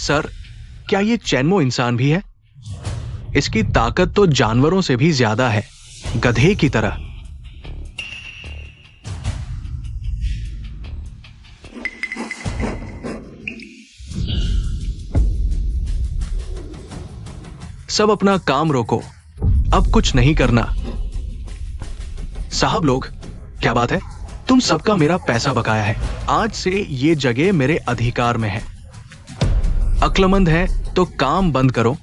Sir, क्या ये चेनमो इंसान भी है? इसकी ताकत तो जानवरों से भी ज्यादा है, गधे की तरह। सब अपना काम रोको, अब कुछ नहीं करना। साहब लोग, क्या बात है? तुम सबका मेरा पैसा बकाया है। आज से ये जगह मेरे अधिकार में है। अक्लमंद है तो काम बंद करो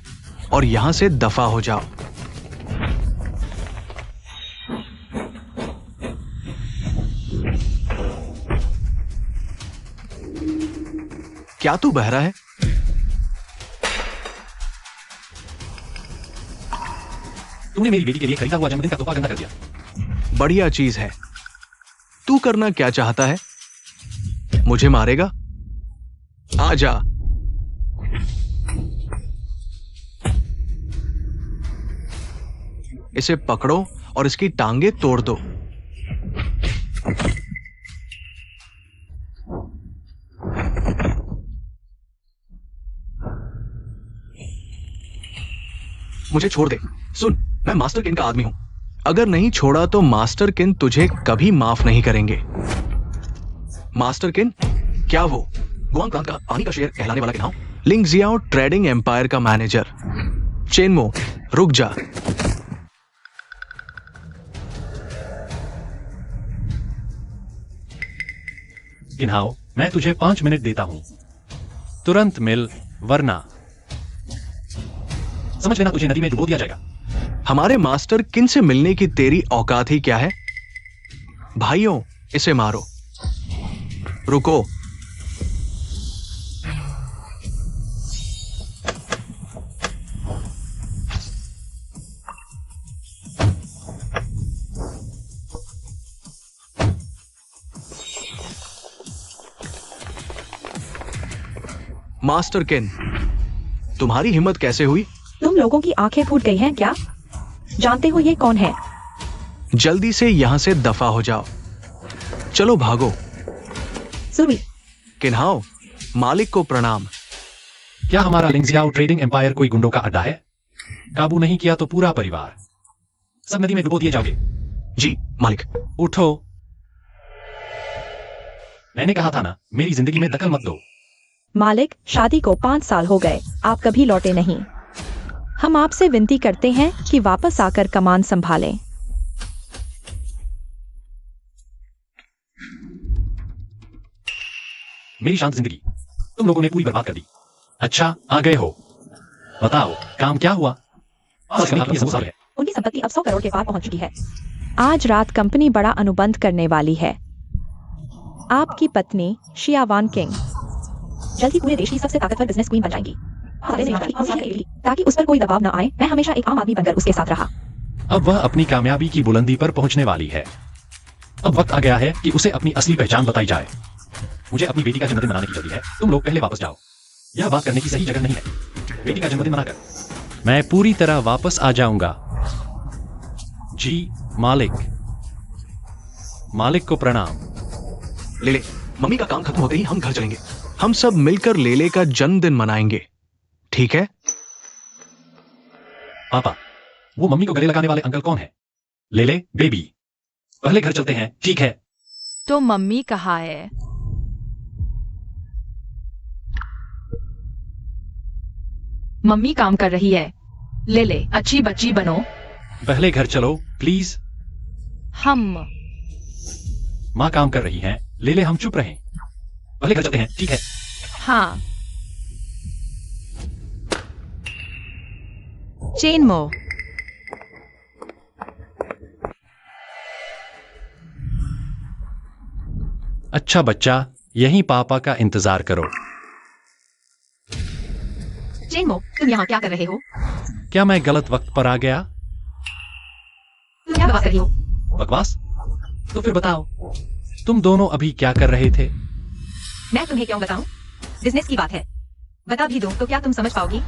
और यहां से दफा हो जाओ। क्या तू बहरा है? तूने मेरी बेटी के लिए खरीदा हुआ जन्मदिन का तोहफा गंदा कर दिया। बढ़िया चीज है। तू करना क्या चाहता है? मुझे मारेगा? आ जा। इसे पकड़ो और इसकी टांगे तोड़ दो। मुझे छोड़ दे। सुन, मैं मास्टर किन का आदमी हूं। अगर नहीं छोड़ा तो मास्टर किन तुझे कभी माफ नहीं करेंगे। मास्टर किन? क्या वो गुआंग प्रांत का पानी का शेर कहलाने वाला किन्हाओ? लिंगजियाओ ट्रेडिंग एम्पायर का मैनेजर। चेनमो, रुक जा। किन्हाओ, मैं तुझे 5 मिनट देता हूं। तुरंत मिल, वरना समझ लेना तुझे नदी में डुबो दिया जाएगा। हमारे मास्टर किन से मिलने की तेरी औकात ही क्या है? भाइयों, इसे मारो। रुको। मास्टर किन, तुम्हारी हिम्मत कैसे हुई? तुम लोगों की आंखें फूट गई हैं क्या? जानते हो ये कौन है? जल्दी से यहां से दफा हो जाओ। चलो भागो। सुरी, किन्हाओ, मालिक को प्रणाम। क्या हमारा लिंगजियाओ ट्रेडिंग एम्पायर कोई गुंडों का अड्डा है? काबू नहीं किया तो पूरा परिवार सब नदी में डुबो दिए जाओगे। जी मालिक। उठो। मैंने कहा था ना, मेरी जिंदगी में दखल मत दो। मालिक, शादी को 5 साल हो गए, आप कभी लौटे नहीं। हम आपसे विनती करते हैं कि वापस आकर कमान संभालें। मेरी शांत जिंदगी तुम लोगों ने पूरी बर्बाद कर दी। अच्छा, आ गए हो। बताओ, काम क्या हुआ? उनकी संपत्ति अब 100 करोड़ के पार पहुंच चुकी है। आज रात कंपनी बड़ा अनुबंध करने वाली है। आपकी पत्नी शिया वान किंग जल्द ही पूरे देश की सबसे ताकतवर बिजनेस क्वीन बन जाएंगी। ताकि उस पर कोई दबाव न आए, मैं हमेशा एक आम आदमी बनकर उसके साथ रहा। अब वह अपनी कामयाबी की बुलंदी पर पहुंचने वाली है। अब वक्त आ गया है कि उसे अपनी असली पहचान बताई जाए। मुझे अपनी बेटी का जन्मदिन मनाने की जल्दी है। तुम लोग पहले वापस जाओ। यह बात करने की सही जगह नहीं है। बेटी का जन्मदिन मनाकर मैं पूरी तरह वापस आ जाऊंगा। जी मालिक। मालिक को प्रणाम। लेले, मम्मी का काम खत्म होते ही हम घर चलेंगे। हम सब मिलकर लेले का जन्मदिन मनाएंगे, ठीक है? पापा, वो मम्मी को गले लगाने वाले अंकल कौन है? लेले बेबी, पहले घर चलते हैं, ठीक है? तो मम्मी कहाँ है? मम्मी काम कर रही है। लेले, अच्छी बच्ची बनो। पहले घर चलो प्लीज। हम माँ काम कर रही हैं। लेले, हम चुप रहें। पहले घर चलते हैं, ठीक है? हाँ। चेनमो, अच्छा बच्चा, यहीं पापा का इंतजार करो। चेनमो, तुम यहाँ क्या कर रहे हो? क्या मैं गलत वक्त पर आ गया? तुम क्या बकवास कर रही हो? बकवास? तो फिर बताओ, तुम दोनों अभी क्या कर रहे थे? मैं तुम्हें क्यों बताऊं? बिजनेस की बात है। बता भी दो तो क्या तुम समझ पाओगी?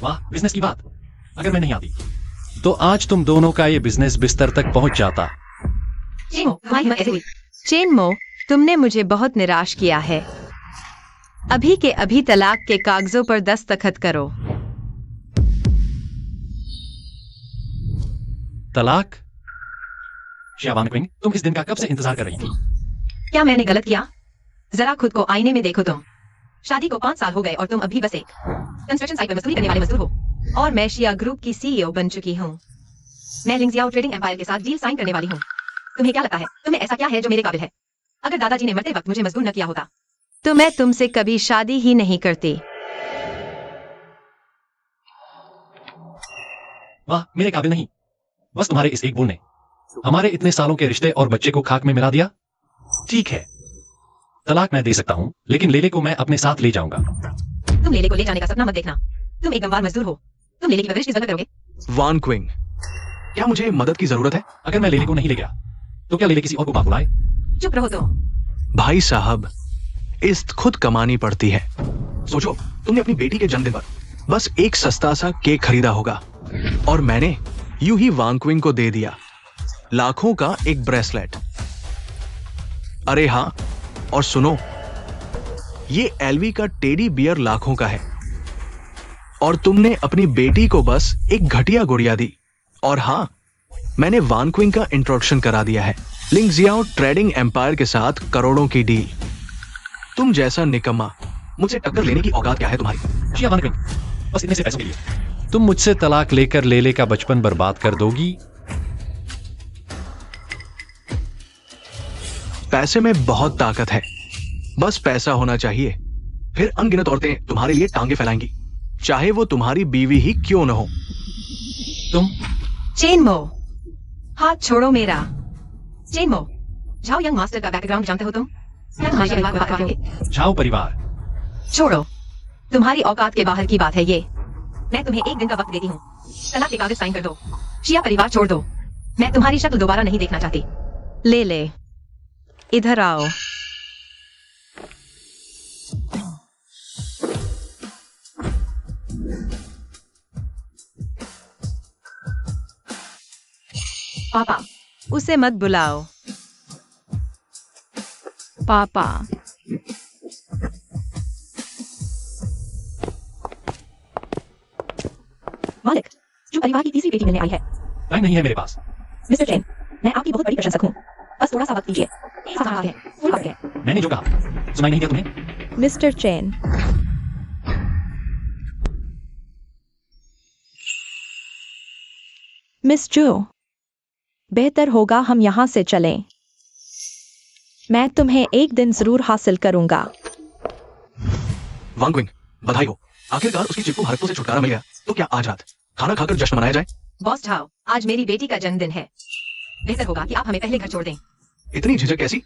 वाह, बिजनेस की बात। अगर मैं नहीं आती तो आज तुम दोनों का ये बिजनेस बिस्तर तक पहुंच जाता। चेनमो, तुम्हारी हिम्मत कैसे हुई? चेनमो, तुमने मुझे बहुत निराश किया है। अभी के अभी तलाक के कागजों पर दस्तखत करो। तलाक? शिया वान क्विंग, तुम इस दिन का कब से इंतजार कर रही थी? क्या मैंने गलत किया? जरा खुद को आईने में देखो तुम। शादी को 5 साल हो गए और तुम अभी बस एक कंस्ट्रक्शन साइट पर मजदूरी करने वाले मजदूर हो। और मैं शिया ग्रुप की सीईओ बन चुकी हूँ। मैं लिंगजियाओ ट्रेडिंग एम्पायर के साथ डील साइन करने वाली हूँ। तुम्हें क्या लगता है तुम्हें ऐसा क्या है जो मेरे काबिल है? अगर दादाजी ने मरते वक्त मुझे मजदूर न किया होता तो मैं तुमसे कभी शादी ही नहीं करती। वाह, मेरे काबिल नहीं। बस तुम्हारे इस एक बोल ने हमारे इतने सालों के रिश्ते और बच्चे को खाक में मिला दिया। ठीक है, तलाक मैं दे सकता हूँ, लेकिन लेले को मैं अपने साथ ले जाऊंगा। तुम लेले को ले जाने का सपना मत देखना। तुम एक गंवार मजदूर हो। तुम लेले की परवरिश किस वजह करोगे? वान क्विंग, क्या मुझे मदद की जरूरत है? अगर मैं लेले को नहीं ले गया तो क्या लेले किसी और को बाप बुलाए? चुप रहो तुम। भाई साहब, इज्जत खुद कमानी पड़ती है। सोचो, तुमने अपनी बेटी के जन्मदिन पर बस एक सस्ता सा केक खरीदा होगा और मैंने यूं ही वान क्विंग को दे दिया लाखों का एक ब्रेसलेट। अरे हाँ, और सुनो, ये एलवी का टेडी बियर लाखों का है और तुमने अपनी बेटी को बस एक घटिया गुड़िया दी। और हाँ, मैंने वान क्विंग का इंट्रोडक्शन करा दिया है लिंगजियाओ ट्रेडिंग एम्पायर के साथ करोड़ों की डील। तुम जैसा निकम्मा मुझसे टक्कर लेने की औकात क्या है तुम्हारी? शिया वान क्विंग, बस इतने से पैसों के लिए तुम मुझसे तलाक लेकर लेले का बचपन बर्बाद कर दोगी? पैसे में बहुत ताकत है, बस पैसा होना चाहिए। फिर अनगिनत औरतें तुम्हारे लिए टांगे फैलाएंगी, चाहे वो तुम्हारी बीवी ही क्यों न हो। तुम चेनमो, हाथ छोड़ो मेरा। चेनमो, झाओ यंग मास्टर का बैकग्राउंड जानते हो तुम? क्या तुम्हारे परिवार को पता है? झाओ परिवार? छोड़ो, तुम्हारी औकात के बाहर की बात है ये। मैं तुम्हें एक दिन का वक्त देती हूँ। तलाक के कागज साइन कर दो। शिया परिवार छोड़ दो। मैं तुम्हारी शक्ल दोबारा नहीं देखना चाहती। ले इधर आओ। पापा, उसे मत बुलाओ। पापा, मालिक, जो परिवार की तीसरी बेटी मिलने आई है। टाइम नहीं है मेरे पास। मिस्टर चेन, मैं आपकी बहुत बड़ी प्रशंसक हूँ। बस थोड़ा सा वक्त दीजिए। एक साथ है, फुल वक्त है। मैंने जो कहा सुनाई नहीं दिया तुम्हें? मिस्टर चेन, मिस जू, बेहतर होगा हम यहां से चलें। मैं तुम्हें एक दिन जरूर हासिल करूंगा। वान क्विंग, बधाई हो, आखिरकार उसकी चिपकू हरकतों से छुटकारा मिल गया। तो क्या आज रात खाना खाकर जश्न मनाया जाए? बॉस झाओ, आज मेरी बेटी का जन्मदिन है। बेहतर होगा कि आप हमें पहले घर छोड़ दें। इतनी झिझक कैसी?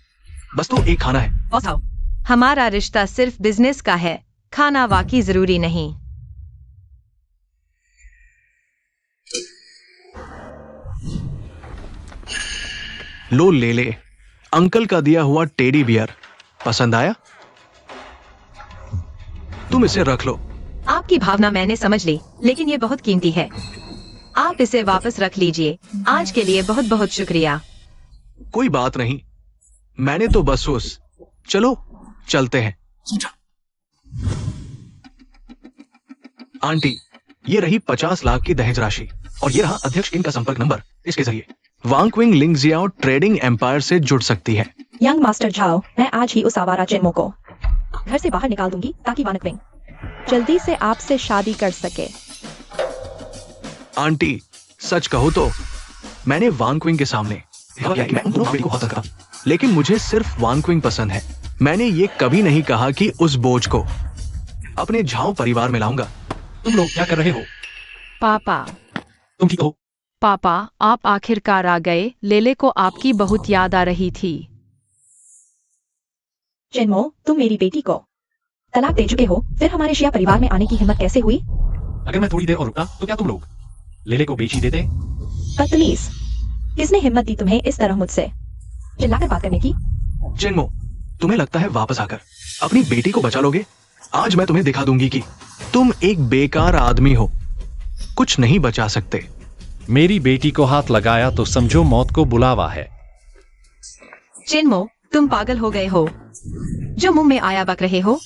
बस तो एक खाना है। बॉस झाओ, हमारा रिश्ता सिर्फ बिजनेस का है, खाना वाकई जरूरी नहीं। लो ले ले, अंकल का दिया हुआ टेडी बियर पसंद आया? तुम इसे रख लो। आपकी भावना मैंने समझ ली, लेकिन ये बहुत कीमती है। आप इसे वापस रख लीजिए। आज के लिए बहुत बहुत शुक्रिया। कोई बात नहीं, मैंने तो बस उस चलो चलते हैं। आंटी, ये रही 50 लाख की दहेज राशि और ये रहा अध्यक्ष इनका संपर्क नंबर। इसके जरिए वांग क्विंग लिंगजियाओ ट्रेडिंग एम्पायर से जुड़ सकती है। यंग मास्टर झाओ, मैं आज ही उस आवारा चेनमो को घर से बाहर निकाल दूंगी ताकि वान क्विंग जल्दी से आपसे शादी कर सके। आंटी, सच कहो तो मैंने वान क्विंग के सामने किया कि मैं उन दोनों भाभी को बहुत करा, लेकिन मुझे सिर्फ वान क्विंग पसंद है। मैंने ये कभी नहीं कहा कि उस बोझ को अपने झाओ परिवार में लाऊंगा। तुम लोग क्या कर रहे हो? पापा, तुम ठीक हो? पापा, आप आखिरकार आ गए। लेले को आपकी बहुत याद आ रही थी। चेनमो, तुम मेरी बेटी को तलाक दे चुके हो, फिर हमारे शिया परिवार में आने की हिम्मत कैसे हुई? अगर मैं थोड़ी देर और रुकता तो क्या तुम लोग लेले को बेच ही देते? बदतमीज, किसने हिम्मत दी तुम्हें इस तरह मुझसे चिल्लाकर बात करने की? चेनमो, तुम्हें लगता है वापस आकर अपनी बेटी को बचा लोगे? आज मैं तुम्हें दिखा दूंगी कि तुम एक बेकार आदमी हो, कुछ नहीं बचा सकते। मेरी बेटी को हाथ लगाया तो समझो मौत को बुलावा है। चेनमो, तुम पागल हो गए हो। जो मुंह में आया बक रहे हो।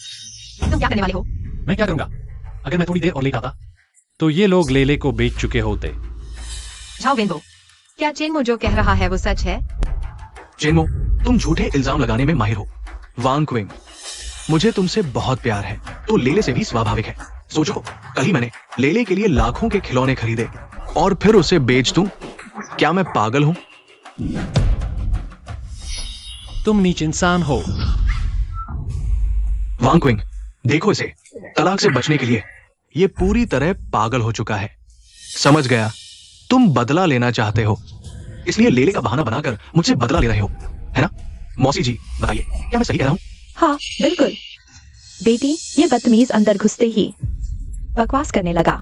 तुम क्या करने वाले हो? मैं क्या करूंगा? अगर मैं थोड़ी देर और लेट आता तो ये लोग लेले को बेच चुके होते। झाओ वेनबो, क्या चेनमो जो कह रहा है वो सच है? चेनमो, तुम झूठे इल्जाम लगाने में माहिर हो। वांग क्विंग, मुझे तुमसे बहुत प्यार है तो लेले से भी स्वाभाविक है। सोचो, कल ही मैंने लेले के लिए लाखों के खिलौने खरीदे और फिर उसे बेच दूं। क्या मैं पागल हूं? तुम नीच इंसान हो। वांग क्विंग, देखो इसे। तलाक से बचने के लिए ये पूरी तरह पागल हो चुका है। समझ गया, तुम बदला लेना चाहते हो, इसलिए लेले का बहाना बनाकर मुझसे बदला ले रहे हो, है ना? मौसी जी, बताइए, क्या मैं सही कह रहा हूं? हाँ बिल्कुल। बेटी, ये बदतमीज अंदर घुसते ही बकवास करने लगा।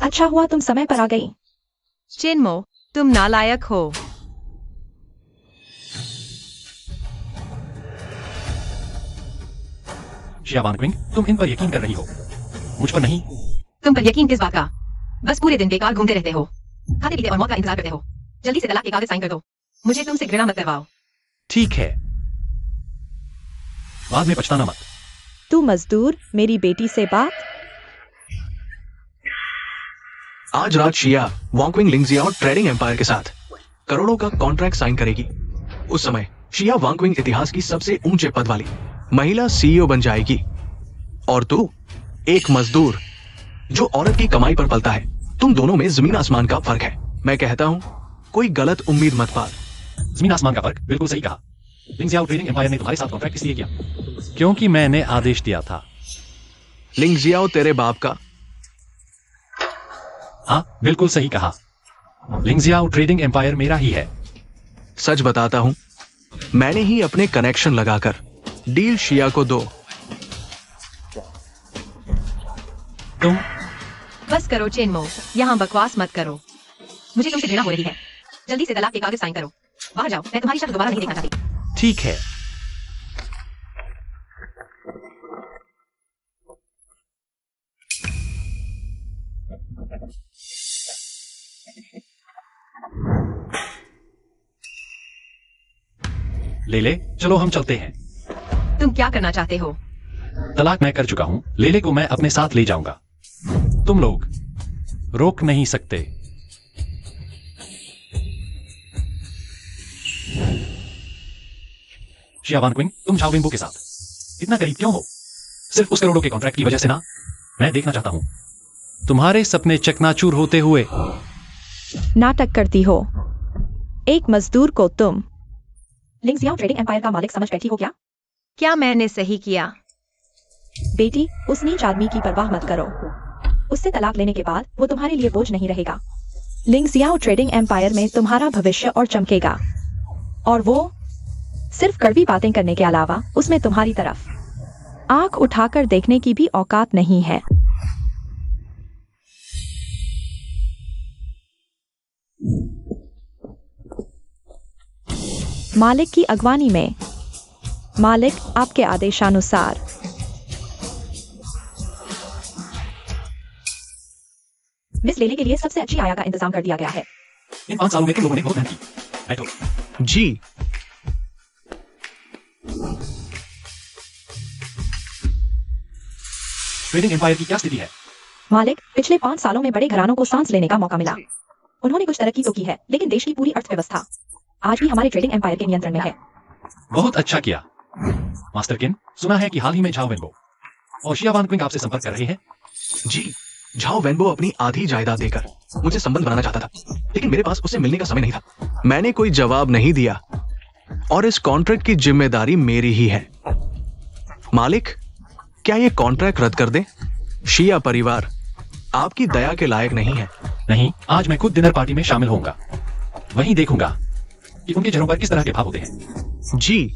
अच्छा हुआ तुम समय पर आ गई। चेनमो, तुम नालायक हो। शिया वान क्विंग, तुम इन पर यकीन कर रही हो, मुझ पर नहीं। तुम पर यकीन किस बात का? बस पूरे दिन बेकार घूमते रहते हो, खाते पीते और मौत का इंतजार करते हो। जल्दी से तलाक के कागज साइन कर दो। मुझे तुमसे घृणा मत करवाओ। ठीक है, बाद में पछताना मत। तू मजदूर मेरी बेटी से बात। आज रात शिया वांगक्विंग लिंगजियाओ ट्रेडिंग एम्पायर के साथ करोड़ों का कॉन्ट्रैक्ट साइन करेगी। उस समय शिया वांगक्विंग इतिहास की सबसे ऊंचे पद वाली महिला सीईओ बन जाएगी और तू एक मजदूर जो औरत की कमाई पर पलता है। तुम दोनों में जमीन आसमान का फर्क है। मैं कहता हूं, कोई गलत उम्मीद मत पाल। जमीन आसमान का फर्क, बिल्कुल सही कहा। लिंगजियाओ ट्रेडिंग एम्पायर ने तुम्हारे साथ कॉन्ट्रैक्ट इसलिए किया क्योंकि मैंने आदेश दिया था। लिंगजियाओ तेरे बाप का। हाँ, बिल्कुल सही कहा। लिंगजियाओ ट्रेडिंग एम्पायर मेरा ही है। सच बताता हूं, मैंने ही अपने कनेक्शन लगाकर डील शिया को दो। तुम बस करो चेनमो, यहाँ बकवास मत करो। मुझे तुमसे घृणा हो रही है। जल्दी से तलाक के कागज साइन करो। बाहर जाओ, मैं तुम्हारी शक्ल दोबारा नहीं देखना चाहती। ठीक है। लेले, चलो हम चलते हैं। तुम क्या करना चाहते हो? तलाक मैं कर चुका हूं। लेले को मैं अपने साथ ले जाऊंगा। तुम लोग रोक नहीं सकते। शिया वान क्विंग, तुम झाओ वेनबो के साथ इतना करीब क्यों हो? सिर्फ उस करोड़ों के कॉन्ट्रैक्ट की वजह से ना? मैं देखना चाहता हूं तुम्हारे सपने चकनाचूर होते हुए। नाटक करती हो। एक मजदूर को तुम लिंगजियाओ ट्रेडिंग एम्पायर का मालिक समझ बैठी हो क्या? क्या मैंने सही किया? बेटी, उस नीच आदमी की परवाह मत करो। उससे तलाक लेने के बाद वो तुम्हारे लिए बोझ नहीं रहेगा। लिंगजियाओ ट्रेडिंग एम्पायर में तुम्हारा भविष्य और चमकेगा और वो सिर्फ कड़वी बातें करने के अलावा उसमें तुम्हारी तरफ आंख उठाकर देखने की भी औकात नहीं है। मालिक की अगवानी में। मालिक, आपके आदेशानुसार। मिस लेले के लिए सबसे अच्छी आया का इंतजाम कर दिया गया है। इन 5 सालों में तुम लोगों ने बहुत मेहनत की। बैठो। जी, ट्रेडिंग एम्पायर की क्या स्थिति है? मालिक, पिछले 5 सालों में बड़े घरानों को सांस लेने का मौका मिला। उन्होंने कुछ तरक्की तो की है, लेकिन देश की पूरी अर्थव्यवस्था आज भी हमारे ट्रेडिंग एम्पायर के नियंत्रण में है। बहुत अच्छा किया। मास्टर किन, सुना है कि हाल ही में झाओ वेनबो और शिया वान क्विंग आपसे संपर्क कर रहे हैं। जी, झाओ वेनबो अपनी आधी जायदाद देकर मुझे संबंध बनाना चाहता था, लेकिन मेरे पास उससे मिलने का समय नहीं था। मैंने कोई जवाब नहीं दिया और इस कॉन्ट्रैक्ट की जिम्मेदारी मेरी ही है। मालिक, क्या ये कॉन्ट्रैक्ट रद्द कर दें? शिया परिवार आपकी दया के लायक नहीं है। नहीं, आज मैं खुद डिनर पार्टी में शामिल होऊंगा। वहीं देखूंगा कि उनके चेहरों पर किस तरह के भाव होते हैं। जी,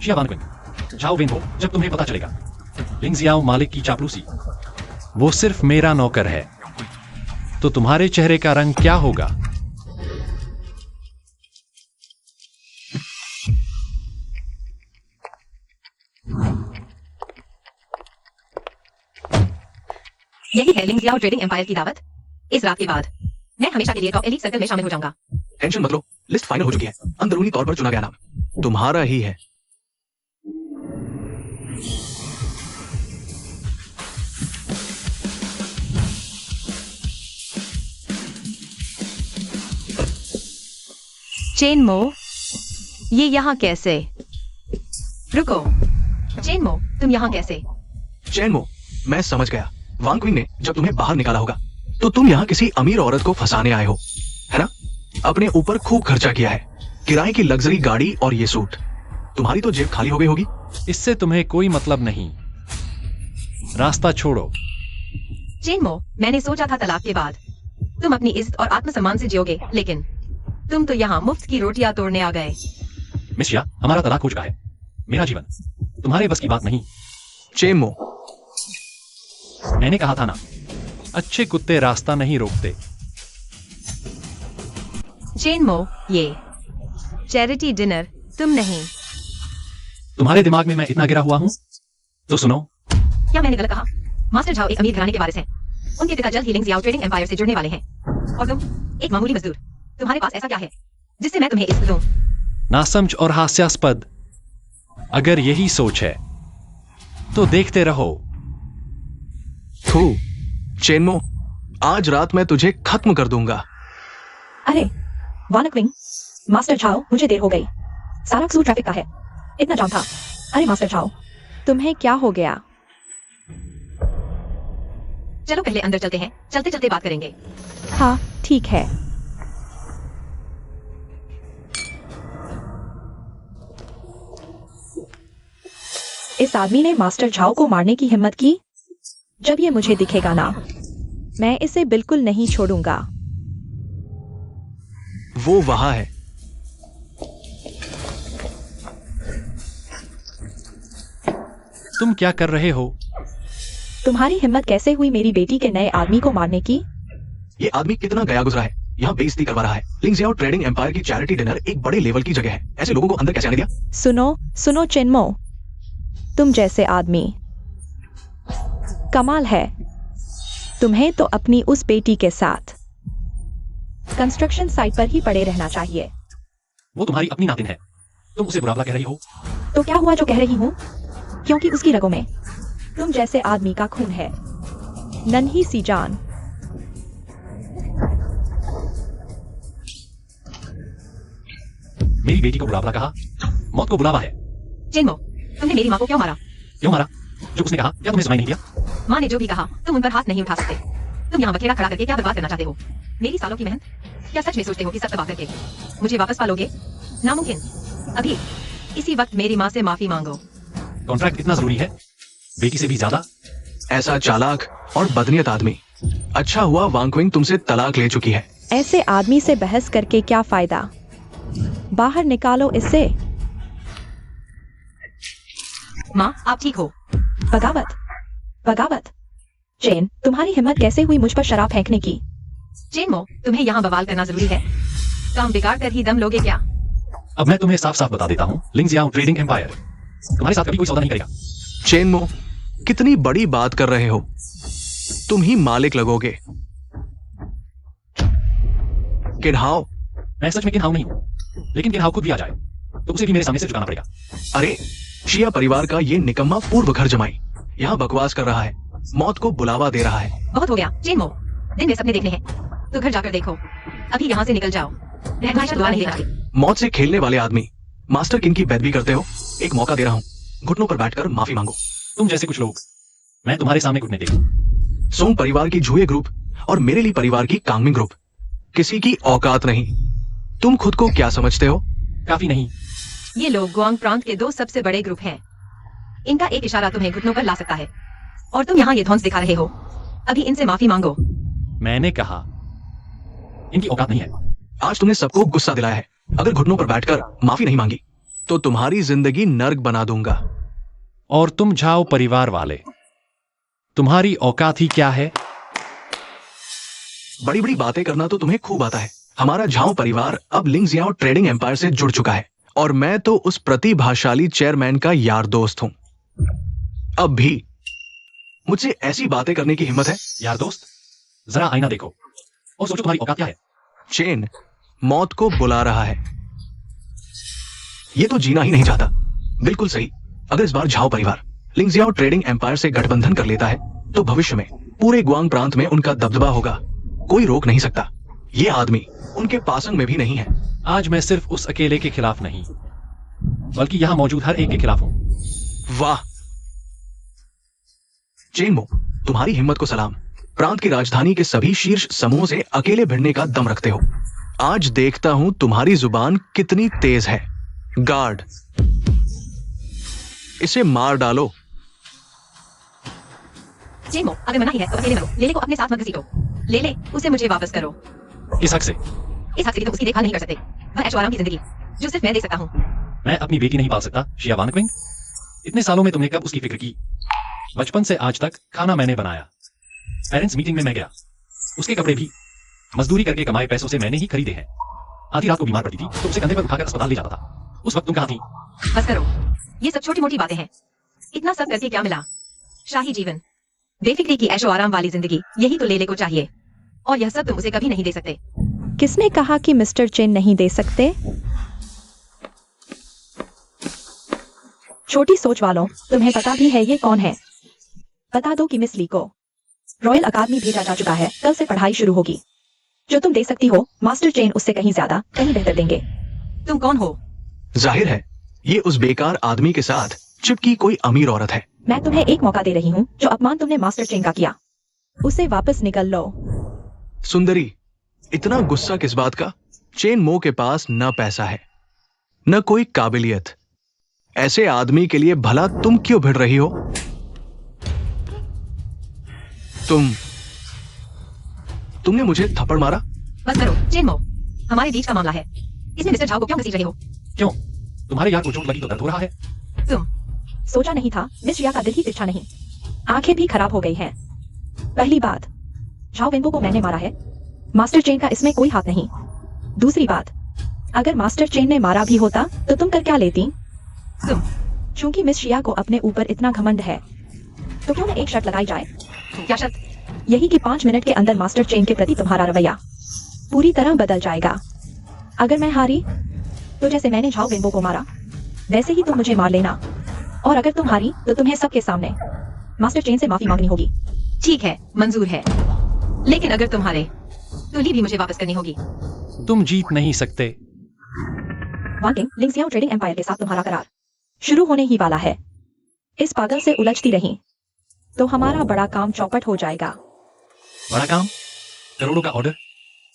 शिया वान क्विंग, झाओ वेनबो, जब तुम्हें पता चलेगा लिंगजियाओ मालिक की चापलूसी, वो सिर्फ मेरा नौकर है, तो तुम्हारे चेहरे का रंग क्या होगा? यही है लिंगजियाओ ट्रेडिंग एम्पायर की दावत। इस रात के बाद मैं हमेशा के लिए टॉप एलीट सर्कल में शामिल हो जाऊंगा। टेंशन मत लो, लिस्ट फाइनल हो चुकी है। अंदरूनी तौर पर चुना गया नाम तुम्हारा ही है। चेनमो, ये यहाँ कैसे? रुको, चेनमो, तुम यहाँ कैसे? चैनमो, मैं समझ गया। वांग क्विंग ने जब तुम्हें बाहर निकाला होगा तो तुम यहाँ किसी अमीर औरत को फंसाने आए हो, है ना? अपने ऊपर खूब खर्चा किया है, किराए की लग्जरी गाड़ी और ये सूट। तुम्हारी तो जेब खाली हो गई होगी। इससे तुम्हें कोई मतलब नहीं। रास्ता छोड़ो। चेनमो, मैंने सोचा था तलाक के बाद तुम अपनी इज्जत और आत्मसम्मान से जियोगे, लेकिन तुम तो यहाँ मुफ्त की रोटियां तोड़ने आ गए। मिस शिया, हमारा तलाक हो चुका है। मेरा जीवन तुम्हारे बस की बात नहीं। चेनमो, मैंने कहा था ना, अच्छे कुत्ते रास्ता नहीं रोकते। चेनमो, ये चैरिटी डिनर तुम नहीं। तुम्हारे दिमाग में मैं इतना गिरा हुआ हूँ? तो सुनो, क्या मैंने गलत कहा? मास्टर झाओ एक अमीर घराने के वारिस हैं। उनके पिता जल्द ही लिंगजियाओ ट्रेडिंग एम्पायर से जुड़ने वाले हैं, और तुम एक मामूली मजदूर। तुम्हारे पास ऐसा क्या है जिससे मैं तुम्हें इज्जत दूं? नासमझ और हास्यास्पद। अगर यही सोच है तो देखते रहो। थू, चेनमो, आज रात मैं तुझे खत्म कर दूंगा। अरे वांग क्विंग, मास्टर झाओ, मुझे देर हो गई। सारा कसूर ट्रैफिक का है, इतना जाम था। अरे मास्टर झाओ, तुम्हें क्या हो गया? चलो पहले अंदर चलते हैं, चलते चलते बात करेंगे। हाँ ठीक है। इस आदमी ने मास्टर झाओ को मारने की हिम्मत की। जब ये मुझे दिखेगा ना, मैं इसे बिल्कुल नहीं छोड़ूंगा। वो वहां है। तुम क्या कर रहे हो? तुम्हारी हिम्मत कैसे हुई मेरी बेटी के नए आदमी को मारने की? ये आदमी कितना गया गुजरा है, यहाँ बेइज्जती करवा रहा है। लिंगजियाओ ट्रेडिंग एम्पायर की चैरिटी डिनर एक बड़े लेवल की जगह है, ऐसे लोगों को अंदर कैसे आने दिया? सुनो सुनो चेनमो, तुम जैसे आदमी कमाल है। तुम्हें तो अपनी उस बेटी के साथ कंस्ट्रक्शन साइट पर ही पड़े रहना चाहिए। वो तुम्हारी अपनी नातिन है, तुम उसे बुरा भला कह रही हो। तो क्या हुआ जो कह रही हूँ? क्योंकि उसकी रगों में तुम जैसे आदमी का खून है, नन्ही सी जान। मेरी बेटी को बुरा भला कहा? मौत को बुलावा है। चेनमो, तुमने मेरी माँ को क्यों मारा? क्यों मारा? जो उसने कहा, क्या तुम्हें सुनाई नहीं दिया? माँ ने जो भी कहा तुम उन पर हाथ नहीं उठा सकते। तुम यहाँ बखेड़ा खड़ा करके क्या बर्बाद करना चाहते हो? मेरी सालों की मेहनत? क्या सच में सोचते हो कि सब तबाह करके मुझे वापस पालोगे? नामुमकिन। अभी इसी वक्त मेरी माँ से माफी मांगो। कॉन्ट्रैक्ट इतना जरूरी है, बेटी से भी ज्यादा? ऐसा चालाक और बदनीयत आदमी। अच्छा हुआ वांग क्विंग तुमसे तलाक ले चुकी है। ऐसे आदमी से बहस करके क्या फायदा? बाहर निकालो इसे। माँ, आप ठीक हो? बगावत बगावत। चेन, तुम्हारी हिम्मत कैसे हुई मुझ पर शराब फेंकने की? चेनमो, तुम्हें यहाँ बवाल करना जरूरी है? काम बिगाड़ कर ही दम लोगे क्या? अब मैं तुम्हें साफ साफ बता देता हूँ, लिंगजियाओ ट्रेडिंग एम्पायर तुम्हारे साथ कभी कोई सौदा नहीं करेगा। चेनमो, कितनी बड़ी बात कर रहे हो? तुम ही मालिक लगोगे। किन्हाओ, मैं सच में किन्हाओ नहीं हूँ, लेकिन किन्हाओ खुद भी आ जाए तो उसे भी मेरे सामने से झुकाना पड़ेगा। अरे शिया परिवार का ये निकम्मा पूर्व घर जमाई यहाँ बकवास कर रहा है, मौत को बुलावा दे रहा है। बहुत हो गया चेनमो, दिन में सपने देखने हैं तो घर जाकर देखो। अभी यहाँ से निकल जाओ, रहमाइश दुआ नहीं देना। मौत से खेलने वाले आदमी मास्टर किंग की बेदबी करते हो। एक मौका दे रहा हूँ, घुटनों पर बैठकर माफी मांगो। तुम जैसे कुछ लोग मैं तुम्हारे सामने घुटने देखूं। सोंग परिवार की झूए ग्रुप और मेरे लिए परिवार की कांगमिंग ग्रुप किसी की औकात नहीं। तुम खुद को क्या समझते हो? काफी नहीं। ये लोग गुआंग प्रांत के 2 सबसे बड़े ग्रुप हैं। इनका एक इशारा तुम्हें घुटनों पर ला सकता है, और तुम यहाँ ये ध्वंस दिखा रहे हो। अभी इनसे माफी मांगो। मैंने कहा इनकी औकात नहीं है। आज तुमने सबको गुस्सा दिलाया है। अगर घुटनों पर बैठकर माफी नहीं मांगी तो तुम्हारी जिंदगी नर्क बना दूंगा। और तुम झाओ परिवार वाले, तुम्हारी औकात ही क्या है? बड़ी बड़ी बातें करना तो तुम्हें खूब आता है। हमारा झाओ परिवार अब लिंगजियाओ ट्रेडिंग एम्पायर से जुड़ चुका है, और मैं तो उस प्रतिभाशाली चेयरमैन का यार दोस्त हूं। अब भी मुझसे ऐसी बातें करने की हिम्मत है? यार दोस्त, जरा आईना देखो और सोचो तुम्हारी औकात क्या है। चेन, मौत को बुला रहा है। ये तो जीना ही नहीं चाहता। बिल्कुल सही। अगर इस बार झाओ परिवार लिंगजियाओ ट्रेडिंग एम्पायर से गठबंधन कर लेता है तो भविष्य में पूरे गुआंग प्रांत में उनका दबदबा होगा। कोई रोक नहीं सकता। ये आदमी उनके पासन में भी नहीं है। आज मैं सिर्फ उस अकेले के खिलाफ नहीं, बल्कि यहां मौजूद हर एक के खिलाफ हूं। वाह चेनमो, तुम्हारी हिम्मत को सलाम। प्रांत की राजधानी के सभी शीर्ष समूहों से अकेले भिड़ने का दम रखते हो। आज देखता हूं तुम्हारी जुबान कितनी तेज है। गार्ड, इसे मार डालो। जेमो, अगर मना ही है तो अकेले मरो। लेले को अपने साथ मत घसीटो। लेले, उसे मुझे वापस करो। इस हक से भी तुम उसकी देखभाल नहीं कर सकते। वह ऐशो आराम की जिंदगी जो सिर्फ मैं दे सकता हूँ। मैं अपनी बेटी नहीं पाल सकता। शिया वांगक्विंग, इतने सालों में तुमने कब उसकी फिक्र की? बचपन से आज तक खाना मैंने बनाया, पेरेंट्स मीटिंग में मैं गया, उसके कपड़े भी मजदूरी करके कमाए पैसों से मैंने ही खरीदे हैं। आधी रात को बीमार पड़ती थी तो उसे कंधे पर उठाकर अस्पताल ले जाता था। उस वक्त तुम कहाँ थी? बस करो, ये सब छोटी मोटी बातें हैं। इतना सब करके क्या मिला? शाही जीवन, बेफिक्री की ऐशो आराम वाली जिंदगी, यही तो लेले को चाहिए। और यह सब तुम उसे कभी नहीं दे सकते। किसने कहा कि मिस्टर चेन नहीं दे सकते? छोटी सोच वालों, तुम्हें पता भी है ये कौन है? बता दो कि मिस ली को रॉयल अकादमी भेजा जा चुका है। कल से पढ़ाई शुरू होगी। जो तुम दे सकती हो, मास्टर चेन उससे कहीं ज्यादा, कहीं बेहतर देंगे। तुम कौन हो? जाहिर है ये उस बेकार आदमी के साथ चिपकी कोई अमीर औरत है। मैं तुम्हें एक मौका दे रही हूँ। जो अपमान तुमने मास्टर चेन का किया, उसे वापस निकल लो। सुंदरी, इतना गुस्सा किस बात का? चेन मो के पास न पैसा है, न कोई काबिलियत। ऐसे आदमी के लिए भला तुम क्यों भिड़ रही हो? तुमने मुझे थप्पड़ मारा? बस करो चेनमो, हमारे बीच का मामला है। इसमें मिस्टर झाओ को क्यों घसीट रहे हो? क्यों? तुम्हारे यार को चोट लगी तो दर्द हो रहा है? तुम सोचा नहीं था, मिस रिया का दिल ही तिरछा नहीं, आंखें भी खराब हो गई हैं। पहली बात, झाओ वेंबो को मैंने मारा है। मास्टर चेन का इसमें कोई हाथ नहीं। दूसरी बात, अगर मास्टर चेन ने मारा भी होता तो तुम कर क्या लेती? तुम चूंकि मिस रिया को अपने ऊपर इतना घमंड है तो क्यों न एक शर्त लगाई जाए? क्या शर्त? यही कि 5 मिनट के अंदर मास्टर चेन के प्रति तुम्हारा रवैया पूरी तरह बदल जाएगा। अगर मैं हारी तो जैसे मैंने झाओ वेंबो को मारा वैसे ही तुम मुझे मार लेना, और अगर तुम हारी तो तुम्हें सबके सामने मास्टर चेन से माफी मांगनी होगी। ठीक है, मंजूर है। लेकिन अगर तुम हारे तो ली भी मुझे वापस करनी होगी। तुम जीत नहीं सकते। वांकिंग, लिंगजियाओ ट्रेडिंग एम्पायर के साथ तुम्हारा करार शुरू होने ही वाला है। इस पागल से उलझती रही तो हमारा बड़ा काम चौपट हो जाएगा। बड़ा काम? करोड़ों का ऑर्डर?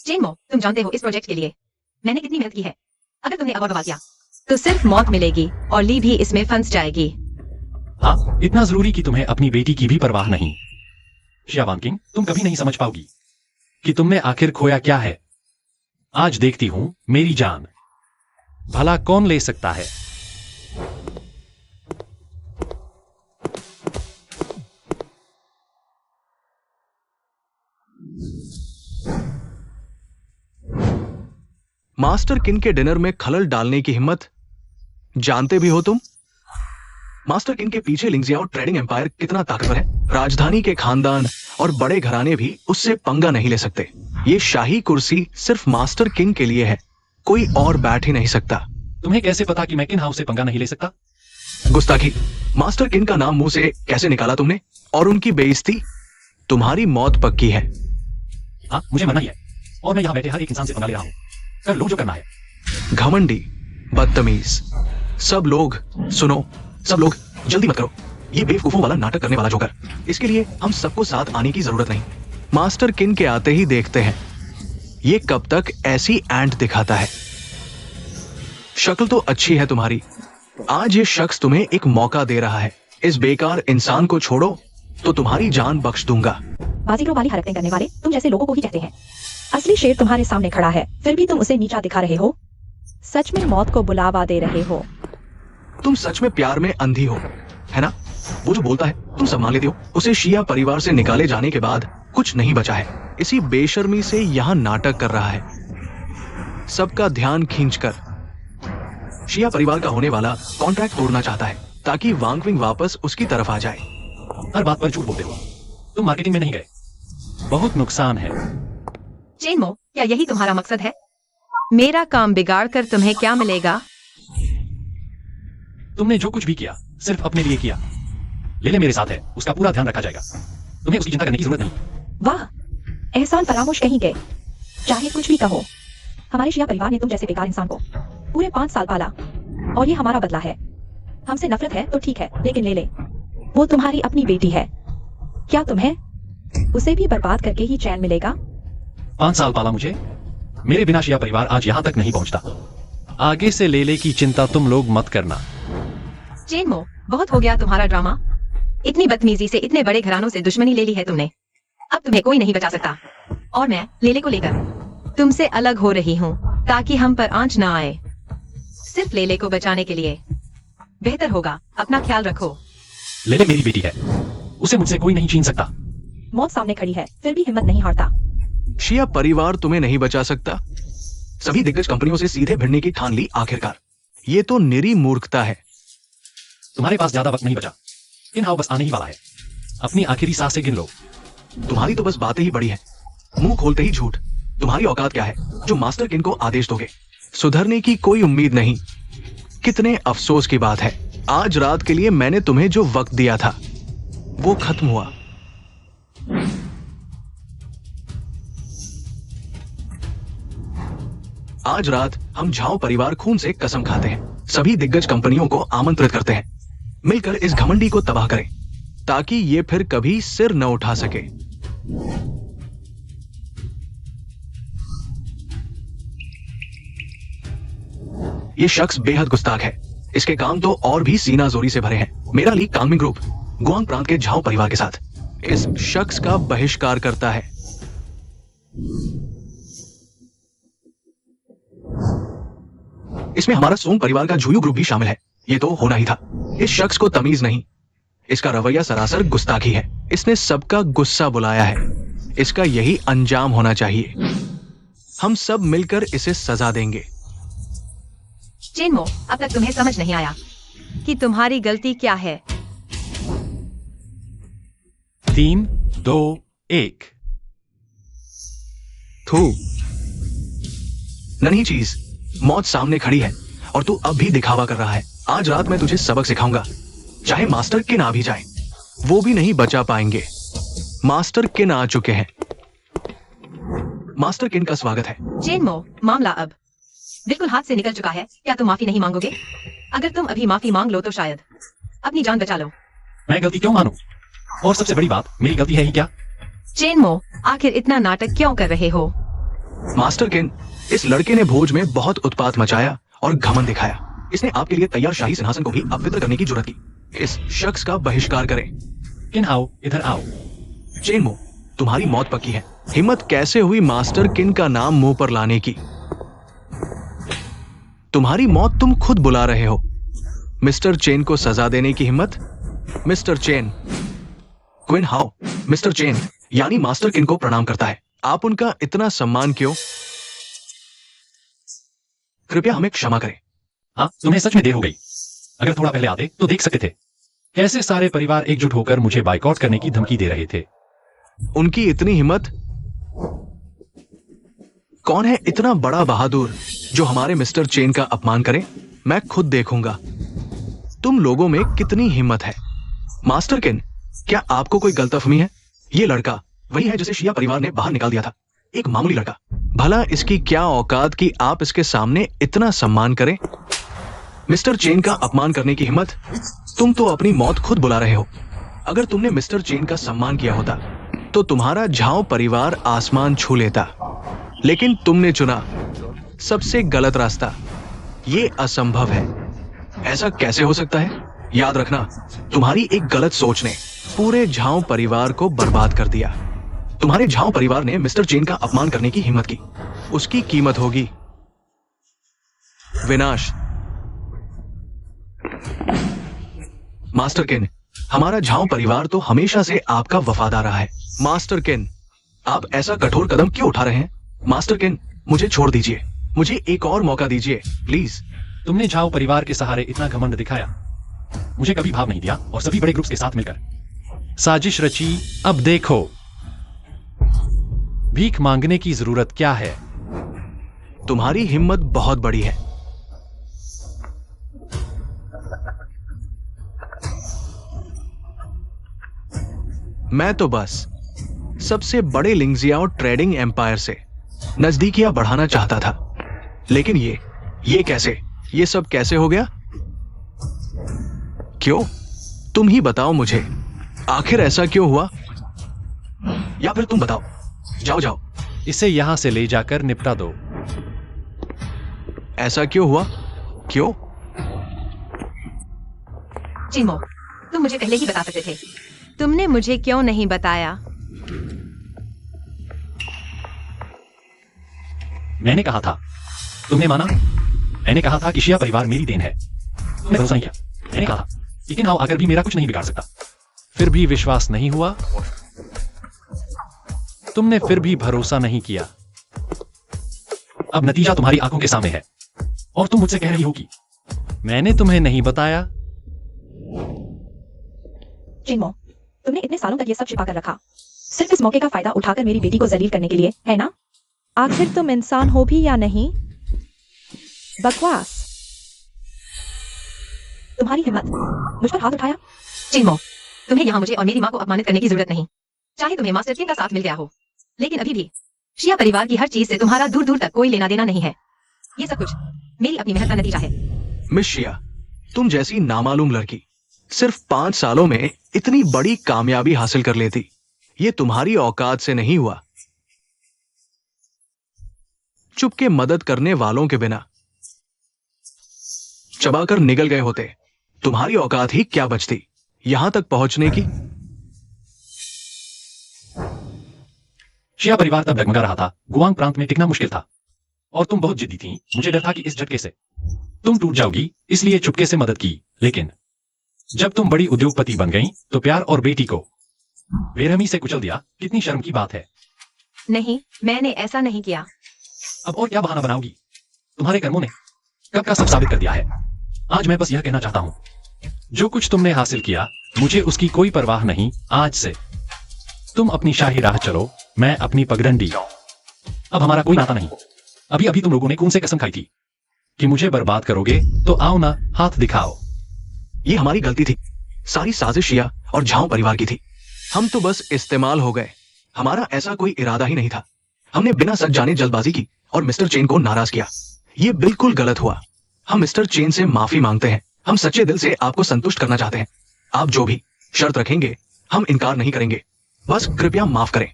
चेनमो, तुम जानते हो इस प्रोजेक्ट के लिए मैंने कितनी मेहनत की है। अगर तुमने अब गवा दिया तो सिर्फ मौत मिलेगी और ली भी इसमें फंस जाएगी। हाँ, इतना जरूरी कि तुम्हें अपनी बेटी की भी परवाह नहीं। शिया वांकिंग, तुम कभी नहीं समझ पाओगी कि तुमने आखिर खोया क्या है। आज देखती हूं मेरी जान भला कौन ले सकता है। मास्टर किन के डिनर में खलल डालने की हिम्मत जानते भी हो तुम? मास्टर किन के पीछे लिंगजियाओ ट्रेडिंग एम्पायर कितना ताकतवर है। राजधानी के खानदान और बड़े घराने भी उससे पंगा नहीं ले सकते। ये शाही कुर्सी सिर्फ मास्टर किंग के लिए है, कोई और बैठ ही नहीं सकता। तुम्हें कैसे पता कि मैं किन हाउस से पंगा नहीं ले सकता? गुस्ताखी। मास्टर किन का नाम मुंह से कैसे निकाला तुमने? और उनकी बेइज्जती, तुम्हारी मौत पक्की है। हाँ, मुझे मना ही है और मैं यहाँ बैठे हर एक इंसान से पंगा ले रहा हूँ। कर लो जो करना है। घमंडी, बदतमीज। सब लोग सुनो, सब लोग जल्दी मत करो। ये बेवकूफों वाला नाटक करने वाला जोकर, इसके लिए हम सबको साथ आने की जरूरत नहीं। मास्टर किन के आते ही देखते हैं ये कब तक ऐसी एंट दिखाता है। शक्ल तो अच्छी है तुम्हारी। आज ये शख्स तुम्हें एक मौका दे रहा है। इस बेकार इंसान को छोड़ो तो तुम्हारी जान बख्श दूंगा। बाजीगरों वाली हरकतें करने वाले तुम जैसे लोगों को ही कहते हैं। असली शेर तुम्हारे सामने खड़ा है, फिर भी तुम उसे नीचा दिखा रहे हो। सच में मौत को बुलावा दे रहे हो। तुम सच में प्यार में अंधी हो, है ना? वो जो बोलता है तुम सब मान लेती हो। उसे शिया परिवार से निकाले जाने के बाद कुछ नहीं बचा है। इसी बेशर्मी से यहाँ नाटक कर रहा है, सबका ध्यान खींचकर। शिया परिवार का होने वाला कॉन्ट्रैक्ट तोड़ना चाहता है ताकि वांगविंग वापस उसकी तरफ आ जाए। हर बात पर झूठ बोलते हो। तुम मार्केटिंग में नहीं गए, बहुत नुकसान है। चेनमो, क्या यही तुम्हारा मकसद है? मेरा काम बिगाड़ कर तुम्हें क्या मिलेगा? तुमने जो कुछ भी किया सिर्फ अपने लिए किया। लेले मेरे साथ है, उसका पूरा ध्यान रखा जाएगा। तुम्हें उसकी चिंता करने की जरूरत नहीं। वाह, एहसान फरामोश कहीं गए। चाहे कुछ भी कहो, हमारे शिया परिवार ने तुम जैसे बेकार इंसान को पूरे 5 साल पाला और ये हमारा बदला है। हमसे नफरत है तो ठीक है, लेकिन ले ले, वो तुम्हारी अपनी बेटी है। क्या तुम्हें उसे भी बर्बाद करके ही चैन मिलेगा? 5 साल पाला मुझे, मेरे बिना शिया परिवार आज यहाँ तक नहीं पहुंचता। आगे से लेले की चिंता तुम लोग मत करना। चेनमो, बहुत हो गया तुम्हारा ड्रामा। इतनी बदतमीजी से इतने बड़े घरानों से दुश्मनी ले ली है तुमने। अब तुम्हें कोई नहीं बचा सकता। और मैं लेले को लेकर तुमसे अलग हो रही हूँ ताकि हम पर आंच ना आए। सिर्फ लेले को बचाने के लिए। बेहतर होगा अपना ख्याल रखो। लेले मेरी बेटी है, उसे मुझसे कोई नहीं छीन सकता। मौत सामने खड़ी है, फिर भी हिम्मत नहीं हारता। शिया परिवार तुम्हें नहीं बचा सकता। सभी दिग्गज कंपनियों से सीधे भिड़ने की ठान ली आखिरकार। ये तो निरी मूर्खता है। तुम्हारे पास ज्यादा वक्त नहीं बचा। किन हाउ बस आने ही वाला है। अपनी आखिरी सांसें गिन लो। तुम्हारी तो बस बातें ही बड़ी हैं, मुंह खोलते ही झूठ। तुम्हारी औकात क्या है जो मास्टर किन को आदेश दोगे? सुधरने की कोई उम्मीद नहीं। कितने अफसोस की बात है, आज रात के लिए मैंने तुम्हें जो वक्त दिया था वो खत्म हुआ। आज रात हम झाओ परिवार खून से कसम खाते हैं, सभी दिग्गज कंपनियों को आमंत्रित करते हैं, मिलकर इस घमंडी को तबाह करें ताकि ये फिर कभी सिर न उठा सके। ये शख्स बेहद गुस्ताख है। इसके काम तो और भी सीना जोरी से भरे हैं। मेरा लीग कांगमिंग ग्रुप गुआंग प्रांत के झाओ परिवार के साथ इस शख्स का बहिष्कार करता है। इसमें हमारा सोंग परिवार का झुयू ग्रुप भी शामिल है। ये तो होना ही था। इस शख्स को तमीज नहीं। इसका रवैया सरासर गुस्ताखी है। इसने सबका गुस्सा बुलाया है। इसका यही अंजाम होना चाहिए। हम सब मिलकर इसे सजा देंगे। चेनमो, अब तक तुम्हें समझ नहीं आया कि तुम्हारी गलती क्या है। 3, 2, 1। थू, नन्ही चीज, मौत सामने खड़ी है और तू अब भी दिखावा कर रहा है। आज रात मैं तुझे सबक सिखाऊंगा, चाहे मास्टर किन आ भी जाए, वो भी नहीं बचा पाएंगे। मास्टर किन आ चुके हैं। मास्टर किन का स्वागत है। चेनमो, मामला अब बिल्कुल हाथ से निकल चुका है। क्या तुम माफी नहीं मांगोगे? अगर तुम अभी माफी मांग लो तो शायद अपनी जान बचा लो। मैं गलती क्यों मानूं? और सबसे बड़ी बात, मेरी गलती है ही क्या? चेनमो, आखिर इतना नाटक क्यों कर रहे हो? मास्टर किन, इस लड़के ने भोज में बहुत उत्पात मचाया और घमंड दिखाया। इसने आपके लिए तैयार शाही सिंहासन को भी अपवित्र करने की जुर्रत की। इस शख्स का बहिष्कार करें। किन हाउ, इधर आओ। चेनमो, तुम्हारी मौत पक्की है। हिम्मत कैसे हुई मास्टर किन का नाम मुंह पर लाने की? तुम्हारी मौत तुम खुद बुला रहे हो। मिस्टर चेन को सजा देने की हिम्मत? मिस्टर चेन, क्विन हाउ मिस्टर चेन यानी मास्टर किन को प्रणाम करता है। आप उनका इतना सम्मान क्यों? कृपया हमें क्षमा करें। हाँ, तुम्हें सच में देर हो गई। अगर थोड़ा पहले आते तो देख सकते थे कैसे सारे परिवार एकजुट होकर मुझे बाइकआउट करने की धमकी दे रहे थे। उनकी इतनी हिम्मत? कौन है इतना बड़ा बहादुर जो हमारे मिस्टर चेन का अपमान करे? मैं खुद देखूंगा। तुम लोगों में कितनी हिम्मत है। मास्टर किन, क्या आपको कोई गलतफहमी है? ये लड़का वही है जिसे शिया परिवार ने बाहर निकाल दिया था। एक मामूली लड़का। भला इसकी क्या औकात कि आप इसके सामने इतना सम्मान करें? मिस्टर चेन का अपमान करने की हिम्मत? तुम तो अपनी मौत खुद बुला रहे हो। अगर तुमने मिस्टर चेन का सम्मान किया होता तो तुम्हारा झाओ परिवार आसमान छू लेता, लेकिन तुमने चुना सबसे गलत रास्ता। ये असंभव है। ऐसा कैसे हो सकता है? याद रखना, तुम्हारी एक गलत सोच ने पूरे झाओ परिवार को बर्बाद कर दिया। तुम्हारे झाओ परिवार ने मिस्टर चेन का अपमान करने की हिम्मत की। उसकी कीमत होगी विनाश। मास्टर किन, हमारा झाओ परिवार तो हमेशा से आपका वफादार रहा है। मास्टर किन, आप ऐसा कठोर कदम क्यों उठा रहे हैं? मास्टर किन, मुझे छोड़ दीजिए। मुझे एक और मौका दीजिए प्लीज। तुमने झाओ परिवार के सहारे इतना घमंड दिखाया, मुझे कभी भाव नहीं दिया और सभी बड़े ग्रुप्स के साथ मिलकर साजिश रची। अब देखो, भीख मांगने की जरूरत क्या है? तुम्हारी हिम्मत बहुत बड़ी है। मैं तो बस सबसे बड़े लिंगजियाओ ट्रेडिंग एम्पायर से नजदीकियां बढ़ाना चाहता था, लेकिन ये कैसे, ये सब कैसे हो गया? क्यों? तुम ही बताओ मुझे, आखिर ऐसा क्यों हुआ? या फिर तुम बताओ। जाओ जाओ, इसे यहां से ले जाकर निपटा दो। ऐसा क्यों हुआ? क्यों? चिन्मो, तुम मुझे पहले ही बता सकते थे। तुमने मुझे क्यों नहीं बताया? मैंने कहा था, तुमने माना? मैंने कहा था कि शिया परिवार मेरी देन है। तुमने भरोसा नहीं किया। मैंने कहा था कि किनाओ आकर भी मेरा कुछ नहीं बिगाड़ सकता। फिर भी विश्वास नहीं हुआ। तुमने फिर भी भरोसा नहीं किया। अब नतीजा तुम्हारी आंखों के सामने है और तुम मुझसे कह रही हो कि मैंने तुम्हें नहीं बताया। चिन्मो, तुमने इतने सालों तक ये सब छिपा कर रखा, सिर्फ इस मौके का फायदा उठाकर मेरी बेटी को जलील करने के लिए, है ना? आखिर तुम इंसान हो भी या नहीं? बकवास। तुम्हारी हिम्मत, मुझ पर हाथ उठाया। चिन्मो, तुम्हें यहाँ मुझे और मेरी माँ को अपमानित करने की जरूरत नहीं। चाहे तुम्हें मास्टर किन का साथ मिल गया हो, लेकिन अभी भी शिया परिवार की हर चीज से तुम्हारा दूर दूर तक कोई लेना देना नहीं है। ये सब कुछ मेरी अपनी मेहनत का नतीजा है। मिस शिया, तुम जैसी नामालूम लड़की सिर्फ 5 सालों में इतनी बड़ी कामयाबी हासिल कर लेती, ये तुम्हारी औकात से नहीं हुआ। चुपके मदद करने वालों के बिना चबाकर निगल गए होते। तुम्हारी औकात ही क्या बचती यहां तक पहुंचने की? शिया परिवार तब डगमगा रहा था। गुआंग प्रांत में टिकना मुश्किल था और तुम बहुत जिद्दी थी। मुझे डर था कि इस झटके से तुम टूट जाओगी, इसलिए चुपके से मदद की। लेकिन जब तुम बड़ी उद्योगपति बन गई तो प्यार और बेटी को बेरहमी से कुचल दिया। कितनी शर्म की बात है। नहीं, मैंने ऐसा नहीं किया। अब और क्या बहाना बनाओगी? तुम्हारे कर्मों ने कब का सब साबित कर दिया है। आज मैं बस यह कहना चाहता हूं, जो कुछ तुमने हासिल किया मुझे उसकी कोई परवाह नहीं। आज से तुम अपनी शाही राह चलो, मैं अपनी पगडंडी। अब हमारा कोई नाता नहीं। अभी अभी तुम लोगों ने कौन से कसम खाई थी कि मुझे बर्बाद करोगे, तो आओ ना, हाथ दिखाओ। ये हमारी गलती थी। सारी साजिश शिया और झाओ परिवार की थी। हम तो बस इस्तेमाल हो गए। हमारा ऐसा कोई इरादा ही नहीं था। हमने बिना सच जाने जल्दबाजी की और मिस्टर चेन को नाराज किया। ये बिल्कुल गलत हुआ। हम मिस्टर चेन से माफी मांगते हैं। हम सच्चे दिल से आपको संतुष्ट करना चाहते हैं। आप जो भी शर्त रखेंगे हम इनकार नहीं करेंगे। बस कृपया माफ करें।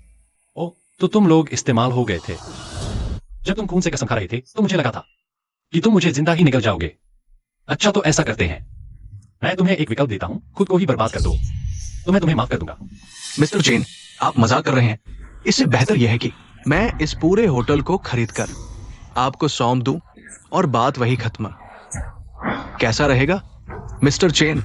ओ, तो तुम लोग इस्तेमाल हो गए थे। जब तुम खून से कसम खा रहे थे तो मुझे लगा था कि तुम मुझे जिंदा ही निकल जाओगे। अच्छा, तो ऐसा करते हैं, मैं तुम्हें एक विकल्प देता हूं, खुद को ही बर्बाद कर दो तो मैं तुम्हें माफ कर दूंगा। मिस्टर चेन, आप मजाक कर रहे हैं। इससे बेहतर यह है कि मैं इस पूरे होटल को खरीद कर आपको सौंप दूं और बात वही खत्म। कैसा रहेगा मिस्टर चेन?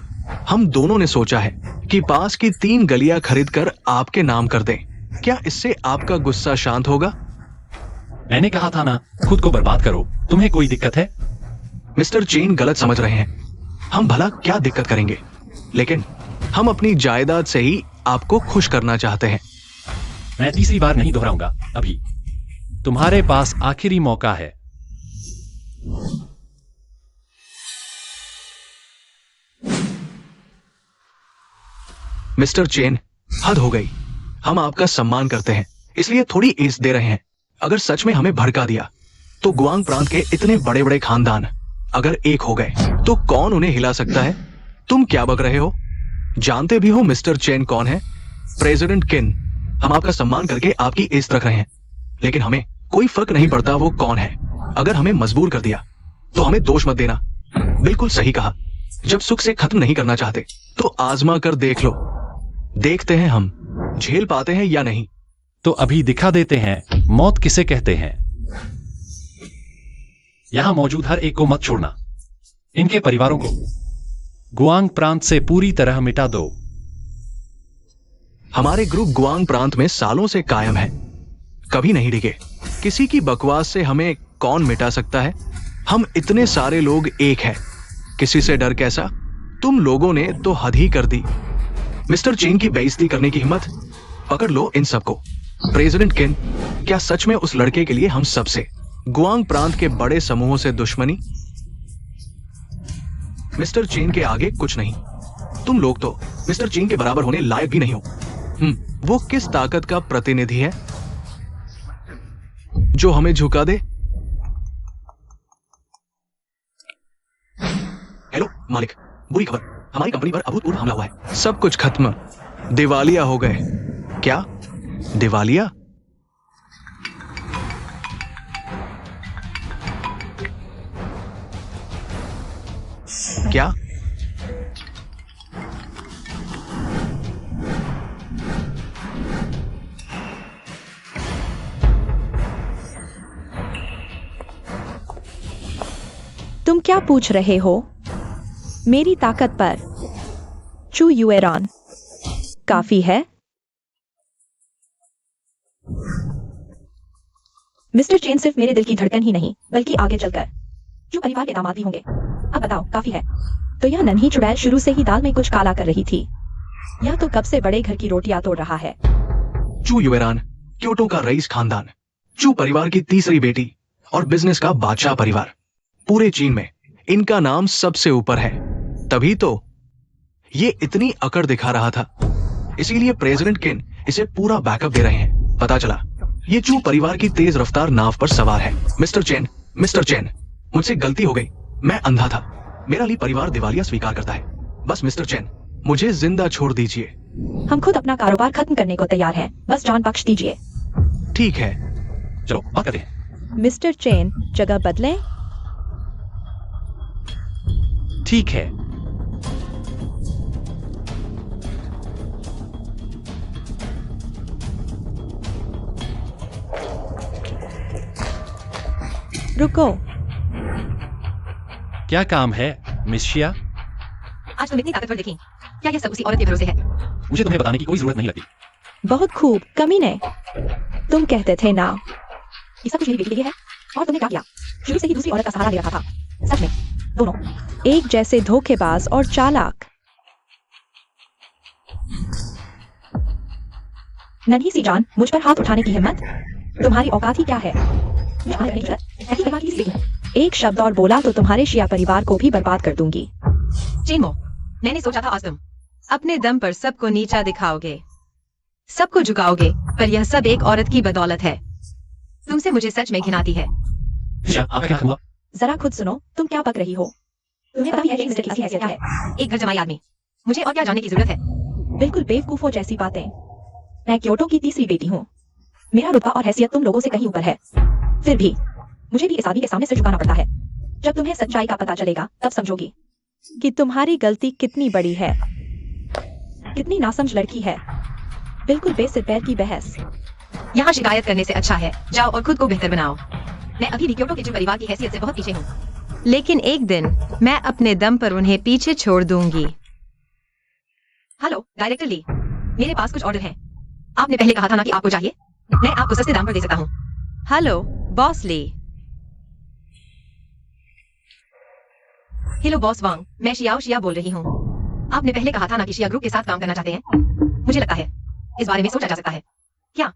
हम दोनों ने सोचा है कि पास की 3 गलियां खरीद कर आपके नाम कर दें। क्या इससे आपका गुस्सा शांत होगा? मैंने कहा था ना, खुद को बर्बाद करो। तुम्हें कोई दिक्कत है? मिस्टर चेन गलत समझ रहे हैं। हम भला क्या दिक्कत करेंगे, लेकिन हम अपनी जायदाद से ही आपको खुश करना चाहते हैं। मैं तीसरी बार नहीं दोहराऊंगा। अभी तुम्हारे पास आखिरी मौका है। मिस्टर चेन, हद हो गई। हम आपका सम्मान करते हैं, इसलिए थोड़ी एस दे रहे हैं। अगर सच में हमें भड़का दिया तो गुआंग प्रांत के इतने बड़े बड़े खानदान अगर एक हो गए तो कौन उन्हें हिला सकता है? तुम क्या बक रहे हो? जानते भी हो मिस्टर चेन कौन है? प्रेसिडेंट किन। हम आपका सम्मान करके आपकी इज्जत रख रहे हैं, लेकिन हमें कोई फर्क नहीं पड़ता वो कौन है। अगर हमें मजबूर कर दिया तो हमें दोष मत देना। बिल्कुल सही कहा। जब सुख से खत्म नहीं करना चाहते तो आजमा कर देख लो। देखते हैं हम झेल पाते हैं या नहीं। तो अभी दिखा देते हैं मौत किसे कहते हैं। यहां मौजूद हर एक को मत छोड़ना। इनके परिवारों को गुआंग प्रांत से पूरी तरह मिटा दो। हमारे ग्रुप गुआंग प्रांत में सालों से कायम है, कभी नहीं डिगे। किसी की बकवास से हमें कौन मिटा सकता है? हम इतने सारे लोग एक हैं, किसी से डर कैसा? तुम लोगों ने तो हद ही कर दी। मिस्टर चेन की बेइज्जती करने की हिम्मत? पकड़ लो इन सबको। प्रेसिडेंट किन, क्या सच में उस लड़के के लिए हम सबसे गुआंग प्रांत के बड़े समूहों से दुश्मनी। मिस्टर चेन के आगे कुछ नहीं। तुम लोग तो मिस्टर चेन के बराबर होने लायक भी नहीं हो। वो किस ताकत का प्रतिनिधि है जो हमें झुका दे? हेलो मालिक, बुरी खबर, हमारी कंपनी पर अभूतपूर्व हमला हुआ है। सब कुछ खत्म, दिवालिया हो गए। क्या दिवालिया? क्या? तुम क्या पूछ रहे हो? मेरी ताकत पर चू युएरॉन काफी है? मिस्टर चेन सिर्फ मेरे दिल की धड़कन ही नहीं बल्कि आगे चलकर जो परिवार के दामाद भी होंगे। अब बताओ, काफी है? तो यह नन्ही चुड़ैल शुरू से ही दाल में कुछ काला कर रही थी, या तो कब से बड़े घर की रोटियां तोड़ रहा है। चू युएरान, क्योटो का रईस खानदान, चू परिवार की तीसरी बेटी और बिजनेस का बादशाह परिवार। पूरे चीन में इनका नाम सबसे ऊपर है। तभी तो ये इतनी अकड़ दिखा रहा था, इसीलिए प्रेसिडेंट किन इसे पूरा बैकअप दे रहे हैं। पता चला ये चू परिवार की तेज रफ्तार नाव पर सवार है। मिस्टर चेन, मुझसे गलती हो गई, मैं अंधा था। मेरा ली परिवार दिवालिया स्वीकार करता है। बस मिस्टर चेन, मुझे जिंदा छोड़ दीजिए। हम खुद अपना कारोबार खत्म करने को तैयार हैं, बस जान बख्श दीजिए। ठीक है, चलो बात करते हैं। मिस्टर चेन, जगह बदलें। ठीक है। रुको। क्या काम है मिस शिया? आज तुम इतनी ताकतवर दिखी, क्या यह सब उसी औरत के भरोसे है? मुझे तुम्हें बताने की कोई जरूरत नहीं लगती। बहुत खूब कमीने, तुम कहते थे ना ये सब कुछ मेरी बेटी के लिए है। और तुमने क्या किया? शुरू से ही दूसरी औरत का सहारा ले रखा था। सच में दोनों एक जैसे धोखेबाज और चालाक। नन्ही सी जान, मुझ पर हाथ उठाने की हिम्मत? तुम्हारी औकात ही क्या है? एक शब्द और बोला तो तुम्हारे शिया परिवार को भी बर्बाद कर दूंगी। चेनमो, मैंने सोचा था आज तुम अपने दम पर सबको नीचा दिखाओगे, सबको झुकाओगे, पर यह सब एक औरत की बदौलत है। तुमसे मुझे सच में घिन आती है। शिया, आपका क्या हुआ? जरा खुद सुनो, तुम क्या बक रही हो? तुम्हें पता भी है कि मिस्टर की असली हैसियत क्या है? एक घर जमाई आदमी, मुझे और क्या जानने की जरूरत है? बिल्कुल बेवकूफों जैसी बातें। मैं क्योटो की तीसरी बेटी हूँ। मेरा रुतबा और हैसियत तुम लोगों से कहीं ऊपर है। फिर भी मुझे भी इस आदमी के सामने सिर झुकाना पड़ता है। जब तुम्हें सच्चाई का पता चलेगा तब समझोगी कि तुम्हारी गलती कितनी बड़ी है, कितनी नासमझ लड़की है। बिल्कुल बेसिर पैर की बहस। यहाँ शिकायत करने से अच्छा है जाओ और खुद को बेहतर बनाओ। मैं अभी भी क्योटो के जो परिवार की हैसियत से बहुत पीछे हूँ, लेकिन एक दिन मैं अपने दम पर उन्हें पीछे छोड़ दूंगी। हेलो डायरेक्टर ली, मेरे पास कुछ ऑर्डर हैं। आपने पहले कहा था ना कि आपको चाहिए, मैं आपको सस्ते दाम पर दे सकता हूँ। हेलो बॉस ली। हेलो बॉस वांग, मैं शिया बोल रही हूँ। आपने पहले कहा था ना कि शिया ग्रुप के साथ काम करना चाहते हैं। मुझे लगता है इस बारे में सोचा जा सकता है। क्या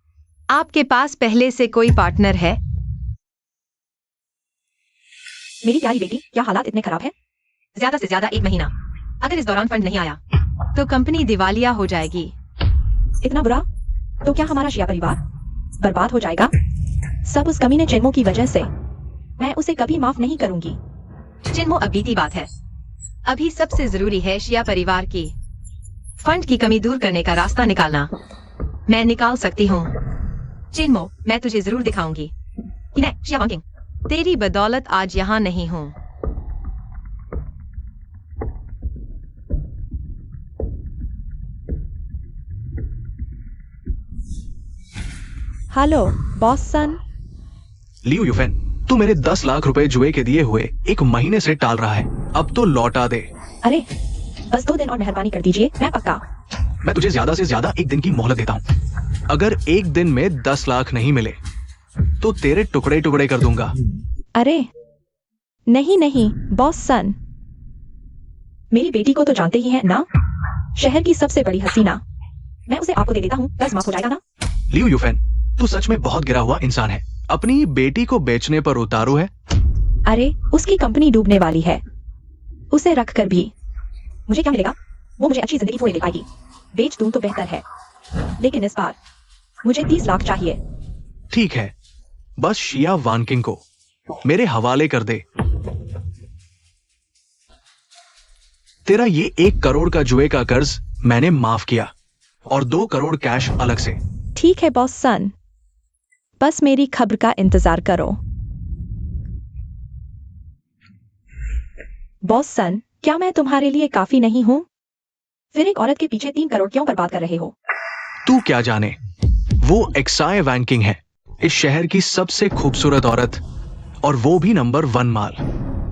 आपके पास पहले से कोई पार्टनर है? मेरी प्यारी बेटी, क्या हालात इतने खराब हैं? ज्यादा से ज्यादा 1 महीना। अगर इस दौरान फंड नहीं आया तो कंपनी दिवालिया हो जाएगी। इतना बुरा? तो क्या हमारा शिया परिवार बर्बाद हो जाएगा? सब उस कमीने चेनमो की वजह से। मैं उसे कभी माफ नहीं करूंगी। चेनमो अब बीती बात है। अभी सबसे जरूरी है शिया परिवार की फंड की कमी दूर करने का रास्ता निकालना। मैं निकाल सकती हूँ। चेनमो, मैं तुझे जरूर दिखाऊंगी कि मैं शिया वांग किंग तेरी बदौलत आज यहाँ नहीं हूँ। हेलो बॉस सन। लियू युफेन, तू मेरे 10 लाख रुपए जुए के दिए हुए 1 महीने से टाल रहा है। अब तो लौटा दे। अरे बस 2 दिन और मेहरबानी कर दीजिए, मैं पक्का। मैं तुझे ज्यादा से ज्यादा 1 दिन की मोहलत देता हूँ। अगर 1 दिन में 10 लाख नहीं मिले तो तेरे टुकड़े टुकड़े कर दूंगा। अरे नहीं बॉस सन, मेरी बेटी को तो जानते ही हैं ना, शहर की सबसे बड़ी हसीना। मैं उसे आपको दे देता हूँ, बस माफ हो जाएगा ना? लियू युफेन, तू सच में बहुत गिरा हुआ इंसान है। अपनी बेटी को बेचने पर उतारू है? अरे उसकी कंपनी डूबने वाली है, उसे रख कर भी मुझे क्या मिलेगा? वो मुझे अच्छी जिंदगी थोड़ी दे पाएगी। बेच दूं तो बेहतर है, लेकिन इस बार मुझे 30 लाख चाहिए। ठीक है, बस शिया वानकिंग को मेरे हवाले कर दे। तेरा ये 1 करोड़ का जुए का कर्ज मैंने माफ किया और 2 करोड़ कैश अलग से। ठीक है बॉस सन, बस मेरी खबर का इंतजार करो। बॉस सन, क्या मैं तुम्हारे लिए काफी नहीं हूं? फिर एक औरत के पीछे 3 करोड़ क्यों बर्बाद कर रहे हो? तू क्या जाने, वो एक्साई वैंकिंग है, इस शहर की सबसे खूबसूरत औरत, और वो भी नंबर 1 माल।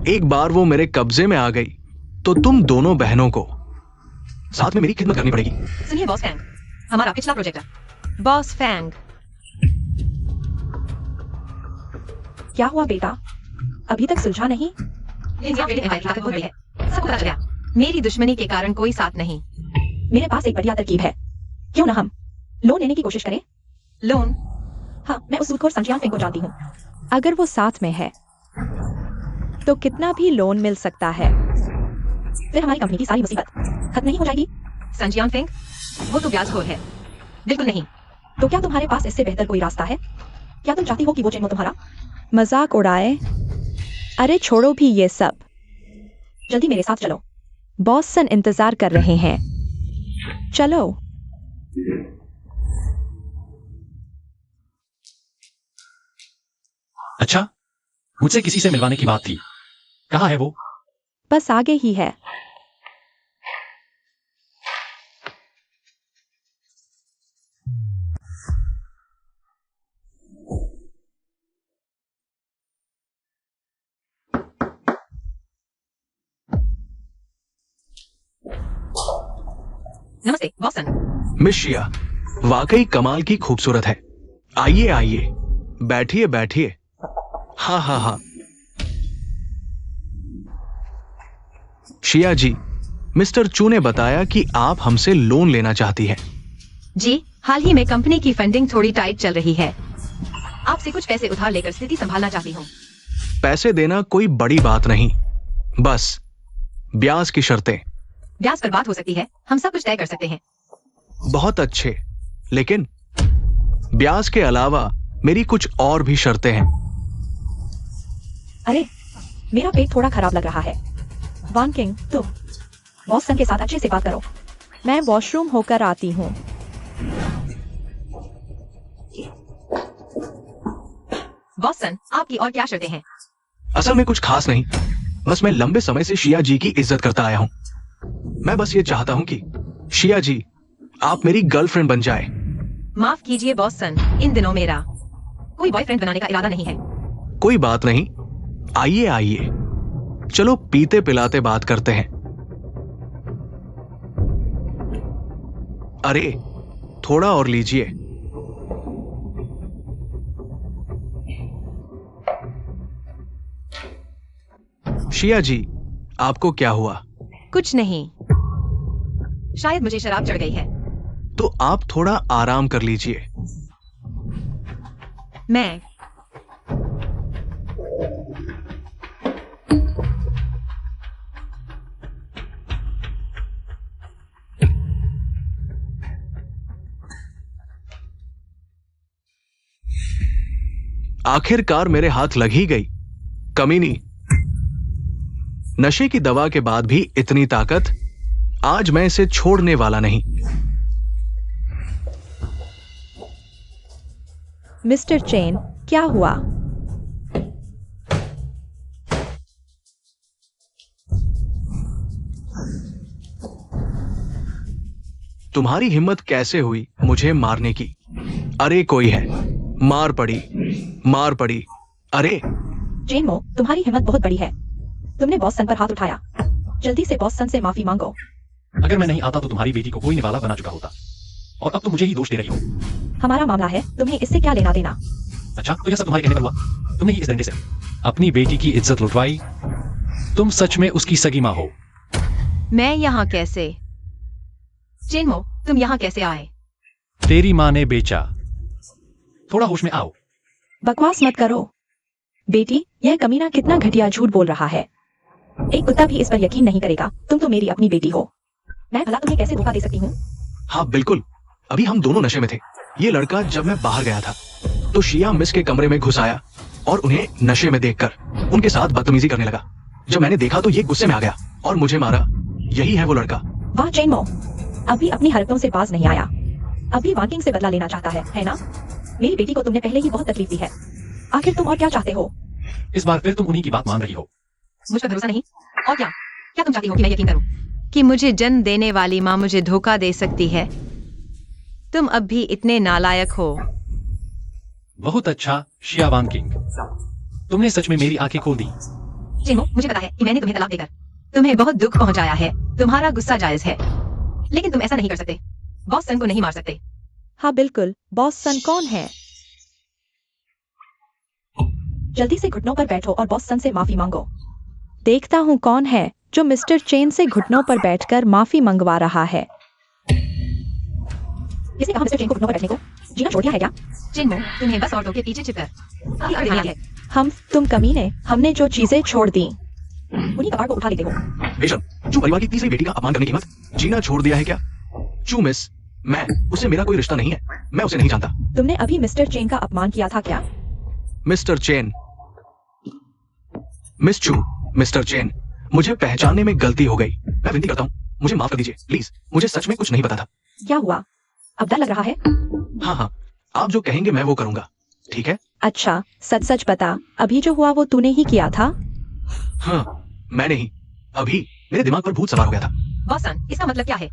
एक बार वो मेरे कब्जे में आ गई तो तुम दोनों बहनों को साथ में मेरी खिदमत करनी पड़ेगी। सुनिए बॉस फैंग, हमारा पिछला प्रोजेक्ट। बॉस फैंग, क्या हुआ बेटा, अभी तक सुलझा नहीं? इंडिया बिल्डिंग एम्पायर की ताकत बहुत बड़ी है, सबको पता चल गया। मेरी दुश्मनी के कारण कोई साथ नहीं। मेरे पास एक बढ़िया तरकीब है, क्यों ना हम लोन लेने की कोशिश करें? लोन? हाँ, मैं उस सूदखोर संजियान फेंग को जानती हूँ। अगर वो साथ में है तो कितना भी लोन मिल सकता है, फिर हमारी कंपनी की सारी मुसीबत खत्म नहीं हो जाएगी? संजियान फेंग, वो तो ब्याजखोर है। बिल्कुल नहीं। तो क्या तुम्हारे पास इससे बेहतर कोई रास्ता है? क्या तुम चाहती हो कि वो चेन तुम्हारा मजाक उड़ाए? अरे छोड़ो भी ये सब, जल्दी मेरे साथ चलो, बॉस सन इंतजार कर रहे हैं। चलो। अच्छा, मुझसे किसी से मिलवाने की बात थी, कहाँ है वो? बस आगे ही है। नमस्ते बॉस सन। मिस शिया वाकई कमाल की खूबसूरत है। आइए आइए, बैठिए बैठिए। हाँ हाँ हाँ। शिया जी, मिस्टर चू ने बताया कि आप हमसे लोन लेना चाहती हैं। जी, हाल ही में कंपनी की फंडिंग थोड़ी टाइट चल रही है। आपसे कुछ पैसे उधार लेकर स्थिति संभालना चाहती हूँ। पैसे देना कोई बड़ी बात नहीं, बस ब्याज की शर्तें। ब्याज पर बात हो सकती है, हम सब कुछ तय कर सकते हैं। बहुत अच्छे, लेकिन ब्याज के अलावा मेरी कुछ और भी शर्तें हैं। अरे मेरा पेट थोड़ा खराब लग रहा है। वान किंग, तुम बॉस सन के साथ अच्छे से बात करो। मैं वॉशरूम होकर आती हूँ। बॉस सन, आपकी और क्या शर्तें हैं? असल में कुछ खास नहीं, बस मैं लंबे समय से शिया जी की इज्जत करता आया हूँ। मैं बस ये चाहता हूँ कि शिया जी आप मेरी गर्लफ्रेंड बन जाए। माफ कीजिए बॉस सन, इन दिनों मेरा कोई बॉयफ्रेंड बनाने का इरादा नहीं है। कोई बात नहीं, आइए आइए, चलो पीते पिलाते बात करते हैं। अरे थोड़ा और लीजिए। शिया जी, आपको क्या हुआ? कुछ नहीं, शायद मुझे शराब चढ़ गई है। तो आप थोड़ा आराम कर लीजिए। मैं आखिरकार मेरे हाथ लग ही गई। कमीनी, नशे की दवा के बाद भी इतनी ताकत, आज मैं इसे छोड़ने वाला नहीं। मिस्टर चेन, क्या हुआ? तुम्हारी हिम्मत कैसे हुई मुझे मारने की? अरे कोई है, मार पड़ी, मार पड़ी। अरे चेन मो, तुम्हारी हिम्मत बहुत बड़ी है, तुमने बॉस सन पर हाथ उठाया। जल्दी से बॉस सन से माफी मांगो। अगर मैं नहीं आता तो तुम्हारी बेटी को कोई निवाला बना चुका होता, और अब तुम मुझे ही दोष दे रही हो। हमारा मामला है, तुम्हें इससे क्या लेना देना? अच्छा, तो यह सब तुम्हारे कहने पर हुआ? तुमने ही इस डंडे से अपनी बेटी की इज्जत लुटवाई। तुम सच में उसकी सगी माँ हो। मैं यहाँ कैसे? चेनमो, तुम यहाँ कैसे आए? तेरी माँ ने बेचा। थोड़ा होश में आओ। बकवास मत करो। बेटी, यह कमीना कितना घटिया झूठ बोल रहा है। एक कुत्ता भी इस पर यकीन नहीं करेगा। तुम तो मेरी अपनी बेटी हो। मैं भला तुम्हें कैसे धोखा दे सकती हूँ? हाँ बिल्कुल, अभी हम दोनों नशे में थे। ये लड़का जब मैं बाहर गया था तो शिया मिस के कमरे में घुस आया और उन्हें नशे में देखकर उनके साथ बदतमीजी करने लगा। जब मैंने देखा तो ये गुस्से में आ गया और मुझे मारा। यही है वो लड़का। वाह चेनमो, अभी अपनी हरकतों से बाज नहीं आया। अभी वाकिंग से बदला लेना चाहता है ना? मेरी बेटी को तुमने पहले ही बहुत तकलीफ दी है। आखिर तुम और क्या चाहते हो? इस बार फिर तुम उन्हीं की बात मान रही हो। मुझ पर भरोसा नहीं? और क्या क्या तुम चाहती हो कि मैं यकीन करूं कि मुझे जन्म देने वाली माँ मुझे धोखा दे सकती है? तुम अब भी इतने नालायक हो। बहुत अच्छा शिया वान किंग, तुमने सच में मेरी आंखें खोल दी। चिन्हो, मुझे पता है कि मैंने तुम्हें तलाक देकर तुम्हें बहुत दुख पहुंचाया है। तुम्हारा गुस्सा जायज है, लेकिन तुम ऐसा नहीं कर सकते। बॉस सन को नहीं मार सकते। हाँ बिल्कुल। बॉस सन कौन है? जल्दी से घुटनों पर बैठो और बॉस सन से माफी मांगो। देखता हूँ कौन है जो मिस्टर चेन से घुटनों पर बैठकर माफी मंगवा रहा है। किसने कहा मिस्टर चेन को घुटनों पर बैठने को? जीना छोड़ दिया है क्या? चिन्हो, तुम्हें बस औरतों के पीछे छिपकर अभी अकड़ नहीं आई है। तुम कमीने, हमने जो चीजें छोड़ दी उन्हीं कबाड़ को उठा लेते हो। बेशक, चू परिवार की तीसरी बेटी का अपमान करने की हिम्मत? जीना छोड़ दिया है क्या? चू मिस, मैं उससे मेरा कोई रिश्ता नहीं है। मैं उसे नहीं जानता। तुमने अभी मिस्टर चेन का अपमान किया था क्या? मिस्टर चेन, मिस चू, मिस्टर चेन, मुझे पहचानने में गलती हो गई। मैं विनती करता हूँ, मुझे माफ कर दीजिए प्लीज। मुझे सच में कुछ नहीं पता था। क्या हुआ? अब डर लग रहा है? हाँ हाँ, आप जो कहेंगे मैं वो करूंगा, ठीक है? अच्छा, सच सच बता, अभी जो हुआ वो तूने ही किया था? हाँ, मैंने ही। अभी मेरे दिमाग पर भूत सवार हो गया था। बॉस सन, इसका मतलब क्या है?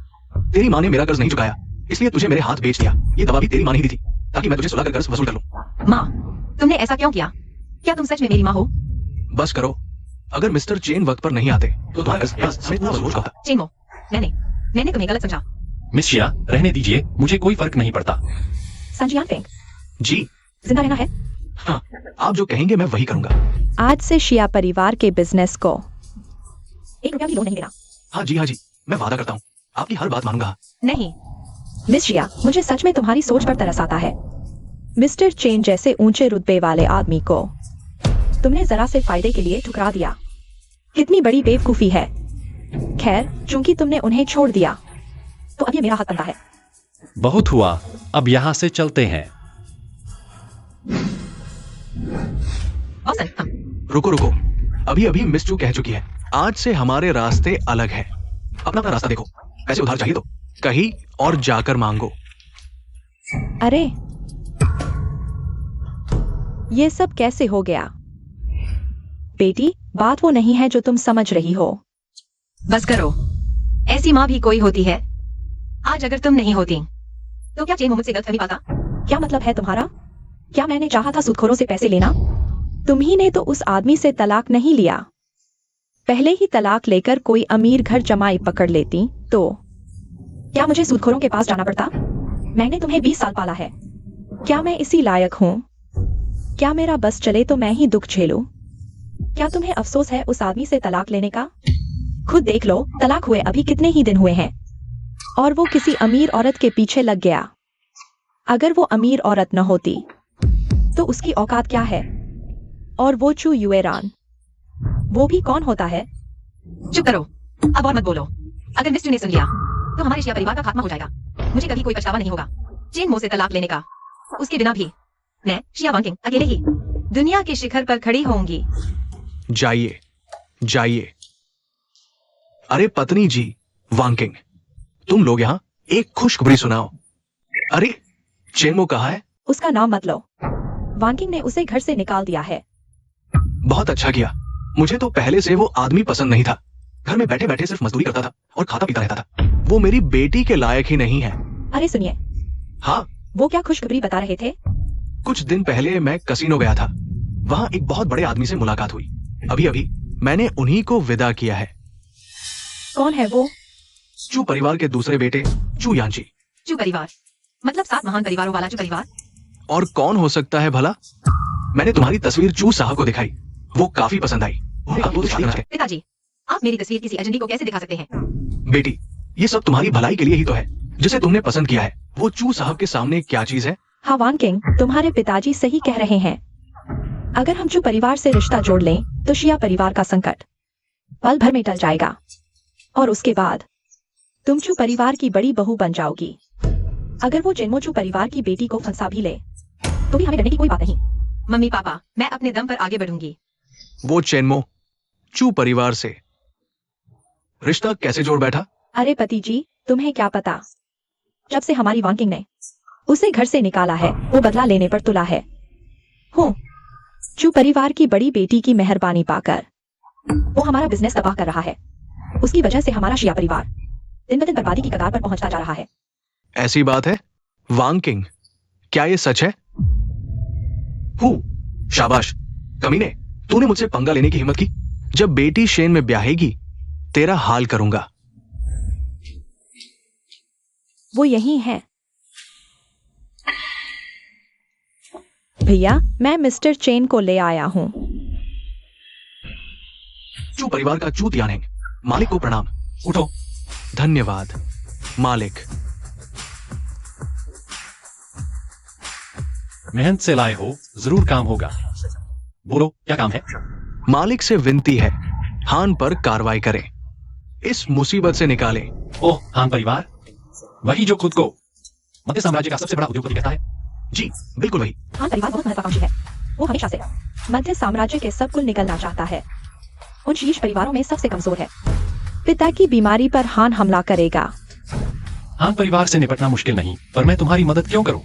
तेरी माँ ने मेरा कर्ज नहीं चुकाया, इसलिए तुझे मेरे हाथ बेच दिया। ये दवा भी तेरी माँ ने ही दी थी, ताकि मैं तुझे सुलाकर कर्ज वसूल कर लूं। माँ, तुमने ऐसा क्यों किया? क्या तुम सच में मेरी माँ हो? बस करो, अगर मिस्टर चेन वक्त पर नहीं आते तो तुम्हारा कर्ज हमें पूरा वसूल हो जाता। चिन्हो, मैंने तुम्हें गलत समझा। मिस शिया, रहने दीजिए, मुझे कोई फर्क नहीं पड़ता। संजियान फेंग, जी जिंदा रहना है? हाँ, आप जो कहेंगे मैं वही करूंगा। आज से शिया परिवार के बिजनेस को 1 रुपया भी लोन नहीं देना। हाँ जी, मैं वादा करता हूँ, आपकी हर बात मानूंगा। नहीं। मिस शिया, मुझे सच में तुम्हारी सोच पर तरस आता है। मिस्टर चेन जैसे ऊंचे रुतबे वाले आदमी को तुमने जरा से फायदे के लिए ठुकरा दिया। कितनी बड़ी बेवकूफी है। खैर, चूंकि तुमने उन्हें छोड़ दिया तो अब ये मेरा हक बनता है। बहुत हुआ, अब यहाँ से चलते हैं। बॉस सन, हम रुको, अभी अभी मिस चू कह चुकी है, आज से हमारे रास्ते अलग हैं। अपना अपना रास्ता देखो। पैसे उधार चाहिए तो कहीं और जाकर मांगो। अरे, ये सब कैसे हो गया? बेटी, बात वो नहीं है जो तुम समझ रही हो। बस करो। ऐसी माँ भी कोई होती है। आज अगर तुम नहीं होती तो क्या चेन मुझसे गलतफहमी पाता? क्या मतलब है तुम्हारा? क्या मैंने चाहा था सूदखोरों से पैसे लेना? तुम्ही ने तो उस आदमी से तलाक नहीं लिया। पहले ही तलाक लेकर कोई अमीर घर जमाई पकड़ लेती तो क्या मुझे सूदखोरों के पास जाना पड़ता? मैंने तुम्हें 20 साल पाला है। क्या मैं इसी लायक हूँ? क्या मेरा बस चले तो मैं ही दुख झेलूं? क्या तुम्हें अफसोस है उस आदमी से तलाक लेने का? खुद देख लो, तलाक हुए अभी कितने ही दिन हुए हैं और वो किसी अमीर औरत के पीछे लग गया। अगर वो अमीर औरत न होती तो उसकी औकात क्या है? और वो चू युएरान, वो भी कौन होता है? चुप करो, अब और मत बोलो। अगर मिस चू ने सुन लिया तो हमारे शिया परिवार का खात्मा हो जाएगा। मुझे कभी कोई पछतावा नहीं होगा चेन मो से तलाक लेने का। उसके बिना भी मैं शिया वान किंग अकेले ही दुनिया के शिखर पर खड़ी होंगी। जाइए। अरे पत्नी जी वान किंग, तुम लोग यहाँ एक खुशखबरी सुनाओ। अरे चेनमो कहाँ है? उसका नाम मत लो। वान किंग ने उसे घर से निकाल दिया है। बहुत अच्छा किया। मुझे तो पहले से वो आदमी पसंद नहीं था। घर में बैठे बैठे सिर्फ मजदूरी करता था और खाता पीता रहता था। वो मेरी बेटी के लायक ही नहीं है। अरे सुनिए। हाँ, वो क्या खुशखबरी बता रहे थे? कुछ दिन पहले मैं कसिनो गया था। वहाँ एक बहुत बड़े आदमी से मुलाकात हुई। अभी अभी मैंने उन्हीं को विदा किया है। कौन है वो? चू परिवार के दूसरे बेटे चू यांची। चू परिवार मतलब 7 महान परिवारों वाला चू परिवार? और कौन हो सकता है भला? मैंने तुम्हारी तस्वीर चू साहब को दिखाई, वो काफी पसंद आई। पिताजी, आप मेरी तस्वीर किसी एजेंडी को कैसे दिखा सकते हैं? बेटी, ये सब तुम्हारी भलाई के लिए ही तो है। जिसे तुमने पसंद किया है वो चू साहब के सामने क्या चीज है? हाँ वान किंग, तुम्हारे पिताजी सही कह रहे हैं। अगर हम चू परिवार से रिश्ता जोड़ लें तो शिया परिवार का संकट पल भर में टल जाएगा और उसके बाद तुम चू परिवार की बड़ी बहू बन जाओगी। अगर वो जेनमो चू परिवार की बेटी को फंसा भी ले तो भी हमें डरने की कोई बात नहीं। मम्मी पापा, मैं अपने दम पर आगे बढ़ूंगी। वो चेनमो चू परिवार से रिश्ता कैसे जोड़ बैठा? अरे पति जी, तुम्हें क्या पता, जब से हमारी वांकिंग ने उसे घर से निकाला है वो बदला लेने पर तुला है। हो चू परिवार की बड़ी बेटी की मेहरबानी पाकर वो हमारा बिजनेस तबाह कर रहा है। उसकी वजह से हमारा शिया परिवार दिन ब दिन बर्बादी की कगार पर पहुंचता जा रहा है। ऐसी बात है? वांकिंग, क्या ये सच है? शाबाश कमीने, तूने मुझसे पंगा लेने की हिम्मत की। जब बेटी शेन में ब्याहेगी तेरा हाल करूंगा। वो यही है। भैया, मैं मिस्टर चेन को ले आया हूँ। चू परिवार का चू तियानहेंग, मालिक को प्रणाम। उठो। धन्यवाद मालिक। मेहनत से लाए हो, जरूर काम होगा। बोलो क्या काम है? मालिक से विनती है, हान पर कार्रवाई करें, इस मुसीबत से निकालें। ओह, हान परिवार, वही जो खुद को मध्य साम्राज्य का सबसे बड़ा उद्योगपति कहता है। जी बिल्कुल वही। हान परिवार बहुत महत्वाकांक्षी है। वो हमेशा से मध्य साम्राज्य के सब कुल निकलना चाहता है। उन शीर्ष परिवारों में सबसे कमजोर है। पिता की बीमारी पर हान हमला करेगा। हान परिवार से निपटना मुश्किल नहीं, पर मैं तुम्हारी मदद क्यों करूं?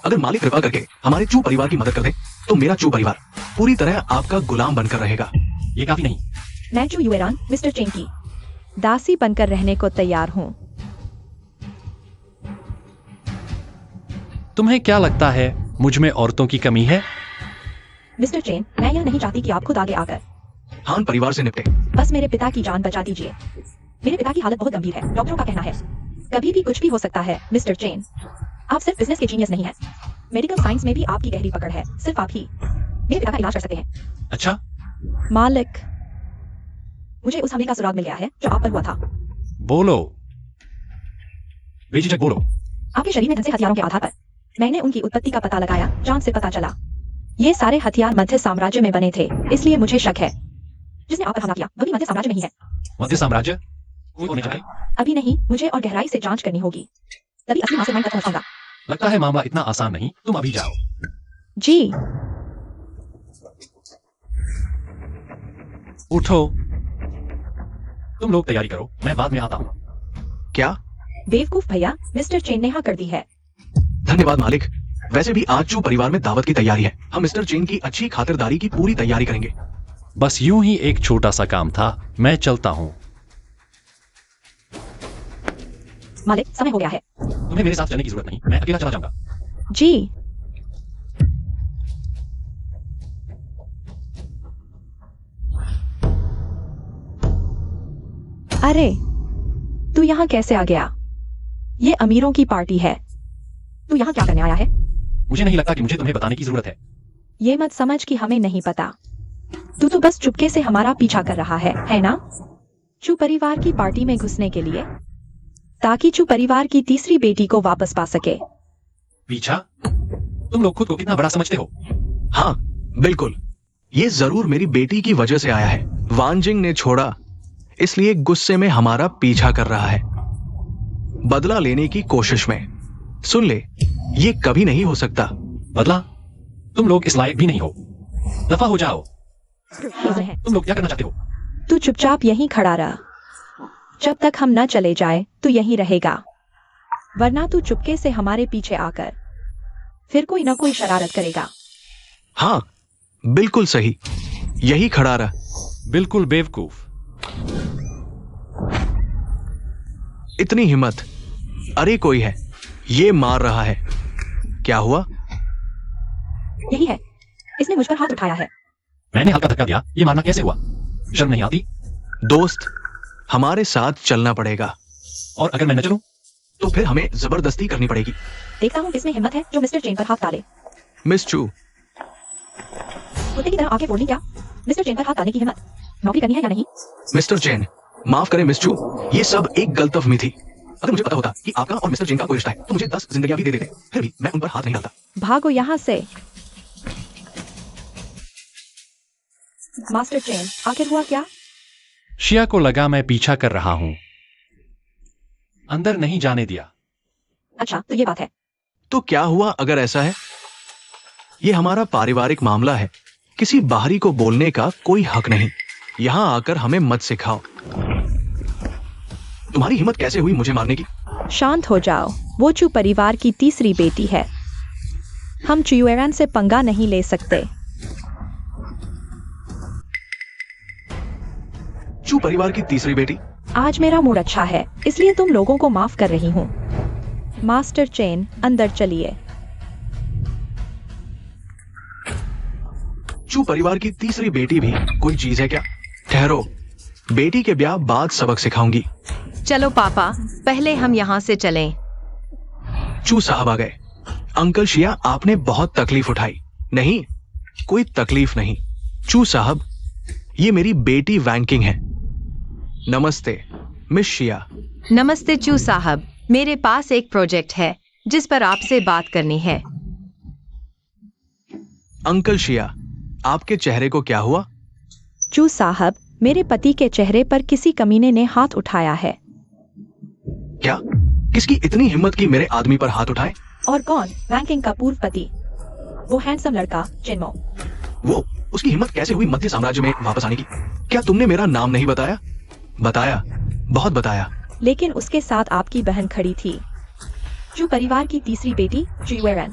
अगर मालिक कृपा करके हमारे चू परिवार की मदद कर दे तो मेरा चू परिवार पूरी तरह आपका गुलाम बनकर रहेगा। ये काफी नहीं। मैं चू युएरान मिस्टर चेन की दासी बनकर रहने को तैयार हूँ। तुम्हें क्या लगता है मुझ में औरतों की कमी है? मिस्टर चेन, मैं यह नहीं चाहती कि आप खुद आगे आकर हान परिवार से निपटे। बस मेरे पिता की जान बचा दीजिए। मेरे पिता की हालत बहुत गंभीर है, डॉक्टरों का कहना है कभी भी कुछ भी हो सकता है। मिस्टर चेन, आप सिर्फ बिजनेस के जीनियस नहीं हैं, मेडिकल साइंस में भी आपकी गहरी पकड़ है। सिर्फ आप ही मेरे पिता का इलाज कर सकते हैं। अच्छा मालिक, मुझे उस हमले का सुराग मिल गया है जो आप पर हुआ था। बोलो, बेझिझक बोलो। आपके शरीर में धंसे हथियारों के आधार पर मैंने उनकी उत्पत्ति का पता लगाया। जांच से पता चला ये सारे हथियार मध्य साम्राज्य में बने थे, इसलिए मुझे शक है जिसने आप पर हमला किया वो भी मध्य साम्राज्य में ही है। मध्य साम्राज्य कोई होने चाहिए? अभी नहीं, मुझे और गहराई से जांच करनी होगी, तभी असली मास्टरमाइंड तक पहुंचाऊंगा। लगता है मामला इतना आसान नहीं, तुम अभी जाओ। जी। उठो, तुम लोग तैयारी करो, मैं बाद में आता हूँ। क्या? बेवकूफ भैया, मिस्टर चेन ने हाँ कर दी है। धन्यवाद मालिक। वैसे भी आज चू परिवार में दावत की तैयारी है। हम मिस्टर चेन की अच्छी खातिरदारी की पूरी तैयारी करेंगे। बस यूं ही एक छोटा सा काम था, मैं चलता हूँ। मालिक, समय हो गया है। तुम्हें मेरे साथ चलने की जरूरत नहीं, मैं अकेला चला जाऊंगा। जी। अरे, तू यहाँ कैसे आ गया? ये अमीरों की पार्टी है, तू यहाँ क्या करने आया है? मुझे नहीं लगता कि मुझे तुम्हें बताने की जरूरत है। ये मत समझ कि हमें नहीं पता। तू तो बस चुपके से हमारा पीछा कर रहा है ना? चू परिवार की पार्टी में घुसने के लिए, ताकि चू परिवार की तीसरी बेटी को वापस पा सके। पीछा? तुम लोग खुद को कितना बड़ा समझते हो? हाँ बिल्कुल, ये जरूर मेरी बेटी की वजह से आया है। वानजिंग ने छोड़ा, इसलिए गुस्से में हमारा पीछा कर रहा है, बदला लेने की कोशिश में। सुन ले, ये कभी नहीं हो सकता। बदला? तुम लोग इस लायक भी नहीं हो, दफा हो जाओ। तुम लोग क्या करना चाहते हो? तू चुपचाप यहीं खड़ा रह, जब तक हम न चले जाए तू यहीं रहेगा, वरना तू चुपके से हमारे पीछे आकर फिर कोई न कोई शरारत करेगा। हाँ बिल्कुल सही, यही खड़ा रह। बिल्कुल बेवकूफ। इतनी हिम्मत? अरे कोई है, ये मार रहा है। क्या हुआ? यही है, इसने मुझ पर हाथ उठाया है। मैंने हल्का धक्का दिया, ये मारना कैसे हुआ? शर्म नहीं आती? दोस्त, हमारे साथ चलना पड़ेगा। और अगर मैं न चलूं? तो फिर हमें जबरदस्ती करनी पड़ेगी। देखता हूँ किसमें हिम्मत है जो मिस्टर चेन पर हाथ डाले। मिस चू, कुत्ते की तरह आके फोड़नी क्या? मिस्टर चेन पर हाथ डालने की हिम्मत, नौकरी करनी है या नहीं? मिस्टर चेन, माफ करें मिस चू, ये सब एक गलतफहमी थी। अगर मुझे पता होता कि आपका और मिस्टर चेन का कोई रिश्ता है तो मुझे 10 जिंदगियां भी दे देते, फिर भी मैं उन पर हाथ नहीं डालता। भागो यहाँ से। मास्टर चेन, आखिर हुआ क्या? शिया को लगा मैं पीछा कर रहा हूं, अंदर नहीं जाने दिया। अच्छा, तो ये बात है। तो क्या हुआ अगर ऐसा है? ये हमारा पारिवारिक मामला है, किसी बाहरी को बोलने का कोई हक नहीं। यहां आकर हमें मत सिखाओ। तुम्हारी हिम्मत कैसे हुई मुझे मारने की? शांत हो जाओ, वो चू परिवार की तीसरी बेटी है। हम चुएरन से पंगा नहीं ले सकते। चू परिवार की तीसरी बेटी? आज मेरा मूड अच्छा है, इसलिए तुम लोगों को माफ कर रही हूँ। मास्टर चेन, अंदर चलिए। चू परिवार की तीसरी बेटी भी कोई चीज है क्या? ठहरो, बेटी के ब्याह बाद सबक सिखाऊंगी। चलो पापा, पहले हम यहाँ से चलें। चू साहब आ गए। अंकल शिया, आपने बहुत तकलीफ उठाई। नहीं, कोई तकलीफ नहीं। चू साहब, ये मेरी बेटी वैंकिंग है। नमस्ते मिस शिया। नमस्ते चू साहब, मेरे पास एक प्रोजेक्ट है जिस पर आपसे बात करनी है। अंकल शिया, आपके चेहरे को क्या हुआ? चू साहब, मेरे पति के चेहरे पर किसी कमीने ने हाथ उठाया है। क्या? किसकी इतनी हिम्मत की मेरे आदमी पर हाथ उठाए? और कौन? वैंकिंग का पूर्व पति, वो हैंडसम लड़का चिन्मो। वो, उसकी हिम्मत कैसे हुई मध्य साम्राज्य में वापस आने की? क्या तुमने मेरा नाम नहीं बताया? बताया, बहुत बताया। लेकिन उसके साथ आपकी बहन खड़ी थी, चू परिवार की तीसरी बेटी चुएरन।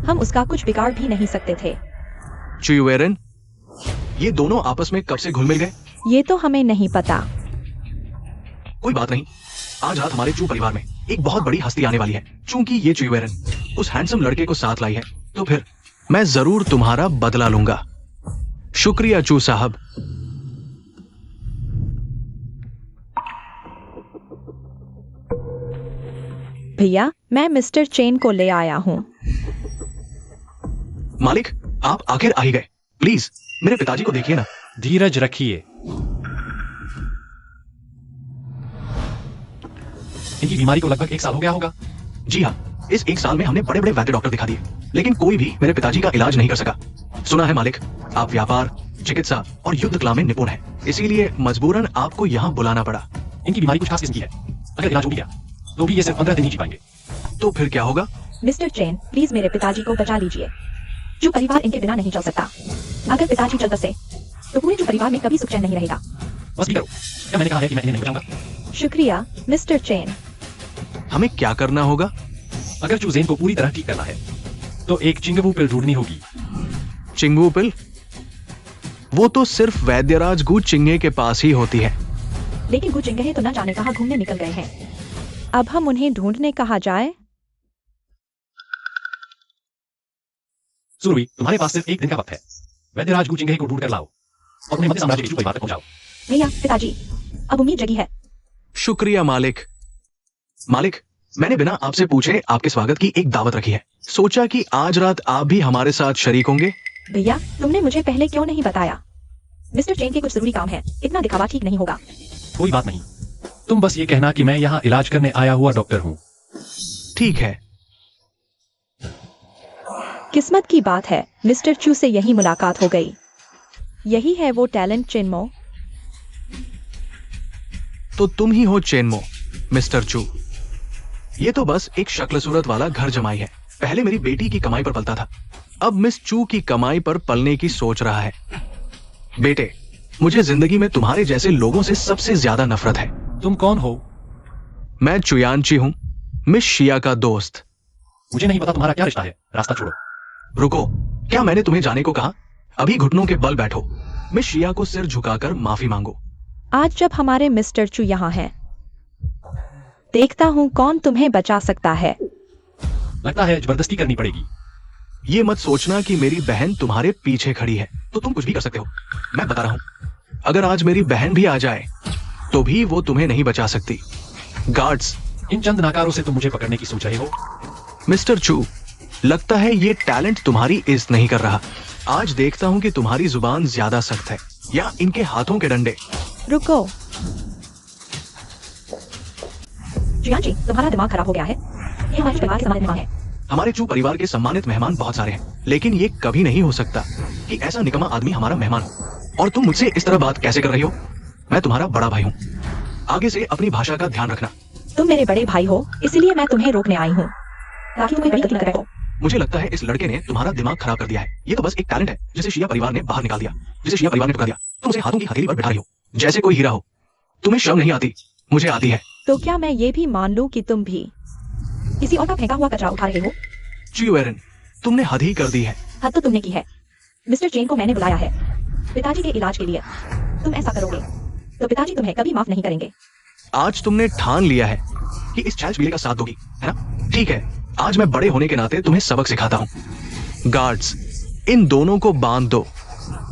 हम उसका कुछ बिगाड़ भी नहीं सकते थे। चुएरन? ये दोनों आपस में कब से घुल मिल गए? ये तो हमें नहीं पता। कोई बात नहीं, आज रात हमारे चू परिवार में एक बहुत बड़ी हस्ती आने वाली है। चूंकि ये चुएरन उस हैंडसम लड़के को साथ लाई है, तो फिर मैं जरूर तुम्हारा बदला लूंगा। शुक्रिया चू साहब। भैया, मैं मिस्टर चेन को ले आया हूँ। मालिक, आप आखिर आ ही गए। प्लीज मेरे पिताजी को देखिए ना। धीरज रखिए, इनकी बीमारी को लगभग 1 साल हो गया होगा। जी हाँ, इस 1 साल में हमने बड़े बड़े वैद्य डॉक्टर दिखा दिए, लेकिन कोई भी मेरे पिताजी का इलाज नहीं कर सका। सुना है मालिक, आप व्यापार, चिकित्सा और युद्ध कला में निपुण हैं, इसीलिए मजबूरन आपको यहाँ बुलाना पड़ा। इनकी बीमारी कुछ खास किस्म की है, अगर इलाज हो गया तो भी ये सिर्फ 15 दिन ही जी पाएंगे। तो फिर क्या होगा? मिस्टर चेन, प्लीज मेरे पिताजी को बचा लीजिए। जो परिवार इनके बिना नहीं चल सकता। अगर पिताजी चल बसे तो पूरे जो परिवार में कभी सुख चैन नहीं रहेगा। बस भी करो, क्या मैंने कहा है कि मैं इन्हें नहीं बचाऊंगा। शुक्रिया मिस्टर चेन। हमें क्या करना होगा? अगर चूजेन को पूरी तरह ठीक करना है तो एक चिंगबू पिल ढूंढनी होगी। चिंगू पिल? वो तो सिर्फ वैद्यराज गु चिंगे के पास ही होती है। लेकिन गु चिंगे तो न जाने कहाँ घूमने निकल गए हैं। अब हम उन्हें ढूंढने कहाँ जाए? सुरभि, तुम्हारे पास सिर्फ 1 दिन का वक्त है। वैद्यराज गु चिंगे को ढूंढ कर लाओ और उन्हें मध्य साम्राज्य के चू परिवार तक पहुंचाओ। भैया, पिताजी, अब उम्मीद जगी है। शुक्रिया मालिक। मालिक, मैंने बिना आपसे पूछे आपके स्वागत की एक दावत रखी है। सोचा कि आज रात आप भी हमारे साथ शरीक होंगे। भैया, तुमने मुझे पहले क्यों नहीं बताया? मिस्टर चेन के कुछ जरूरी काम है, इतना दिखावा ठीक नहीं होगा। कोई बात नहीं, तुम बस ये कहना कि मैं यहाँ इलाज करने आया हुआ डॉक्टर हूँ। ठीक है। किस्मत की बात है, मिस्टर चू से यही मुलाकात हो गई। यही है वो टैलेंट चिन्मो। तो तुम ही हो चेनमो, मिस्टर चू। ये तो बस एक शक्ल सूरत वाला घर जमाई है। पहले मेरी बेटी की कमाई पर पलता था, अब मिस चू की कमाई पर पलने की सोच रहा है। बेटे, मुझे जिंदगी में तुम्हारे जैसे लोगों से सबसे ज्यादा नफरत है। तुम कौन हो? मैं चुयानची हूँ, मिस शिया का दोस्त। मुझे नहीं पता तुम्हारा क्या रिश्ता है, रास्ता छोड़ो। रुको, क्या मैंने तुम्हें जाने को कहा? अभी घुटनों के बल बैठो। मिस शिया को सिर झुकाकर माफी मांगो। आज जब हमारे मिस्टर चू यहाँ हैं, देखता हूँ कौन तुम्हें बचा सकता है। लगता है जबरदस्ती करनी पड़ेगी। ये मत सोचना कि मेरी बहन तुम्हारे पीछे खड़ी है तो तुम कुछ भी कर सकते हो। मैं बता रहा हूँ, अगर आज मेरी बहन भी आ जाए तो भी वो तुम्हें नहीं बचा सकती। गार्ड्स, इन चंद नाकारों से तुम मुझे पकड़ने की सोच रहे हो? मिस्टर चू, लगता है ये टैलेंट तुम्हारी इज्जत नहीं कर रहा। आज देखता हूँ कि तुम्हारी जुबान ज्यादा सख्त है या इनके हाथों के डंडे। रुको। चुयानची, तुम्हारा दिमाग खराब हो गया है। ये हमारे परिवार के सम्मानित मेहमान है। हमारे चू परिवार के सम्मानित मेहमान बहुत सारे हैं, लेकिन ये कभी नहीं हो सकता कि ऐसा निकम्मा आदमी हमारा मेहमान हो। और तुम मुझसे इस तरह बात कैसे कर रही हो? मैं तुम्हारा बड़ा भाई हूँ। आगे से अपनी भाषा का ध्यान रखना। तुम मेरे बड़े भाई हो, इसलिए मैं तुम्हें रोकने आई हूँ ताकि तुम्हें बड़ी गलती न कर बैठो। मुझे लगता है इस लड़के ने तुम्हारा दिमाग खराब कर दिया है। ये तो बस एक टैलेंट है जिसे शिया परिवार ने बाहर निकाल दिया, जिसे शिया परिवार ने ठुकरा दिया। तुम उसे हाथों की हथेली पर बिठा रही हो जैसे कोई हीरा हो। तुम्हें शर्म नहीं आती? मुझे आती है। तो क्या मैं ये भी मान लूं कि तुम भी किसी और का फेंका हुआ कचरा उठा रहे हो? चियो एरन, तुमने हद ही कर दी है। हद तो तुमने की है। मिस्टर चेन को मैंने बुलाया है पिताजी के इलाज के लिए। तुम ऐसा करोगे तो पिताजी तुम्हें कभी माफ नहीं करेंगे। आज तुमने ठान लिया है कि इस छैल छबीले का साथ दोगी, है ना? ठीक है, आज मैं बड़े होने के नाते तुम्हें सबक सिखाता हूँ। गार्ड्स, इन दोनों को बांध दो।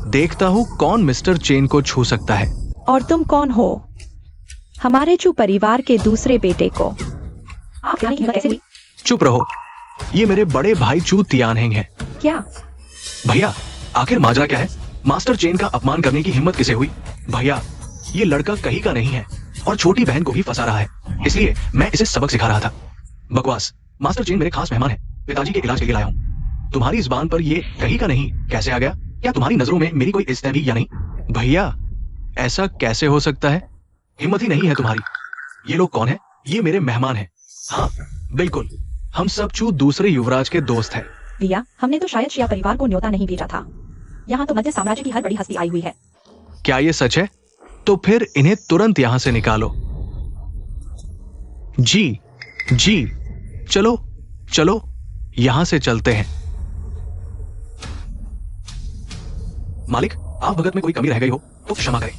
देखता हूँ कौन मिस्टर चेन को छू सकता है। और तुम कौन हो? हमारे चू परिवार के दूसरे बेटे को आप क्या नहीं कैसे हुई? चुप रहो, ये मेरे बड़े भाई चू तियानहेंग हैं। क्या? भैया, आखिर माजरा क्या है? मास्टर चेन का अपमान करने की हिम्मत किसे हुई? भैया, ये लड़का कहीं का नहीं है और छोटी बहन को भी फंसा रहा है, इसलिए मैं इसे सबक सिखा रहा था। बकवास। मास्टर चेन मेरे खास मेहमान है, पिताजी के इलाज के लिए लाया हूँ। तुम्हारी जुबान पर ये कहीं का नहीं कैसे आ गया? क्या तुम्हारी नजरों में मेरी कोई इज्जत है भी या नहीं? भैया, ऐसा कैसे हो सकता है? हिम्मत ही नहीं है तुम्हारी। ये लोग कौन है? ये मेरे मेहमान हैं। हाँ बिल्कुल, हम सब चू दूसरे युवराज के दोस्त हैं। भैया, हमने तो शायद शिया परिवार को न्योता नहीं भेजा था। यहाँ तो मध्य साम्राज्य की हर बड़ी हस्ती आई हुई है। क्या ये सच है? तो फिर इन्हें तुरंत यहां से निकालो। जी जी, चलो चलो, यहां से चलते हैं। मालिक, आप भगत में कोई कमी रह गई हो तो क्षमा करें।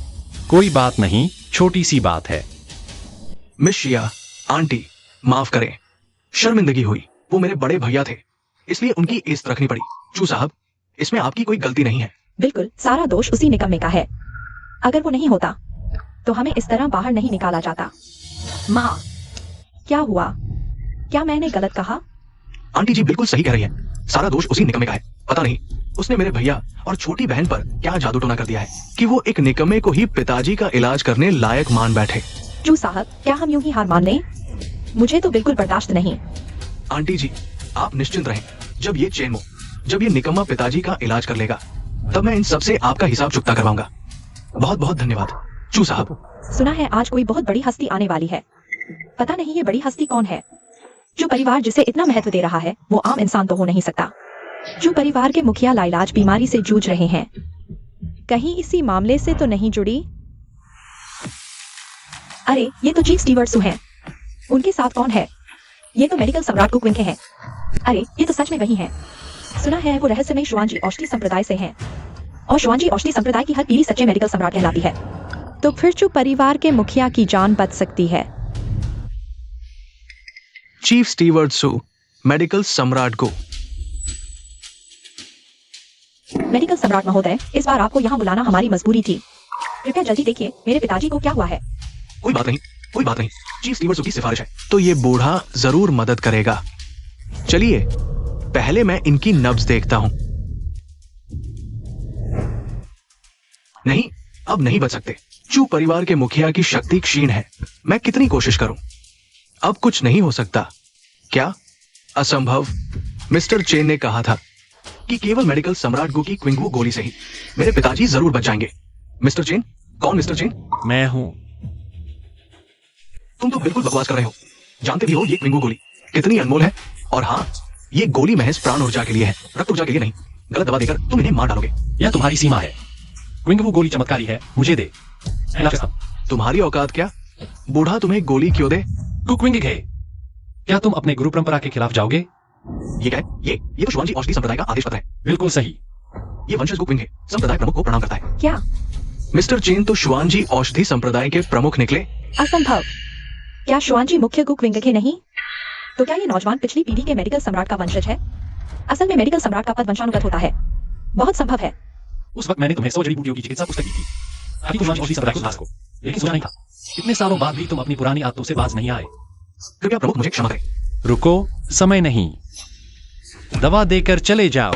कोई बात नहीं, छोटी सी बात है। मिस शिया, आंटी, माफ करें, शर्मिंदगी हुई। वो मेरे बड़े भैया थे, इसलिए उनकी इज्जत रखनी पड़ी। चू साहब, इसमें आपकी कोई गलती नहीं है। बिल्कुल, सारा दोष उसी निकम्मे का है। अगर वो नहीं होता तो हमें इस तरह बाहर नहीं निकाला जाता। माँ, क्या हुआ? क्या मैंने गलत कहा? आंटी जी बिल्कुल सही कह रही है। सारा दोष उसी निकम्मे का है। पता नहीं उसने मेरे भैया और छोटी बहन पर क्या जादू टोना कर दिया है कि वो एक निकम्मे को ही पिताजी का इलाज करने लायक मान बैठे। चू साहब, क्या हम यूं ही हार मान लें? मुझे तो बिल्कुल बर्दाश्त नहीं। आंटी जी, आप निश्चिंत रहें। जब ये निकम्मा पिताजी का इलाज कर लेगा, तब मैं इन सब से आपका हिसाब चुकता करवाऊंगा। बहुत बहुत धन्यवाद चू साहब। सुना है आज कोई बहुत बड़ी हस्ती आने वाली है। पता नहीं ये बड़ी हस्ती कौन है। जो परिवार जिसे इतना महत्व दे रहा है वो आम इंसान तो हो नहीं सकता। जो परिवार के मुखिया लाइलाज बीमारी से जूझ रहे हैं, कहीं इसी मामले से तो नहीं जुड़ी? अरे, ये तो चीफ स्टीवर्ड सू हैं। उनके साथ कौन है? ये तो मेडिकल सम्राट कुकविंग हैं। अरे, ये तो सच में वही हैं। सुना है वो रहस्यमय शुआंजी औषधि संप्रदाय से हैं, और शुआंजी औषधि संप्रदाय की हर पीढ़ी सच्चे मेडिकल सम्राट कहलाती है। तो फिर जो परिवार के मुखिया की जान बच सकती है। चीफ स्टीवर्ड सू, मेडिकल सम्राट को। मेडिकल सम्राट महोदय, इस बार आपको यहाँ बुलाना हमारी मजबूरी थी। कृपया जल्दी देखिए मेरे पिताजी को क्या हुआ है। कोई बात नहीं, कोई बात नहीं। चीफ स्टीवर्ड सू की सिफारिश है तो ये बूढ़ा जरूर मदद करेगा। चलिए, पहले मैं इनकी नब्ज देखता हूं। नहीं, अब नहीं बच सकते। चू परिवार के मुखिया की शक्ति क्षीण है। मैं कितनी कोशिश करूं, अब कुछ नहीं हो सकता। क्या? असंभव। मिस्टर चेन ने कहा था कि केवल मेडिकल सम्राट गु की क्विंगवू गोली से ही मेरे पिताजी जरूर बच जाएंगे। Mister chain? कौन मिस्टर चेन? मैं हूं। तुम तो बिल्कुल बकवास कर रहे हो। जानते भी हो ये क्विंगवू गोली कितनी अनमोल है। और हाँ, ये गोली महज प्राण ऊर्जा के लिए है, रक्त ऊर्जा के लिए नहीं। गलत दवा देकर तुम इन्हें मार डालोगे। यह तुम्हारी सीमा है। क्विंगवू गोली चमत्कारी है, मुझे दे। तुम्हारी औकात क्या? बूढ़ा तुम्हें गोली क्यों दे? कुकविंग है। क्या तुम अपने गुरु परंपरा के खिलाफ जाओगे? ये क्या है? ये तो शुआंजी औषधि संप्रदाय का आदेश पत्र है। बिल्कुल सही। ये वंशज कुकविंग है, संप्रदाय प्रमुख को प्रणाम करता है। क्या? मिस्टर चेन तो शुआंजी औषधि संप्रदाय के प्रमुख निकले। असंभव। क्या शुआंजी मुख्य कुकविंग के नहीं? तो क्या ये नौजवान पिछली पीढ़ी के मेडिकल सम्राट का वंशज है? असल में मेडिकल सम्राट का पद वंशानुगत होता है। बहुत संभव है। उस वक्त मैंने तुम्हें 100 जड़ी बूटियों की चिकित्सा पुस्तक दी थी, ताकि तुम औषधि संप्रदाय को सुधार सको। लेकिन सोचा नहीं था इतने सालों बाद भी तुम अपनी पुरानी आदतों से बाज नहीं आए। कृपया प्रमुख मुझे क्षमा करें। रुको, समय नहीं। दवा देकर चले जाओ।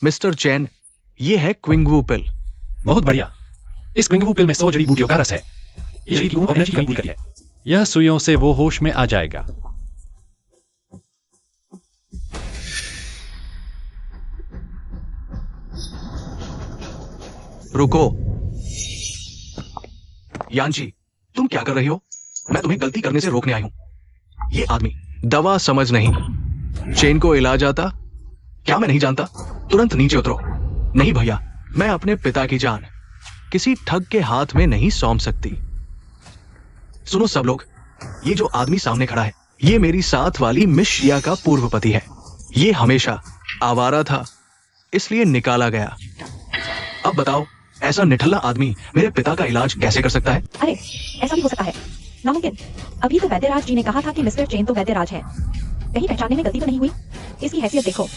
मिस्टर चैन, ये है क्विंगवू पिल। बहुत बढ़िया। इस क्विंगवू पिल में 100 जड़ी बूटियों का रस है। ये शरीर की ऊर्जा एनर्जी की कमी पूरी करती है। यह सुइयों से वो होश में आ जाएगा। रुको। यांची, तुम क्या कर रही हो? मैं तुम्हें गलती करने से रोकने आई हूं। ये आदमी दवा समझ नहीं। चेन को इलाज आता? क्या मैं नहीं जानता? तुरंत नीचे उतरो। नहीं भैया, मैं अपने पिता की जान किसी ठग के हाथ में नहीं सौंप सकती। सुनो सब लोग, ये जो आदमी सामने खड़ा है, ये मेरी साथ वाली मिस शिया का पूर्व पति है। ये हमेशा आवारा था, इसलिए निकाला गया। अब बताओ, ऐसा निठल्ला आदमी मेरे पिता का इलाज कैसे कर सकता है? अरे, ऐसा भी हो सकता है। नामुमकिन। अभी तो वैद्यराज जी ने कहा था कि मिस्टर चेन तो वैद्यराज है। कहीं पहचानने में गलती तो नहीं हुई? इसकी हैसियत देखो।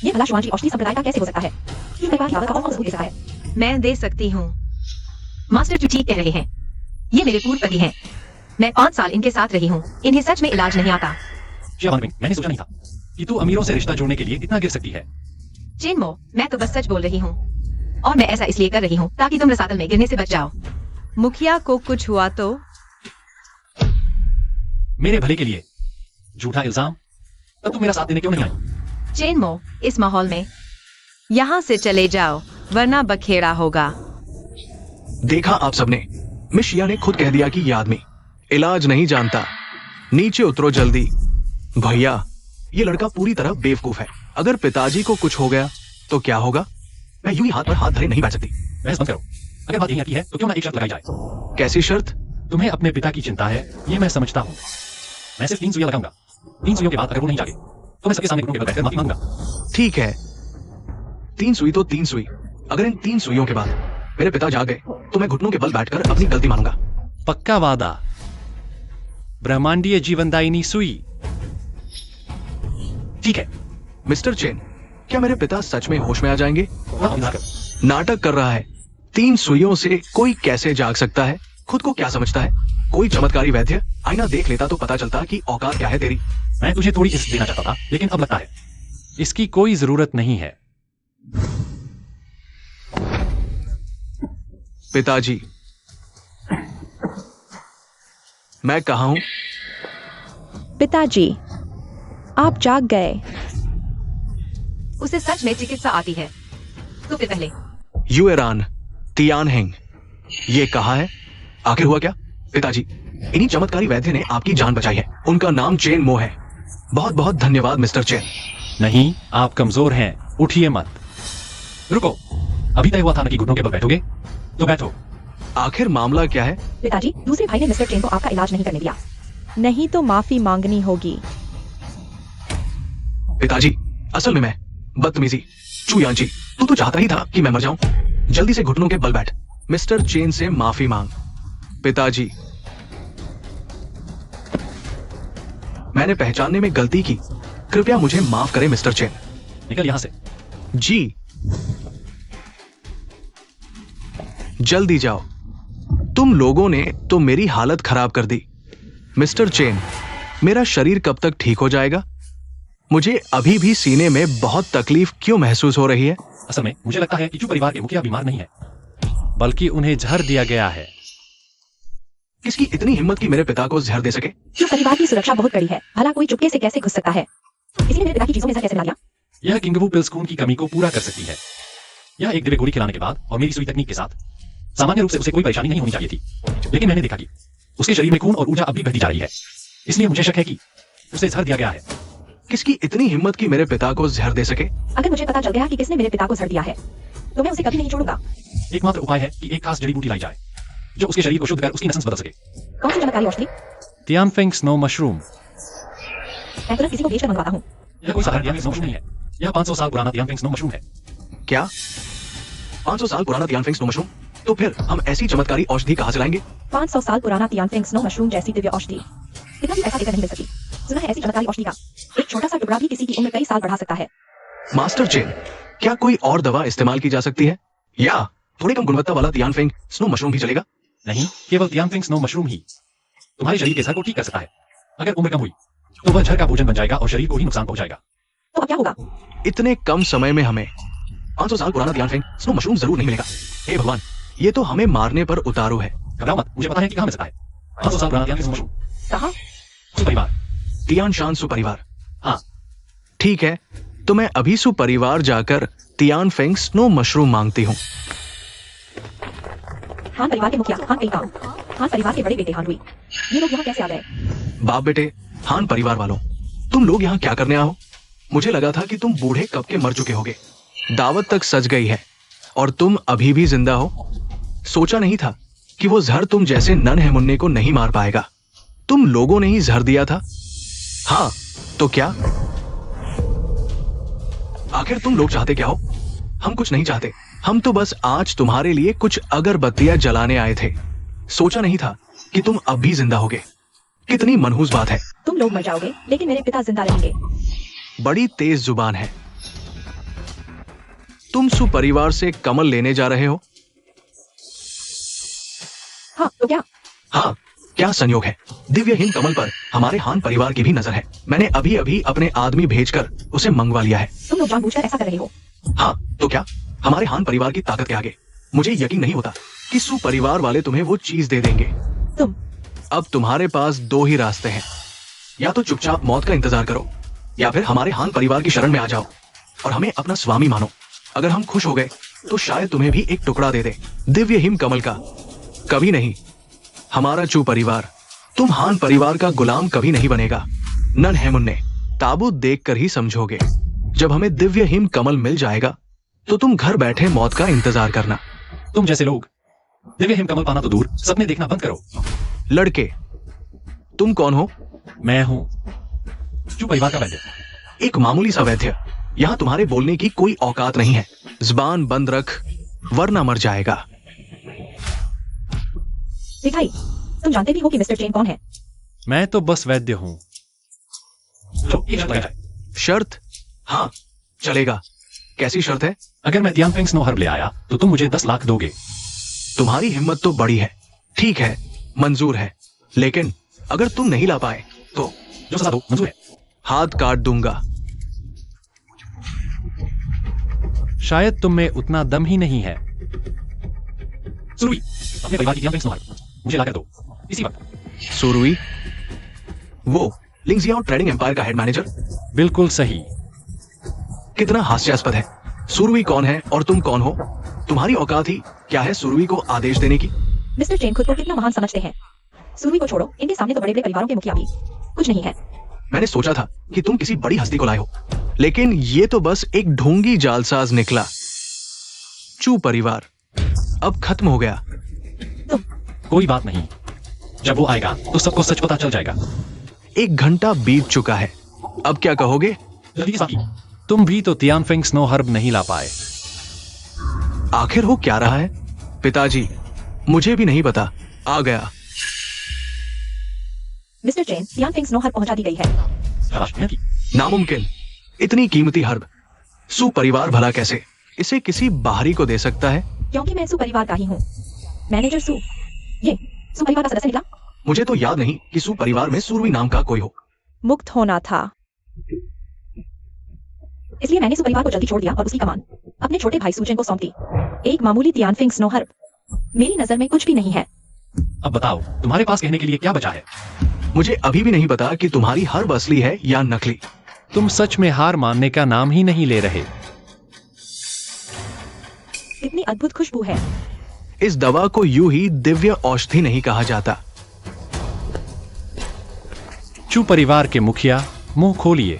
ये भला शिवाजी औषधि संप्रदाय का कैसे हो सकता है? ये परिवार यादव का कौन दे सकता है? मैं दे सकती हूँ। मास्टर जो ठीक कह रहे हैं, ये मेरे पूर्व पति हैं। मैं 5 साल इनके साथ रही हूँ। इन्हें सच में इलाज नहीं आता। मैंने सोचा नहीं था कि तू अमीरों से रिश्ता जोड़ने के लिए इतना गिर सकती है। चेनमो, मैं तो बस सच बोल रही हूँ, और मैं ऐसा इसलिए कर रही हूँ ताकि तुम रसातल में गिरने से बच जाओ। मुखिया को कुछ हुआ तो मेरे भले के लिए झूठा इल्जाम, तब तुम मेरा साथ देने क्यों नहीं आई? चेनमो, इस माहौल में यहाँ से चले जाओ, वरना बखेड़ा होगा। देखा आप सबने, मिस शिया ने खुद कह दिया कि यह आदमी इलाज नहीं जानता। नीचे उतरो जल्दी। भैया, ये लड़का पूरी तरह बेवकूफ है। अगर पिताजी को कुछ हो गया तो क्या होगा? मैं यूं ही हाथ पर हाथ धरे नहीं बैठ सकती। बहस बंद करो। अगर बात यही आती है तो क्यों ना एक शर्त लगाई जाए? कैसी शर्त? तुम्हें अपने पिता की चिंता है, ये मैं समझता हूँ। मैं सिर्फ 3 सुइयां लगाऊंगा। 3 सुइयों के बाद अगर वो नहीं जागे तो मैं सबके सामने घुटनों के बल बैठकर माफी मांगूंगा। ठीक है, 3 सुई तो 3 सुई। अगर इन 3 सुइयों के बाद मेरे पिता जाग गए तो मैं घुटनों के बल बैठकर अपनी गलती मानूंगा। पक्का वादा। ब्रह्मांडीय जीवनदायिनी सुई। ठीक है। मिस्टर चेन, क्या मेरे पिता सच में होश में आ जाएंगे? नाटक कर रहा है। 3 सुइयों से कोई कैसे जाग सकता है? खुद को क्या समझता है? कोई चमत्कारी वैद्य? आईना देख लेता तो पता चलता कि औकात क्या है तेरी। मैं तुझे थोड़ी हिस्स देना चाहता था, लेकिन अब लगता है इसकी कोई जरूरत नहीं है। पिताजी, मैं कहा हूं? पिताजी, आप जाग गए। उसे सच में चिकित्सा आती है। तो फिर पहले युएरान तियानहेंग, ये कहा है। आखिर हुआ क्या? पिताजी, इन्हीं चमत्कारी वैद्य ने आपकी जान बचाई है। उनका नाम चेन मो है। बहुत बहुत धन्यवाद मिस्टर चेन। नहीं, आप कमजोर हैं, उठिए मत। रुको, अभी तय हुआ था ना कि घुटनों के बल बैठोगे, तो बैठो। आखिर मामला क्या है? पिताजी, दूसरे भाई ने मिस्टर चेन को आपका इलाज नहीं करने दिया। नहीं तो माफी मांगनी होगी। पिताजी, असल में मैं बदतमीजी। चू यांची, तू तो चाहता ही था कि मैं मर जाऊं। जल्दी से घुटनों के बल बैठ। मिस्टर चेन से माफी मांग। पिताजी, मैंने पहचानने में गलती की। कृपया मुझे माफ करें मिस्टर चेन। निकल यहां से। जी, जल्दी जाओ। तुम लोगों ने तो मेरी हालत खराब कर दी। मिस्टर चेन, मेरा शरीर कब तक ठीक हो जाएगा? मुझे अभी भी सीने में बहुत तकलीफ क्यों महसूस हो रही है? असल में मुझे लगता है कि चू परिवार के मुखिया बीमार नहीं है, बल्कि उन्हें जहर दिया गया है। किसकी इतनी हिम्मत कि मेरे पिता को जहर दे सके? जो परिवार की सुरक्षा बहुत कड़ी है, भला कोई चुपके से कैसे घुस सकता है? इसलिए मेरे पिता की चीजों में जहर कैसे मिला दिया? यह किंगवू पिल्स खून की कमी को पूरा कर सकती है। यह एक दिव्य गोली खिलाने के बाद और मेरी सुई तकनीक के साथ सामान्य रूप से उसे कोई परेशानी नहीं होनी चाहिए थी, लेकिन मैंने देखा कि उसके शरीर में खून और ऊर्जा अब भी बहती जा रही है। इसलिए मुझे शक है कि उसे जहर दिया गया है। किसकी इतनी हिम्मत कि मेरे पिता को जहर दे सके? अगर मुझे पता चल गया कि किसने मेरे पिता को जहर दिया है, तो मैं उसे कभी नहीं छोड़ूंगा। एकमात्र उपाय है कि एक खास जड़ी बूटी लाई जाए जो उसके शरीर को शुद्ध कर उसकी नसंस बदल सके। कौन सी चमत्कारी औषधि? तियानफेंग स्नो मशरूम। मैं तुरंत किसी को भेजकर मंगवाता हूँ। यह कोई साधारण तियानफेंग स्नो मशरूम नहीं है। यह 500 साल पुराना तियानफेंग स्नो मशरूम है। क्या 500 साल पुराना तियानफेंग स्नो मशरूम? तो फिर हम ऐसी चमत्कारी औषधि कहां से लाएंगे? 500 साल पुराना तियानफेंग स्नो मशरूम जैसी दिव्य औषधि इतना भी पैसा देकर नहीं मिल सकती। सुना है ऐसी चमत्कारी औषधि का एक छोटा सा टुकड़ा भी किसी की उम्र कई साल बढ़ा सकता है। मास्टर चेन, क्या कोई और दवा इस्तेमाल की जा सकती है, या थोड़ी कम गुणवत्ता वाला तियानफेंग स्नो मशरूम भी चलेगा? नहीं, केवल तियानफेंग स्नो मशरूम ही तुम्हारे शरीर के जहर को ठीक कर सकता है। अगर उम्र कम हुई तो वह जहर का भोजन बन जाएगा और शरीर को ही नुकसान पहुंचाएगा। तो अब क्या होगा? इतने कम समय में हमें 500 साल पुराना तियानफेंग स्नो मशरूम जरूर नहीं मिलेगा। हे भगवान, ये तो हमें मारने पर उतारू है। घबराओ मत, मुझे पता है कि कहां मिल सकता है 500 साल पुराना तियानफेंग स्नो मशरूम। कहाँ? सुपरिवार। Tian Shan सुपरिवार। हाँ, ठीक है, तो मैं अभी सुपरिवार जाकर तियानफेंग स्नो मशरूम मांगती हूँ। हान परिवार के मुखिया हान पेइकांग, हान परिवार के बड़े बेटे हान रुई, ये लोग यहाँ कैसे आ गए? बाप बेटे हान परिवार वालों, तुम लोग यहाँ क्या करने आओ? मुझे लगा था कि तुम बूढ़े कब के मर चुके होगे। दावत तक सज गई है और तुम अभी भी जिंदा हो। सोचा नहीं था कि वो जहर तुम जैसे नन है मुन्ने को नहीं मार पाएगा। तुम लोगों ने ही जहर दिया था। हाँ तो क्या? आखिर तुम लोग चाहते क्या हो? हम कुछ नहीं चाहते। हम तो बस आज तुम्हारे लिए कुछ अगरबत्तियां जलाने आए थे। सोचा नहीं था कि तुम अब भी जिंदा होगे। कितनी मनहूस बात है। तुम लोग मर जाओगे लेकिन मेरे पिता जिंदा रहेंगे। बड़ी तेज जुबान है। तुम सुपरिवार से कमल लेने जा रहे हो? हाँ तो क्या? हाँ क्या संयोग है। दिव्य हिम कमल पर हमारे हान परिवार की भी नजर है। मैंने अभी अभी अपने आदमी भेजकर उसे मंगवा लिया है। तुम लोग जानबूझकर ऐसा कर रहे हो। हाँ तो क्या? हमारे हान परिवार की ताकत के आगे मुझे यकीन नहीं होता कि सुपरिवार वाले तुम्हें वो चीज दे देंगे। तुम अब तुम्हारे पास दो ही रास्ते हैं। या तो चुपचाप मौत का इंतजार करो या फिर हमारे हान परिवार की शरण में आ जाओ और हमें अपना स्वामी मानो। अगर हम खुश हो गए तो शायद तुम्हें भी एक टुकड़ा दे दे दिव्य हिम कमल का। कभी नहीं। हमारा चू परिवार तुम हान परिवार का गुलाम कभी नहीं बनेगा। नन है मुन्ने, ताबूत देखकर ही समझोगे। जब हमें दिव्य हिम कमल मिल जाएगा तो तुम घर बैठे मौत का इंतजार करना। तुम जैसे लोग दिव्य हिम कमल पाना तो दूर, सपने देखना बंद करो। लड़के तुम कौन हो? मैं हूं चू परिवार का वैद्य। एक मामूली सा वैद्य। यहाँ तुम्हारे बोलने की कोई औकात नहीं है। जुबान बंद रख वरना मर जाएगा। भाई तुम जानते भी हो कि मिस्टर चेन कौन है? मैं तो बस वैद्य हूँ। लो, एक शर्त लगा जाए। शर्त? हाँ चलेगा। कैसी शर्त है? अगर मैं तियानफेंग स्नो हर्ब ले आया तो तुम मुझे 10 लाख दोगे। तुम्हारी हिम्मत तो बड़ी है। ठीक है मंजूर है, लेकिन अगर तुम नहीं ला पाए तो जो सजा दो मंजूर है। हाथ काट दूंगा। शायद तुम में उतना दम ही नहीं है। सुरुई, अपने परिवार की तियानफेंग स्नो हर्ब मुझे लाकर दो इसी वक्त। सुरुई? वो लिंगजियाओ ट्रेडिंग एम्पायर का हेड मैनेजर? बिल्कुल सही। कितना हास्यास्पद है। सुरुई कौन है और तुम कौन हो? तुम्हारी औकात ही क्या है सुरुई को आदेश देने की? मिस्टर चेन खुद को कितना महान समझते हैं। सुरुई को छोड़ो, इनके सामने तो बड़े बड़े परिवारों के मुखिया भी कुछ नहीं है। मैंने सोचा था कि तुम किसी बड़ी हस्ती को लाए हो, लेकिन ये तो बस एक ढोंगी जालसाज निकला। चू परिवार अब खत्म हो गया। कोई बात नहीं, जब वो आएगा तो सबको सच पता चल जाएगा। 1 घंटा बीत चुका है। अब क्या कहोगे? जल्दी साथी। तुम भी तो तियानफेंग स्नो हर्ब नहीं ला पाए। आखिर हो क्या रहा है? पिताजी मुझे भी नहीं पता। आ गया। मिस्टर चेन, तियानफेंग स्नो हर्ब पहुंचा दी गई है। शाबाश, मेहनती। नामुमकिन। इतनी कीमती हर्ब सुपरिवार भला कैसे इसे किसी बाहरी को दे सकता है? क्योंकि मैं सुपरिवार का ही हूँ। मैनेजर सु, ये सुपरिवार का सदस्य निकला। मुझे तो याद नहीं कि सुपरिवार में सुरवी नाम का कोई हो। मुक्त होना था, इसलिए मैंने सुपरिवार को जल्दी छोड़ दिया और उसकी कमान अपने छोटे भाई सुजन को सौंप दी। एक मामूली तियानफेंग स्नो हर्ब मेरी नजर में कुछ भी नहीं है। अब बताओ तुम्हारे पास कहने के लिए क्या बचा है? मुझे अभी भी नहीं पता कि तुम्हारी हर्ब असली है या नकली। तुम सच में हार मानने का नाम ही नहीं ले रहे। इतनी अद्भुत खुशबू है। इस दवा को यूं ही दिव्य औषधि नहीं कहा जाता। चू परिवार के मुखिया मुंह खोलिए।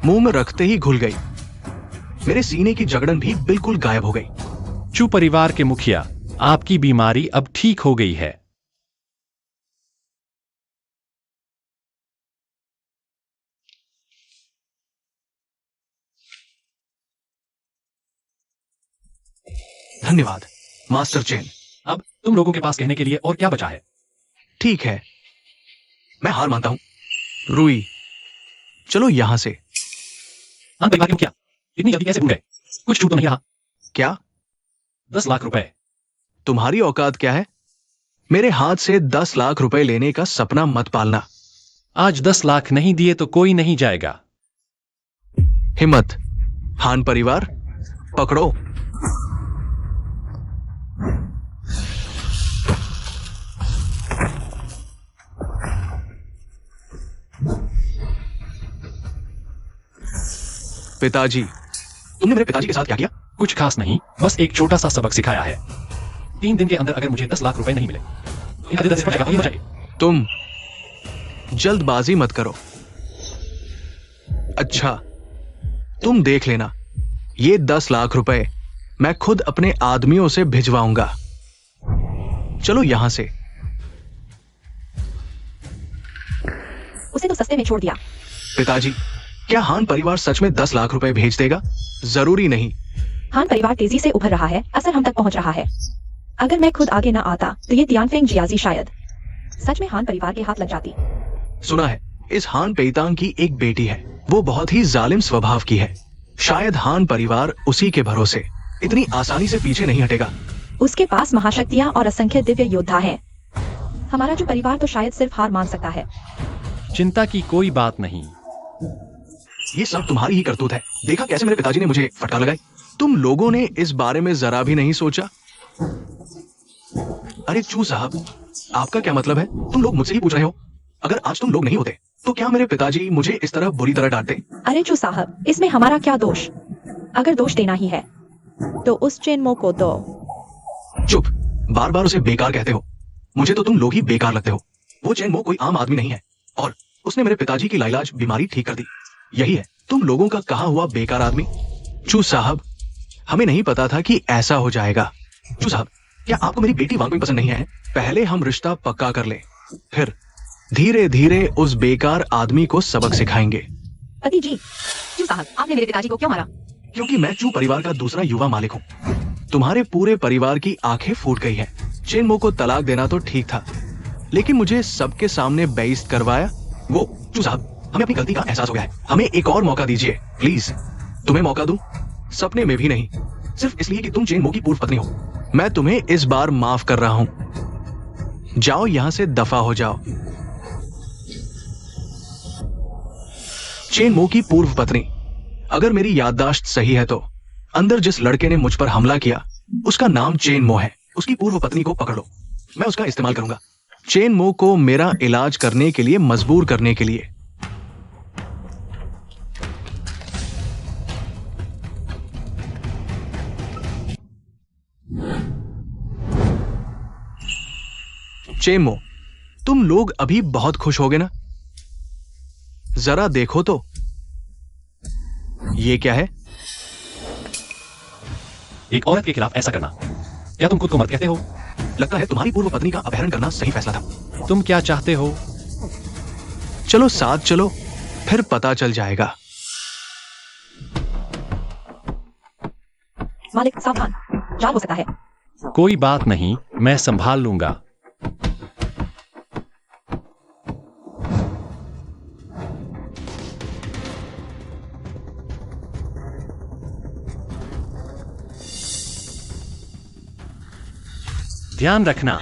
मुंह में रखते ही घुल गई। मेरे सीने की जगड़न भी बिल्कुल गायब हो गई। चू परिवार के मुखिया, आपकी बीमारी अब ठीक हो गई है। धन्यवाद मास्टर चेन। अब तुम लोगों के पास कहने के लिए और क्या बचा है? ठीक है, मैं हार मानता हूं। रुई, चलो यहां से। हाँ परिवार क्यों? क्या इतनी जल्दी कैसे भूल गए? कुछ छूट तो नहीं रहा? क्या? 10 लाख रुपए। तुम्हारी औकात क्या है? मेरे हाथ से 10 लाख रुपए लेने का सपना मत पालना। आज 10 लाख नहीं दिए तो कोई नहीं जाएगा। हिम्मत। हान परिवार पकड़ो। पिताजी, तुमने मेरे पिताजी के साथ क्या किया? कुछ खास नहीं, बस एक छोटा सा सबक सिखाया है। 3 दिन के अंदर अगर मुझे 10 लाख रुपए नहीं मिले तो इन 10 रुपए का हो जाए। तुम जल्दबाजी मत करो। अच्छा, तुम देख लेना, ये 10 लाख रुपए मैं खुद अपने आदमियों से भिजवाऊंगा। चलो यहां से। उसे तो सस्ते में छोड़ दिया। पिताजी, क्या हान परिवार सच में 10 लाख रुपए भेज देगा? जरूरी नहीं। हान परिवार तेजी से उभर रहा है, असर हम तक पहुंच रहा है। अगर मैं खुद आगे ना आता तो ये तियानफेंग जियाजी शायद सच में हान परिवार के हाथ लग जाती। सुना है इस हान पेइतांग की एक बेटी है, वो बहुत ही जालिम स्वभाव की है। शायद हान परिवार उसी के भरोसे इतनी आसानी से पीछे नहीं हटेगा। उसके पास महाशक्तियां और असंख्य दिव्य योद्धा हैं। हमारा जो परिवार तो शायद सिर्फ हार मान सकता है। चिंता की कोई बात नहीं। ये सब तुम्हारी ही करतूत है। देखा कैसे मेरे पिताजी ने मुझे फटकार लगाई। तुम लोगों ने इस बारे में जरा भी नहीं सोचा। अरे चू साहब, आपका क्या मतलब है? तुम लोग मुझसे ही पूछ रहे हो। अगर आज तुम लोग नहीं होते तो क्या मेरे पिताजी मुझे इस तरह बुरी तरह डांटते? अरे चू साहब, इसमें हमारा क्या दोष? अगर दोष देना ही है तो उस चेनमो को दो। चुप, बार बार उसे बेकार कहते हो। मुझे तो तुम लोग ही बेकार लगते हो। वो चेनमो कोई आम आदमी नहीं है और उसने मेरे पिताजी की लाइलाज बीमारी ठीक कर दी। यही है तुम लोगों का कहा हुआ बेकार आदमी। चू साहब, हमें नहीं पता था कि ऐसा हो जाएगा। चू साहब, क्या आपको मेरी बेटी वांगपिंग पसंद नहीं है? पहले हम रिश्ता पक्का कर ले, फिर धीरे धीरे उस बेकार आदमी को सबक सिखाएंगे। पति जी, चू साहब, आपने मेरे पिताजी को क्यों मारा? क्योंकि मैं चू परिवार का दूसरा युवा मालिक हूँ। तुम्हारे पूरे परिवार की आंखें फूट गई है। चेनमो को तलाक देना तो ठीक था, लेकिन मुझे सबके सामने बेइज्जत करवाया। वो चू साहब, हमें अपनी गलती का एहसास हो गया है। हमें एक और मौका दीजिए प्लीज। तुम्हें मौका दूं? सपने में भी नहीं, सिर्फ इसलिए कि तुम चेनमो की पूर्व पत्नी हो। मैं तुम्हें इस बार माफ कर रहा हूं। जाओ यहां से दफा हो जाओ। चेनमो की पूर्व पत्नी, अगर मेरी याददाश्त सही है तो अंदर जिस लड़के ने मुझ पर हमला किया उसका नाम चेनमो है। उसकी पूर्व पत्नी को पकड़ लो, मैं उसका इस्तेमाल करूंगा चेनमो को मेरा इलाज करने के लिए मजबूर करने के लिए। चेनमो, तुम लोग अभी बहुत खुश होगे ना? जरा देखो तो, ये क्या है? एक औरत के खिलाफ ऐसा करना, क्या तुम खुद को मर्द कहते हो? लगता है तुम्हारी पूर्व पत्नी का अपहरण करना सही फैसला था। तुम क्या चाहते हो? चलो साथ चलो, फिर पता चल जाएगा। मालिक सावधान, जाल हो सकता है। कोई बात नहीं, मैं संभाल लूंगा। ध्यान रखना।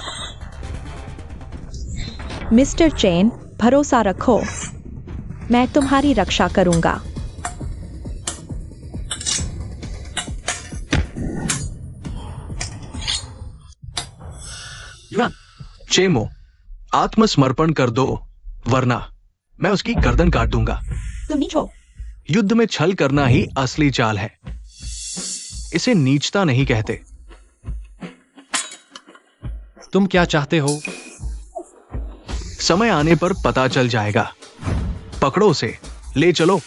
मिस्टर चेन, भरोसा रखो, मैं तुम्हारी रक्षा करूंगा। युवान, चेनमो, आत्मसमर्पण कर दो वरना मैं उसकी गर्दन काट दूंगा। तुम नीच हो। युद्ध में छल करना ही असली चाल है, इसे नीचता नहीं कहते। तुम क्या चाहते हो? समय आने पर पता चल जाएगा। पकड़ो उसे, ले चलो।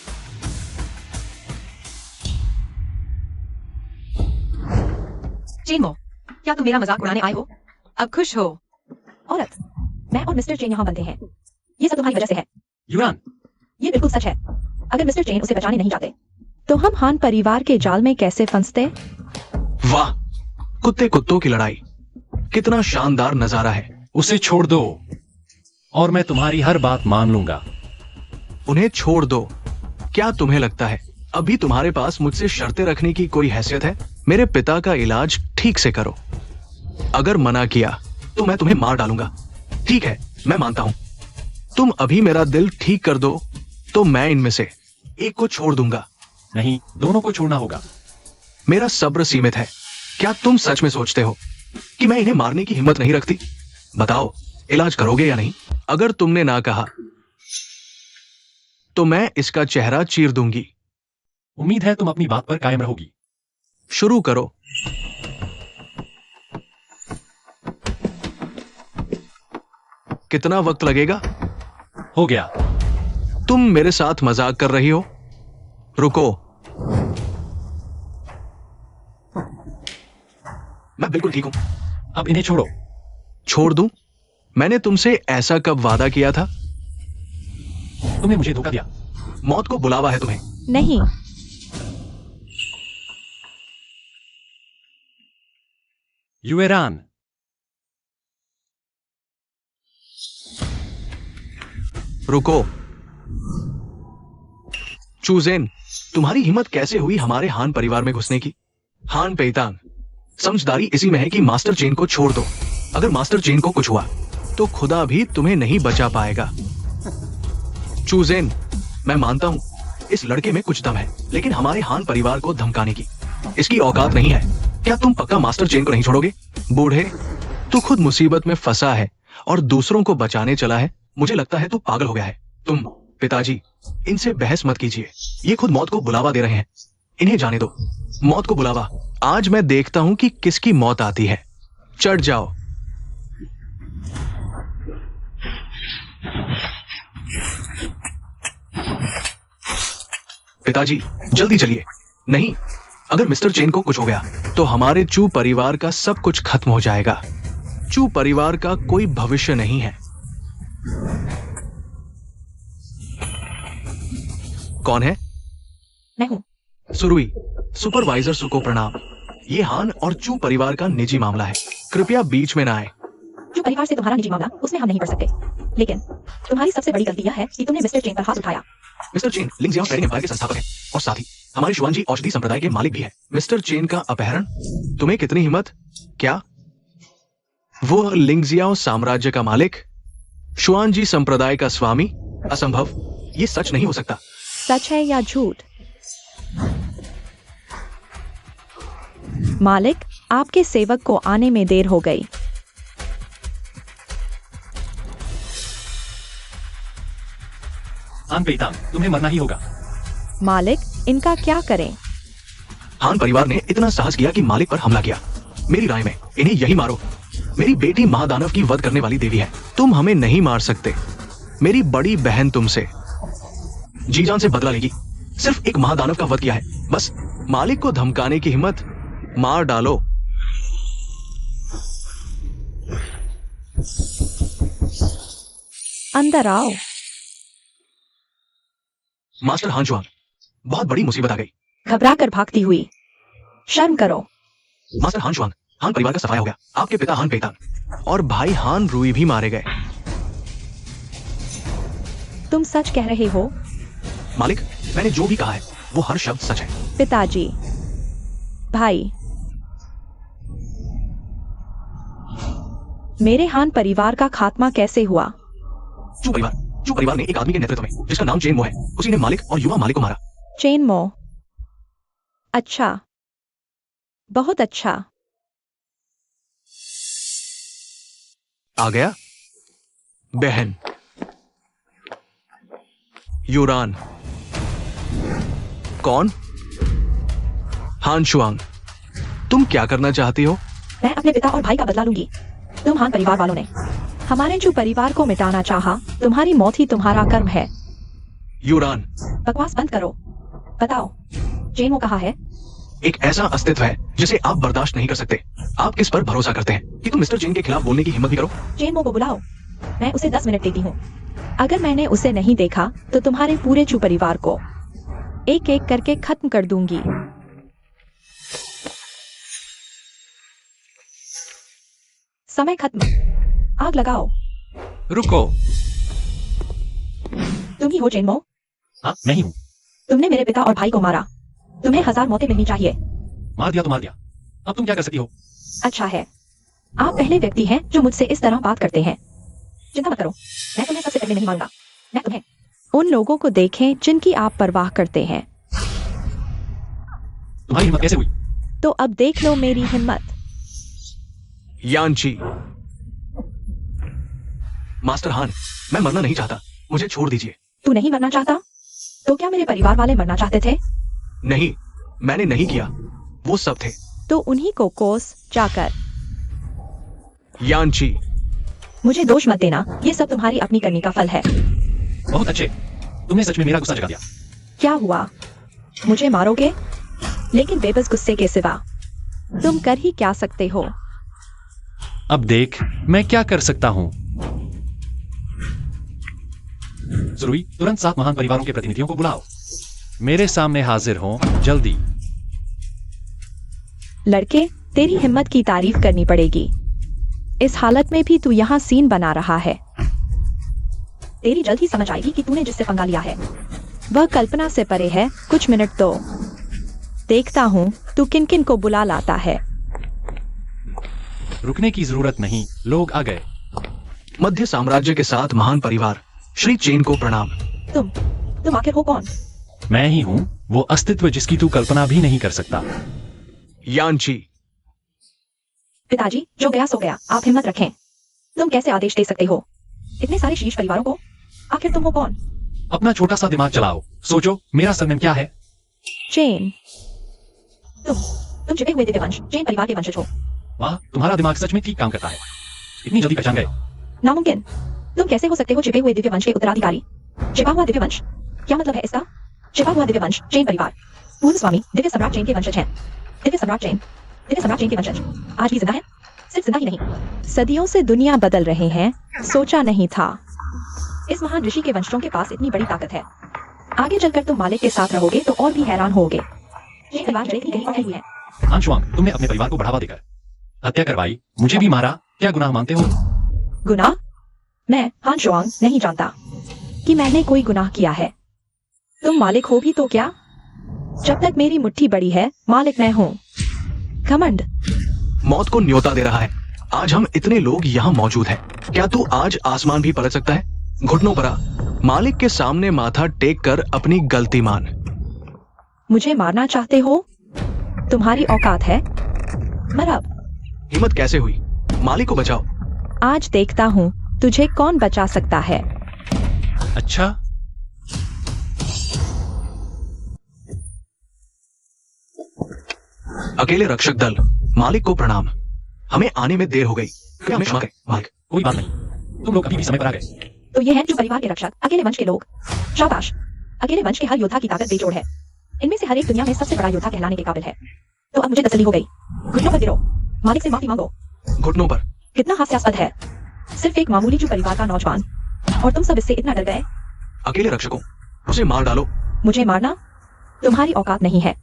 चेनमो, क्या तुम मेरा मजाक उड़ाने आए हो? अब खुश हो? औरत, मैं और मिस्टर चेन यहाँ बनते हैं। ये सब तुम्हारी वजह से है। युवान, ये बिल्कुल सच है। अगर मिस्टर चेन उसे बचाने नहीं जाते तो हम हान परिवार के जाल में कैसे फंसते? वाह, कुत्ते कुत्तों की लड़ाई, कितना शानदार नजारा है। उसे छोड़ दो और मैं तुम्हारी हर बात मान लूंगा। उन्हें छोड़ दो। क्या तुम्हें लगता है अभी तुम्हारे पास मुझसे शर्तें रखने की कोई हैसियत है? मेरे पिता का इलाज ठीक से करो। अगर मना किया तो मैं तुम्हें मार डालूंगा। ठीक है, मैं मानता हूं। तुम अभी मेरा दिल ठीक कर दो तो मैं इनमें से एक को छोड़ दूंगा। नहीं, दोनों को छोड़ना होगा। मेरा सब्र सीमित है। क्या तुम सच में सोचते हो कि मैं इन्हें मारने की हिम्मत नहीं रखती? बताओ, इलाज करोगे या नहीं? अगर तुमने ना कहा तो मैं इसका चेहरा चीर दूंगी। उम्मीद है तुम अपनी बात पर कायम रहोगी। शुरू करो। कितना वक्त लगेगा? हो गया। तुम मेरे साथ मजाक कर रही हो? रुको। मैं बिल्कुल ठीक हूं। अब इन्हें छोड़ो। छोड़ दूं? मैंने तुमसे ऐसा कब वादा किया था? तुमने मुझे धोखा दिया। मौत को बुलावा है तुम्हें। नहीं, युएरान, रुको। चूजेन, तुम्हारी हिम्मत कैसे हुई हमारे हान परिवार में घुसने की? हान पेइतान, समझदारी इसी में है कि मास्टर चेन को छोड़ दो। अगर मास्टर चेन को कुछ हुआ तो खुदा भी तुम्हें नहीं बचा पाएगा। चूजेन, मैं मानता हूं इस लड़के में कुछ दम है, लेकिन हमारे हान परिवार को धमकाने की इसकी औकात नहीं है। क्या तुम पक्का मास्टर चेन को नहीं छोड़ोगे? बूढ़े, तू खुद मुसीबत में फंसा है और दूसरों को बचाने चला है। मुझे लगता है तू पागल हो गया है। तुम पिताजी, इनसे बहस मत कीजिए। ये खुद मौत को बुलावा दे रहे हैं। इन्हें जाने दो। मौत को बुलावा। आज मैं देखता हूं कि किसकी मौत आती है। चढ़ जाओ। पिताजी, जल्दी चलिए। नहीं, अगर मिस्टर चेन को कुछ हो गया तो हमारे चू परिवार का सब कुछ खत्म हो जाएगा। चू परिवार का कोई भविष्य नहीं है। कौन है? मैं हूं। सुरुई, सुपरवाइजर सु को प्रणाम। ये हान और चू परिवार का निजी मामला है, कृपया बीच में ना आए। जो परिवार से तुम्हारा निजी मामला, उसमें हम नहीं पढ़ सकते, लेकिन तुम्हारी सबसे बड़ी गलती यह है कि तुमने मिस्टर चेन पर हाथ उठाया। मिस्टर चेन लिंगजियाओ ट्रेडिंग एम्पायर के संस्थापक है और साथ ही हमारे शुआनजी औषधि संप्रदाय के मालिक भी है। मिस्टर चेन का अपहरण? तुम्हें कितनी हिम्मत? क्या वो लिंगजियाओ साम्राज्य का मालिक, शुआनजी संप्रदाय का स्वामी? असंभव, ये सच नहीं हो सकता। सच है या झूठ? मालिक, आपके सेवक को आने में देर हो गई। हान पेइतान, तुम्हें मरना ही होगा। मालिक, इनका क्या करें? हान परिवार ने इतना साहस किया कि मालिक पर हमला किया। मेरी राय में इन्हें यही मारो। मेरी बेटी महादानव की वध करने वाली देवी है। तुम हमें नहीं मार सकते। मेरी बड़ी बहन तुमसे जी जान से बदला लेगी। सिर्फ एक महादानव का वध किया है, बस। मालिक को धमकाने की हिम्मत? मार डालो। अंदर आओ। मास्टर हान शुआन, बहुत बड़ी मुसीबत आ गई। घबरा कर भागती हुई। शर्म करो। मास्टर हान शुआन, हान परिवार का सफाया हो गया। आपके पिता हान पेइतान और भाई हान रुई भी मारे गए। तुम सच कह रहे हो? मालिक, मैंने जो भी कहा है वो हर शब्द सच है। पिताजी, भाई, मेरे हान परिवार का खात्मा कैसे हुआ? चू परिवार ने एक आदमी के नेतृत्व में, जिसका नाम चेन मो है, उसी ने मालिक और युवा मालिक को मारा। चेन मो? अच्छा, बहुत अच्छा। आ गया? बहन यूरान। कौन? हान शुआंग, तुम क्या करना चाहती हो? मैं अपने पिता और भाई का बदला लूंगी। तुम हान परिवार वालों ने हमारे जो परिवार को मिटाना चाहा। तुम्हारी मौत ही तुम्हारा कर्म है। यूरान, बकवास बंद करो। बताओ, चेन मो कहाँ है? एक ऐसा अस्तित्व है जिसे आप बर्दाश्त नहीं कर सकते। आप किस पर भरोसा करते हैं कि तुम मिस्टर चेन के खिलाफ बोलने की हिम्मत भी करो? चेन मो को बुलाओ। मैं उसे 10 मिनट देती हूँ। अगर मैंने उसे नहीं देखा तो तुम्हारे पूरे चू परिवार को एक एक करके खत्म कर दूंगी। समय खत्म। आग लगाओ। रुको। तुम ही हो चेन मो? हाँ, मैं ही हूँ। तुमने मेरे पिता और भाई को मारा। तुम्हें 1000 मौतें मिलनी चाहिए। मार दिया तो मार दिया, अब तुम क्या कर सकती हो? अच्छा है, आप पहले व्यक्ति हैं जो मुझसे इस तरह बात करते हैं। चिंता मत करो, मैं तुम्हें सबसे पहले नहीं मारूंगा। मैं तुम्हें उन लोगों को देखें जिनकी आप परवाह करते हैं। तुम्हारी हिम्मत कैसे हुई? तो अब देख लो मेरी हिम्मत। यानची। मास्टर हान, मैं मरना नहीं चाहता, मुझे छोड़ दीजिए। तू नहीं मरना चाहता? तो क्या मेरे परिवार वाले मरना चाहते थे? नहीं, मैंने नहीं किया, वो सब थे। तो उन्हीं को कोस जाकर। यानची, मुझे दोष मत देना, ये सब तुम्हारी अपनी करनी का फल है। बहुत अच्छे, तुमने सच में मेरा गुस्सा जगा दिया। क्या हुआ? मुझे मारोगे? लेकिन बेबस गुस्से के सिवा तुम कर ही क्या सकते हो? अब देख मैं क्या कर सकता हूँ। जरूरी तुरंत 7 महान परिवारों के प्रतिनिधियों को बुलाओ। मेरे सामने हाजिर हो जल्दी। लड़के, तेरी हिम्मत की तारीफ करनी पड़ेगी। इस हालत में भी तू यहाँ सीन बना रहा है। तेरी जल्द ही समझ आएगी कि तूने जिससे पंगा लिया है वह कल्पना से परे है। कुछ मिनट तो देखता हूँ तू किन किन को बुला लाता है। रुकने की जरूरत नहीं, लोग आ गए। मध्य साम्राज्य के 7 महान परिवार, श्री चेन को प्रणाम। तुम आखिर हो कौन? मैं ही हूँ वो अस्तित्व जिसकी तू कल्पना भी नहीं कर सकता। यानची, पिताजी, जो गया सो गया, आप हिम्मत रखें। तुम कैसे आदेश दे सकते हो इतने सारे शीर्ष परिवारों को? आखिर तुम हो कौन? अपना छोटा सा दिमाग चलाओ, सोचो मेरा सरनेम क्या है। चेन। तुम छिपे हुए दिव्यवंश चेन परिवार के वंशज हो। वाह, तुम्हारा दिमाग सच में ठीक काम करता है। इतनी जल्दी पहचान गए। नामुमकिन। तुम कैसे हो सकते हो छिपे हुए दिव्यवंश के उत्तराधिकारी? छिपा हुआ दिव्यवंश, क्या मतलब है इसका? छिपा हुआ दिव्यवंश चेन परिवार, पूर्व स्वामी दिव्य सम्राट चेन के वंशज हैं। दिव्य सम्राट चेन के वंशज आज भी जिंदा है। सिर्फ जिंदा ही नहीं, सदियों से दुनिया बदल रहे हैं। सोचा नहीं था इस महान ऋषि के वंशजों के पास इतनी बड़ी ताकत है। आगे चलकर तुम मालिक के साथ रहोगे तो और भी हैरान होगे। ये परिवार जड़ें कहीं और हुई है। हानशुआंग, तुमने अपने परिवार को बढ़ावा देकर हत्या करवाई, मुझे भी मारा, क्या गुनाह मानते हो? गुनाह? मैं हानशुआंग नहीं जानता कि मैंने कोई गुनाह किया है। तुम मालिक हो भी तो क्या? जब तक मेरी मुट्ठी बड़ी है मालिक मैं हूँ। घमंड। मौत को न्योता दे रहा है। आज हम इतने लोग यहाँ मौजूद हैं। क्या तू आज आसमान भी पलट सकता है? घुटनों पर आ, मालिक के सामने माथा टेक कर अपनी गलती मान। मुझे मारना चाहते हो? तुम्हारी औकात है? मर अब। हिम्मत कैसे हुई? मालिक को बचाओ। आज देखता हूँ तुझे कौन बचा सकता है। अच्छा, अकेले रक्षक दल, मालिक को प्रणाम। हमें आने में देर हो गई, क्या हमें क्षमा करें मालिक। कोई बात नहीं, तुम लोग अभी भी समय पर आ गए। तो ये हैं जो परिवार के रक्षक, अकेले वंश के लोग। शाबाश। अकेले वंश के हर योद्धा की ताकत बेजोड़ है। इनमें से हर एक दुनिया में सबसे बड़ा योद्धा कहलाने के काबिल है। तो अब मुझे तसल्ली हो गई। घुटनों पर गिरो, मालिक से माफी मांगो। घुटनों पर। कितना हास्यास्पद है, सिर्फ एक मामूली जो परिवार का नौजवान और तुम सब इससे इतना डर गए। अकेले रक्षकों, उसे मार डालो। मुझे मारना तुम्हारी औकात नहीं है।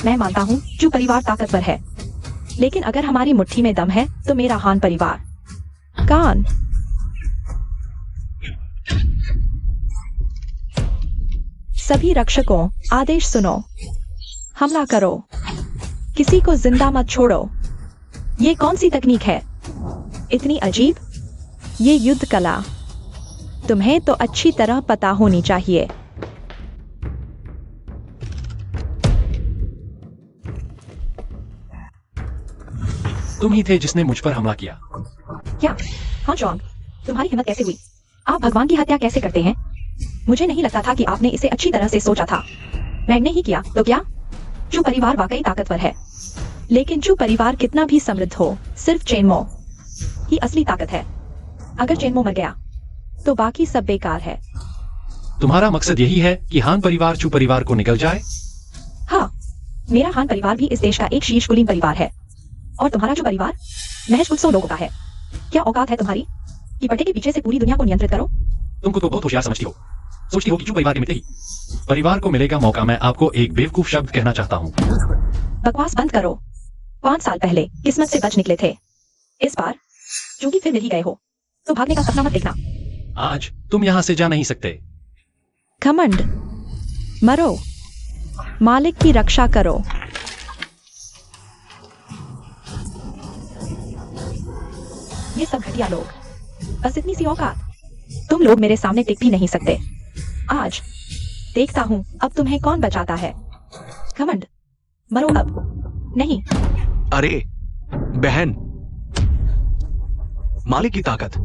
मैं मानता हूँ जो परिवार ताकतवर है, लेकिन अगर हमारी मुट्ठी में दम है तो मेरा हान परिवार। कान। सभी रक्षकों, आदेश सुनो। हमला करो, किसी को जिंदा मत छोड़ो। ये कौन सी तकनीक है? इतनी अजीब। ये युद्ध कला तुम्हें तो अच्छी तरह पता होनी चाहिए। तुम ही थे जिसने मुझ पर हमला किया। क्या? हाँ जॉन, तुम्हारी हिम्मत कैसे हुई? आप भगवान की हत्या कैसे करते हैं? मुझे नहीं लगता था कि आपने इसे अच्छी तरह से सोचा था। मैंने ही किया तो क्या? जो परिवार वाकई ताकतवर है, लेकिन जो परिवार कितना भी समृद्ध हो, सिर्फ चेनमो ही असली ताकत है। अगर चेनमो मर गया तो बाकी सब बेकार है। तुम्हारा मकसद यही है कि हान परिवार चू परिवार को निकल जाए? हाँ, मेरा हान परिवार भी इस देश का एक शीर्ष कुलीन परिवार है, और तुम्हारा जो परिवार महज कुछ 100 लोगों का है। क्या औकात है तुम्हारी कि पटे के पीछे से पूरी दुनिया को नियंत्रित करो? तुमको तो बहुत होशियार समझती हो। सोचती हो कि जो परिवार के मिलते ही परिवार को मिलेगा मौका। मैं आपको एक बेवकूफ शब्द कहना चाहता हूँ। बकवास बंद करो। 5 साल पहले किस्मत से बच निकले थे। इस बार चूंकि फिर मिल ही गए हो तो भागने का सपना मत देखना। आज तुम यहाँ से जा नहीं सकते। घमंड। मरो, मालिक की रक्षा करो। ये सब घटिया लोग, बस इतनी सी औकात। तुम लोग मेरे सामने टिक भी नहीं सकते। आज देखता हूँ अब तुम्हें कौन बचाता है। घमंड, मरो अब। नहीं। अरे बहन, मालिक की ताकत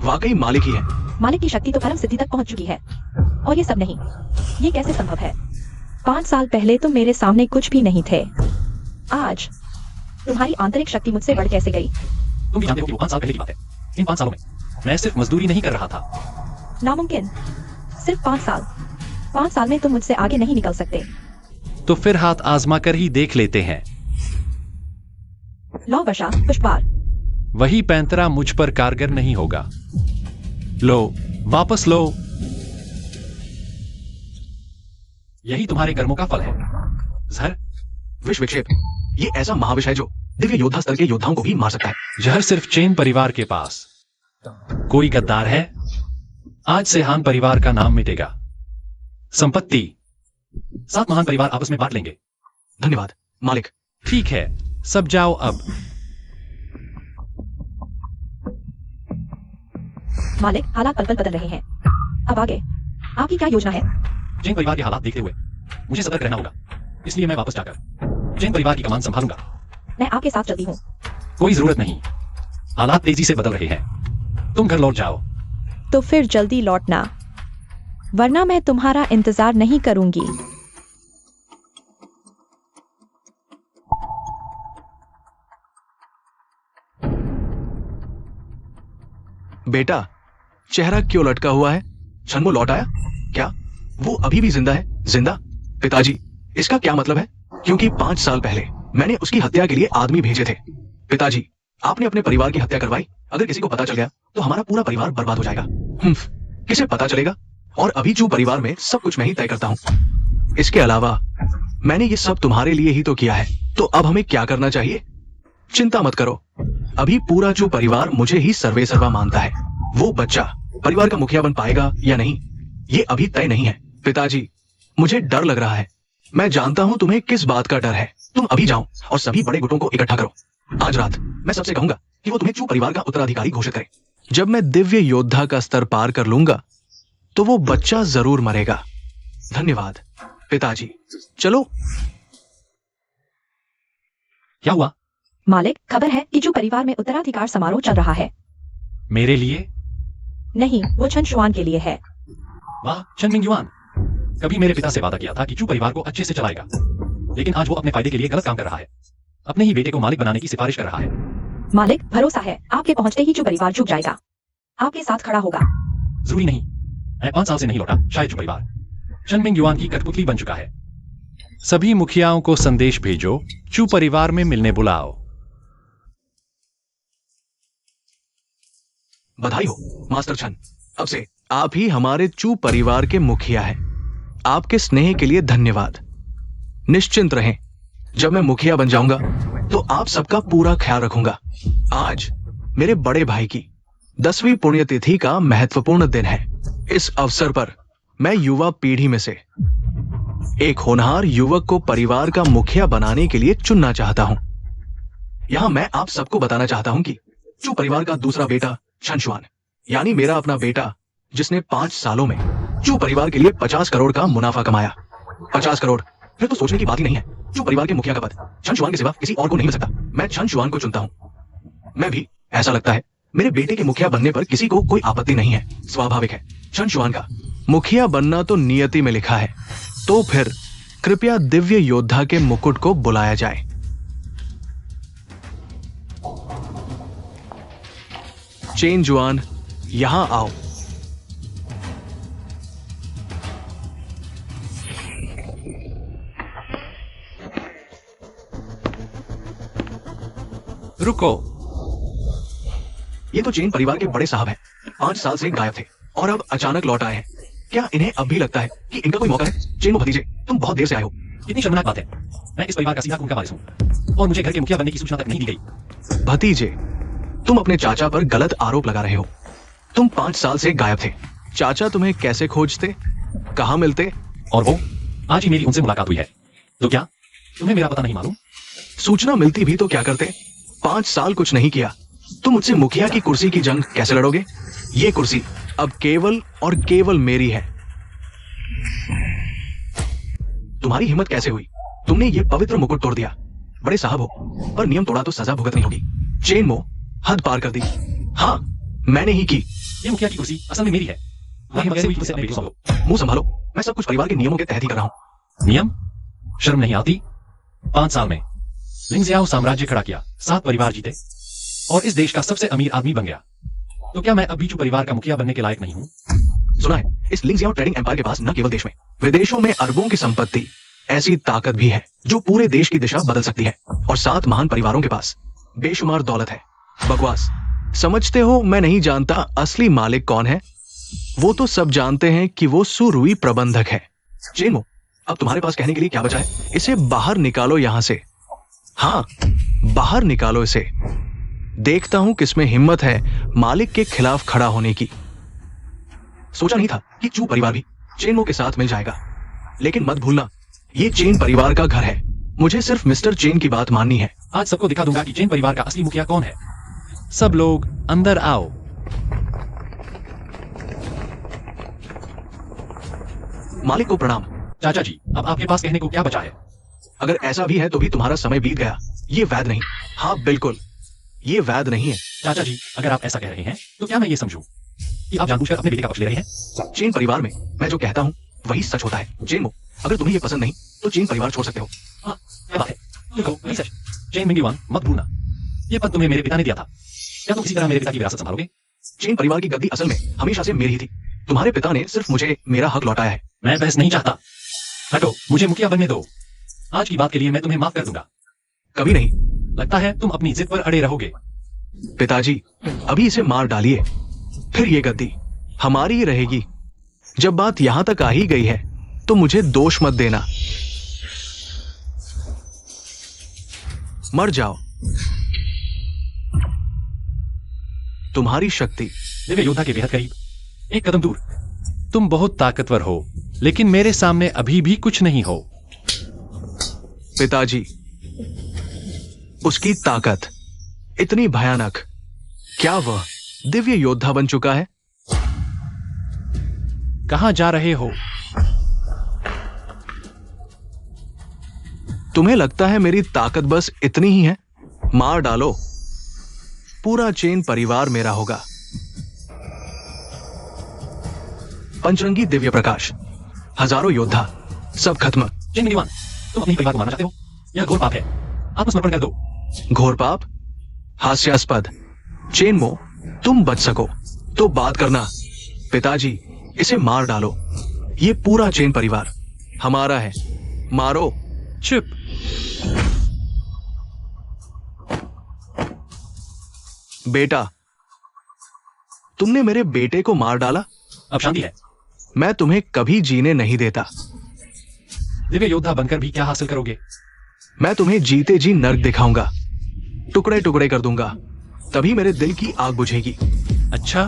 वाकई मालिक ही है। मालिक की शक्ति तो परम सिद्धि तक पहुंच चुकी है, और ये सब नहीं। ये कैसे संभव है? 5 साल पहले तुम मेरे सामने कुछ भी नहीं थे। आज तुम्हारी आंतरिक शक्ति मुझसे बढ़ कैसे गई? तुम भी जानते हो कि वो 5 साल पहले की बात है। इन 5 सालों में मैं सिर्फ मजदूरी नहीं कर रहा था। नामुमकिन। सिर्फ 5 साल। 5 साल में तुम मुझसे आगे नहीं निकल सकते। तो फिर हाथ आजमा कर ही देख लेते हैं। लो वर्षा, पुष्पार। वही पैंतरा मुझ पर कारगर नहीं होगा। लो, वापस लो। यही तुम्हारे कर्मों का फल है। जहर, विष विक्षेप, ये ऐसा महाविष है जो दिव्य योद्धा स्तर के योद्धाओं को भी मार सकता है। जहर सिर्फ चेन परिवार के पास। कोई गद्दार है? आज से हान परिवार का नाम मिटेगा। संपत्ति 7 महान परिवार आपस में बांट लेंगे। धन्यवाद मालिक। ठीक है, सब जाओ अब। मालिक, हालात पल पल बदल रहे हैं। अब आगे आपकी क्या योजना है? जैन परिवार के हालात देखते हुए मुझे सतर्क रहना होगा, इसलिए मैं वापस जाकर जैन परिवार की कमान संभालूंगा। मैं आपके साथ चलती हूँ। कोई जरूरत नहीं, हालात तेजी से बदल रहे हैं। तुम घर लौट जाओ। तो फिर जल्दी लौटना, वरना मैं तुम्हारा इंतजार नहीं करूंगी। बेटा, चेहरा क्यों लटका हुआ है? छन्मो लौट आया क्या? वो अभी भी जिंदा है? जिंदा? पिताजी, इसका क्या मतलब है? क्योंकि 5 साल पहले मैंने उसकी हत्या के लिए आदमी भेजे थे। पिताजी, आपने अपने परिवार की हत्या करवाई। अगर किसी को पता चल गया तो हमारा पूरा परिवार बर्बाद हो जाएगा। किसे पता चलेगा? और अभी जो परिवार में सब कुछ मैं ही तय करता हूँ। इसके अलावा मैंने ये सब तुम्हारे लिए ही तो किया है। तो अब हमें क्या करना चाहिए? चिंता मत करो, अभी पूरा जो परिवार मुझे ही सर्वे सर्वा मानता है, वो बच्चा परिवार का मुखिया बन पाएगा या नहीं, ये अभी तय नहीं है। पिताजी, मुझे डर लग रहा है। मैं जानता हूं तुम्हें किस बात का डर है। तुम अभी जाओ और सभी बड़े गुटों को इकट्ठा करो। आज रात मैं सबसे कहूंगा कि वो तुम्हें चू परिवार का उत्तराधिकारी घोषित करे। जब मैं दिव्य योद्धा का स्तर पार कर लूंगा तो वो बच्चा जरूर मरेगा। धन्यवाद पिताजी। चलो। क्या हुआ? मालिक, खबर है कि जो परिवार में उत्तराधिकार समारोह चल रहा है। मेरे लिए? नहीं, वो छन शुआन के लिए है। वाह, शन मिंग युआन। कभी मेरे पिता से वादा किया था कि चू परिवार को अच्छे से चलाएगा, लेकिन आज वो अपने फायदे के लिए गलत काम कर रहा है। अपने ही बेटे को मालिक बनाने की सिफारिश कर रहा है। मालिक, भरोसा है आपके पहुंचते ही जो परिवार झुक जाएगा, आपके साथ खड़ा होगा। जरूरी नहीं, मैं 5 साल से नहीं लौटा, शायद चू परिवार शन मिंग युआन की कठपुतली बन चुका है। सभी मुखियाओं को संदेश भेजो, चू परिवार में मिलने बुलाओ। बधाई हो मास्टर छन, अब से आप ही हमारे चू परिवार के मुखिया हैं। आपके स्नेह के लिए धन्यवाद। निश्चिंत रहें, जब मैं मुखिया बन जाऊंगा तो आप सबका पूरा ख्याल रखूंगा। आज मेरे बड़े भाई की 10वीं पुण्यतिथि का महत्वपूर्ण दिन है। इस अवसर पर मैं युवा पीढ़ी में से एक होनहार युवक को परिवार का मुखिया बनाने के लिए चुनना चाहता हूं। यहां मैं आप सबको बताना चाहता हूं कि चू परिवार का दूसरा बेटा छन शुआन, यानी मेरा अपना बेटा, जिसने 5 सालों में चू परिवार के लिए 50 करोड़ का मुनाफा कमाया। 50 करोड़, फिर तो सोचने की बात ही नहीं है। चू परिवार के मुखिया का पद छन शुआन के सिवा किसी और को नहीं मिल सकता। मैं छन शुआन को चुनता हूं। मैं भी, ऐसा लगता है, मेरे बेटे के मुखिया बनने पर किसी को कोई आपत्ति नहीं है। स्वाभाविक है, छन शुआन का मुखिया बनना तो नियति में लिखा है। तो फिर कृपया दिव्य योद्धा के मुकुट को बुलाया जाए। चेन जुआन, यहां आओ। रुको। ये तो चेन परिवार के बड़े साहब हैं। 5 साल से गायब थे और अब अचानक लौट आए हैं। क्या इन्हें अब भी लगता है कि इनका कोई मौका है? चेन भतीजे, तुम बहुत देर से आए हो। कितनी शर्मनाक बात है। मैं इस परिवार का सीधा खून का वारिस हूं और मुझे घर के मुखिया बनने की सूचना तक नहीं दी गई। भतीजे, तुम अपने चाचा पर गलत आरोप लगा रहे हो। तुम 5 साल से गायब थे। चाचा तुम्हें कैसे खोजते, कहां मिलते? और वो आज ही मेरी उनसे मुलाकात हुई है। तो क्या तुम्हें मेरा पता नहीं मालूम? सूचना मिलती भी तो क्या करते? 5 साल कुछ नहीं किया। तुम मुझसे मुखिया की कुर्सी की जंग कैसे लड़ोगे? ये कुर्सी अब केवल और केवल मेरी है। तुम्हारी हिम्मत कैसे हुई? तुमने ये पवित्र मुकुट तोड़ दिया। बड़े साहब हो, पर नियम तोड़ा तो सजा भुगतनी होगी। चेन मो हद पार कर दी। हाँ, मैंने ही की। ये मुखिया की कुर्सी असल में मेरी है। वह हिम्मत से हुई, तुमसे अपने बेटे को संभालो। मुंह संभालो, मैं सब कुछ परिवार के नियमों के तहत ही कर रहा हूं। नियम? शर्म नहीं आती? 5 साल में लिंगजियाओ साम्राज्य खड़ा किया, 7 परिवार जीते और इस देश का सबसे अमीर आदमी बन गया। तो क्या मैं अब बीचू परिवार का मुखिया बनने के लायक नहीं हूं? सुना है इस लिंगजियाओ ट्रेडिंग एम्पायर के पास न केवल देश में विदेशों में अरबों की संपत्ति, ऐसी ताकत भी है जो पूरे देश की दिशा बदल सकती है। और 7 महान परिवारों के पास बेशुमार दौलत है। बकवास। समझते हो मैं नहीं जानता असली मालिक कौन है? वो तो सब जानते हैं कि वो सुरुई प्रबंधक है। चेनमो, अब तुम्हारे पास कहने के लिए क्या बचा है? इसे बाहर निकालो यहां से। हाँ, बाहर निकालो इसे। देखता हूं किसमें हिम्मत है मालिक के खिलाफ खड़ा होने की। सोचा नहीं था कि चू परिवार भी चेनमो के साथ मिल जाएगा, लेकिन मत भूलना ये चेन परिवार का घर है। मुझे सिर्फ मिस्टर चेन की बात माननी है। आज सबको दिखा दूंगा कि चेन परिवार का असली मुखिया कौन है। सब लोग अंदर आओ। मालिक को प्रणाम। चाचा जी, अब आपके पास कहने को क्या बचा है? अगर ऐसा भी है तो भी तुम्हारा समय बीत गया। ये वैध नहीं। हाँ बिल्कुल, ये वैध नहीं है। चाचा जी, अगर आप ऐसा कह रहे हैं तो क्या मैं ये समझूं कि आप जानबूझकर अपने बेटे का पक्ष ले रहे हैं? चेन परिवार में मैं जो कहता हूँ वही सच होता है। चेनमो, अगर तुम्हें ये पसंद नहीं तो चेन परिवार छोड़ सकते हो। हाँ, क्या बात है? देखो, वही सच। चेन मिंगीवान, मत भूलना, ये पद तुम्हें मेरे पिता ने दिया था। क्या तुम किसी तरह मेरे पिता की विरासत संभालोगे? चेन परिवार की गद्दी असल में हमेशा से मेरी ही थी। तुम्हारे पिता ने सिर्फ मुझे मेरा हक लौटाया है। मैं बहस नहीं चाहता। हटो, मुझे मुखिया बनने दो। आज की बात के लिए मैं तुम्हें माफ कर दूंगा। कभी नहीं। लगता है तुम अपनी जिद पर अड़े रहोगे। पिताजी, अभी इसे मार डालिए, फिर ये गद्दी हमारी ही रहेगी। जब बात यहां तक आ ही गई है तो मुझे दोष मत देना। मर जाओ। तुम्हारी शक्ति दिव्य योद्धा के बेहद करीब, एक कदम दूर। तुम बहुत ताकतवर हो, लेकिन मेरे सामने अभी भी कुछ नहीं हो। पिताजी, उसकी ताकत इतनी भयानक, क्या वह दिव्य योद्धा बन चुका है? कहां जा रहे हो? तुम्हें लगता है मेरी ताकत बस इतनी ही है? मार डालो, पूरा चेन परिवार मेरा होगा। पंचरंगी दिव्य प्रकाश, हजारों योद्धा, सब खत्म। चेन मिंगीवान, तुम अपने परिवार को मारना चाहते हो? यह घोर पाप है, आत्मसमर्पण कर दो। घोर पाप? हास्यास्पद। चेनमो, तुम बच सको तो बात करना। पिताजी, इसे मार डालो। ये पूरा चेन परिवार हमारा है। मारो। चुप। बेटा, तुमने मेरे बेटे को मार डाला। अब शांति है। मैं तुम्हें कभी जीने नहीं देता। दिव्य योद्धा बनकर भी क्या हासिल करोगे? मैं तुम्हें जीते जी नर्क दिखाऊंगा, टुकड़े टुकड़े कर दूंगा, तभी मेरे दिल की आग बुझेगी। अच्छा,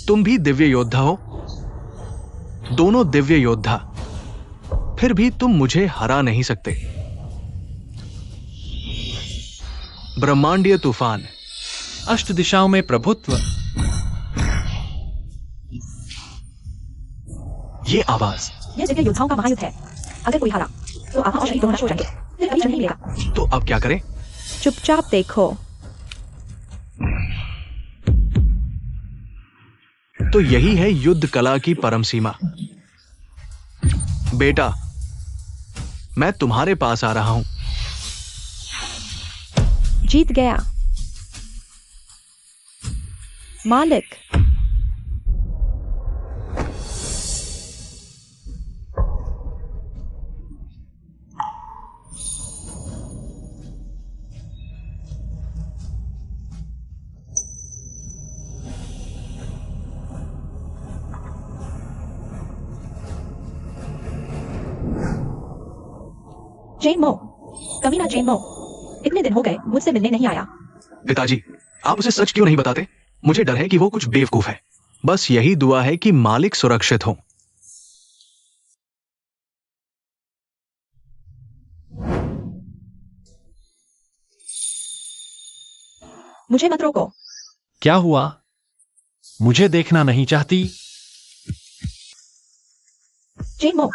तुम भी दिव्य योद्धा हो, दोनों दिव्य योद्धा, फिर भी तुम मुझे हरा नहीं सकते। ब्रह्मांडीय तूफान, अष्ट दिशाओं में प्रभुत्व। ये आवाज। यह दिव्य योद्धाओं का महायुद्ध है। अगर कोई हारा तो आभा और शरीर दोनों नष्ट हो जाएंगे, फिर कभी जन्म नहीं मिलेगा। तो अब क्या करें? चुपचाप देखो। तो यही है युद्ध कला की परम सीमा। बेटा, मैं तुम्हारे पास आ रहा हूं। जीत गया मालिक। चेनमो, कभी ना चेनमो, इतने दिन हो गए मुझसे मिलने नहीं आया। पिताजी, आप उसे सच क्यों नहीं बताते? मुझे डर है कि वो कुछ बेवकूफ है। बस यही दुआ है कि मालिक सुरक्षित हो। मुझे मत रोको। क्या हुआ? मुझे देखना नहीं चाहती? चेनमो,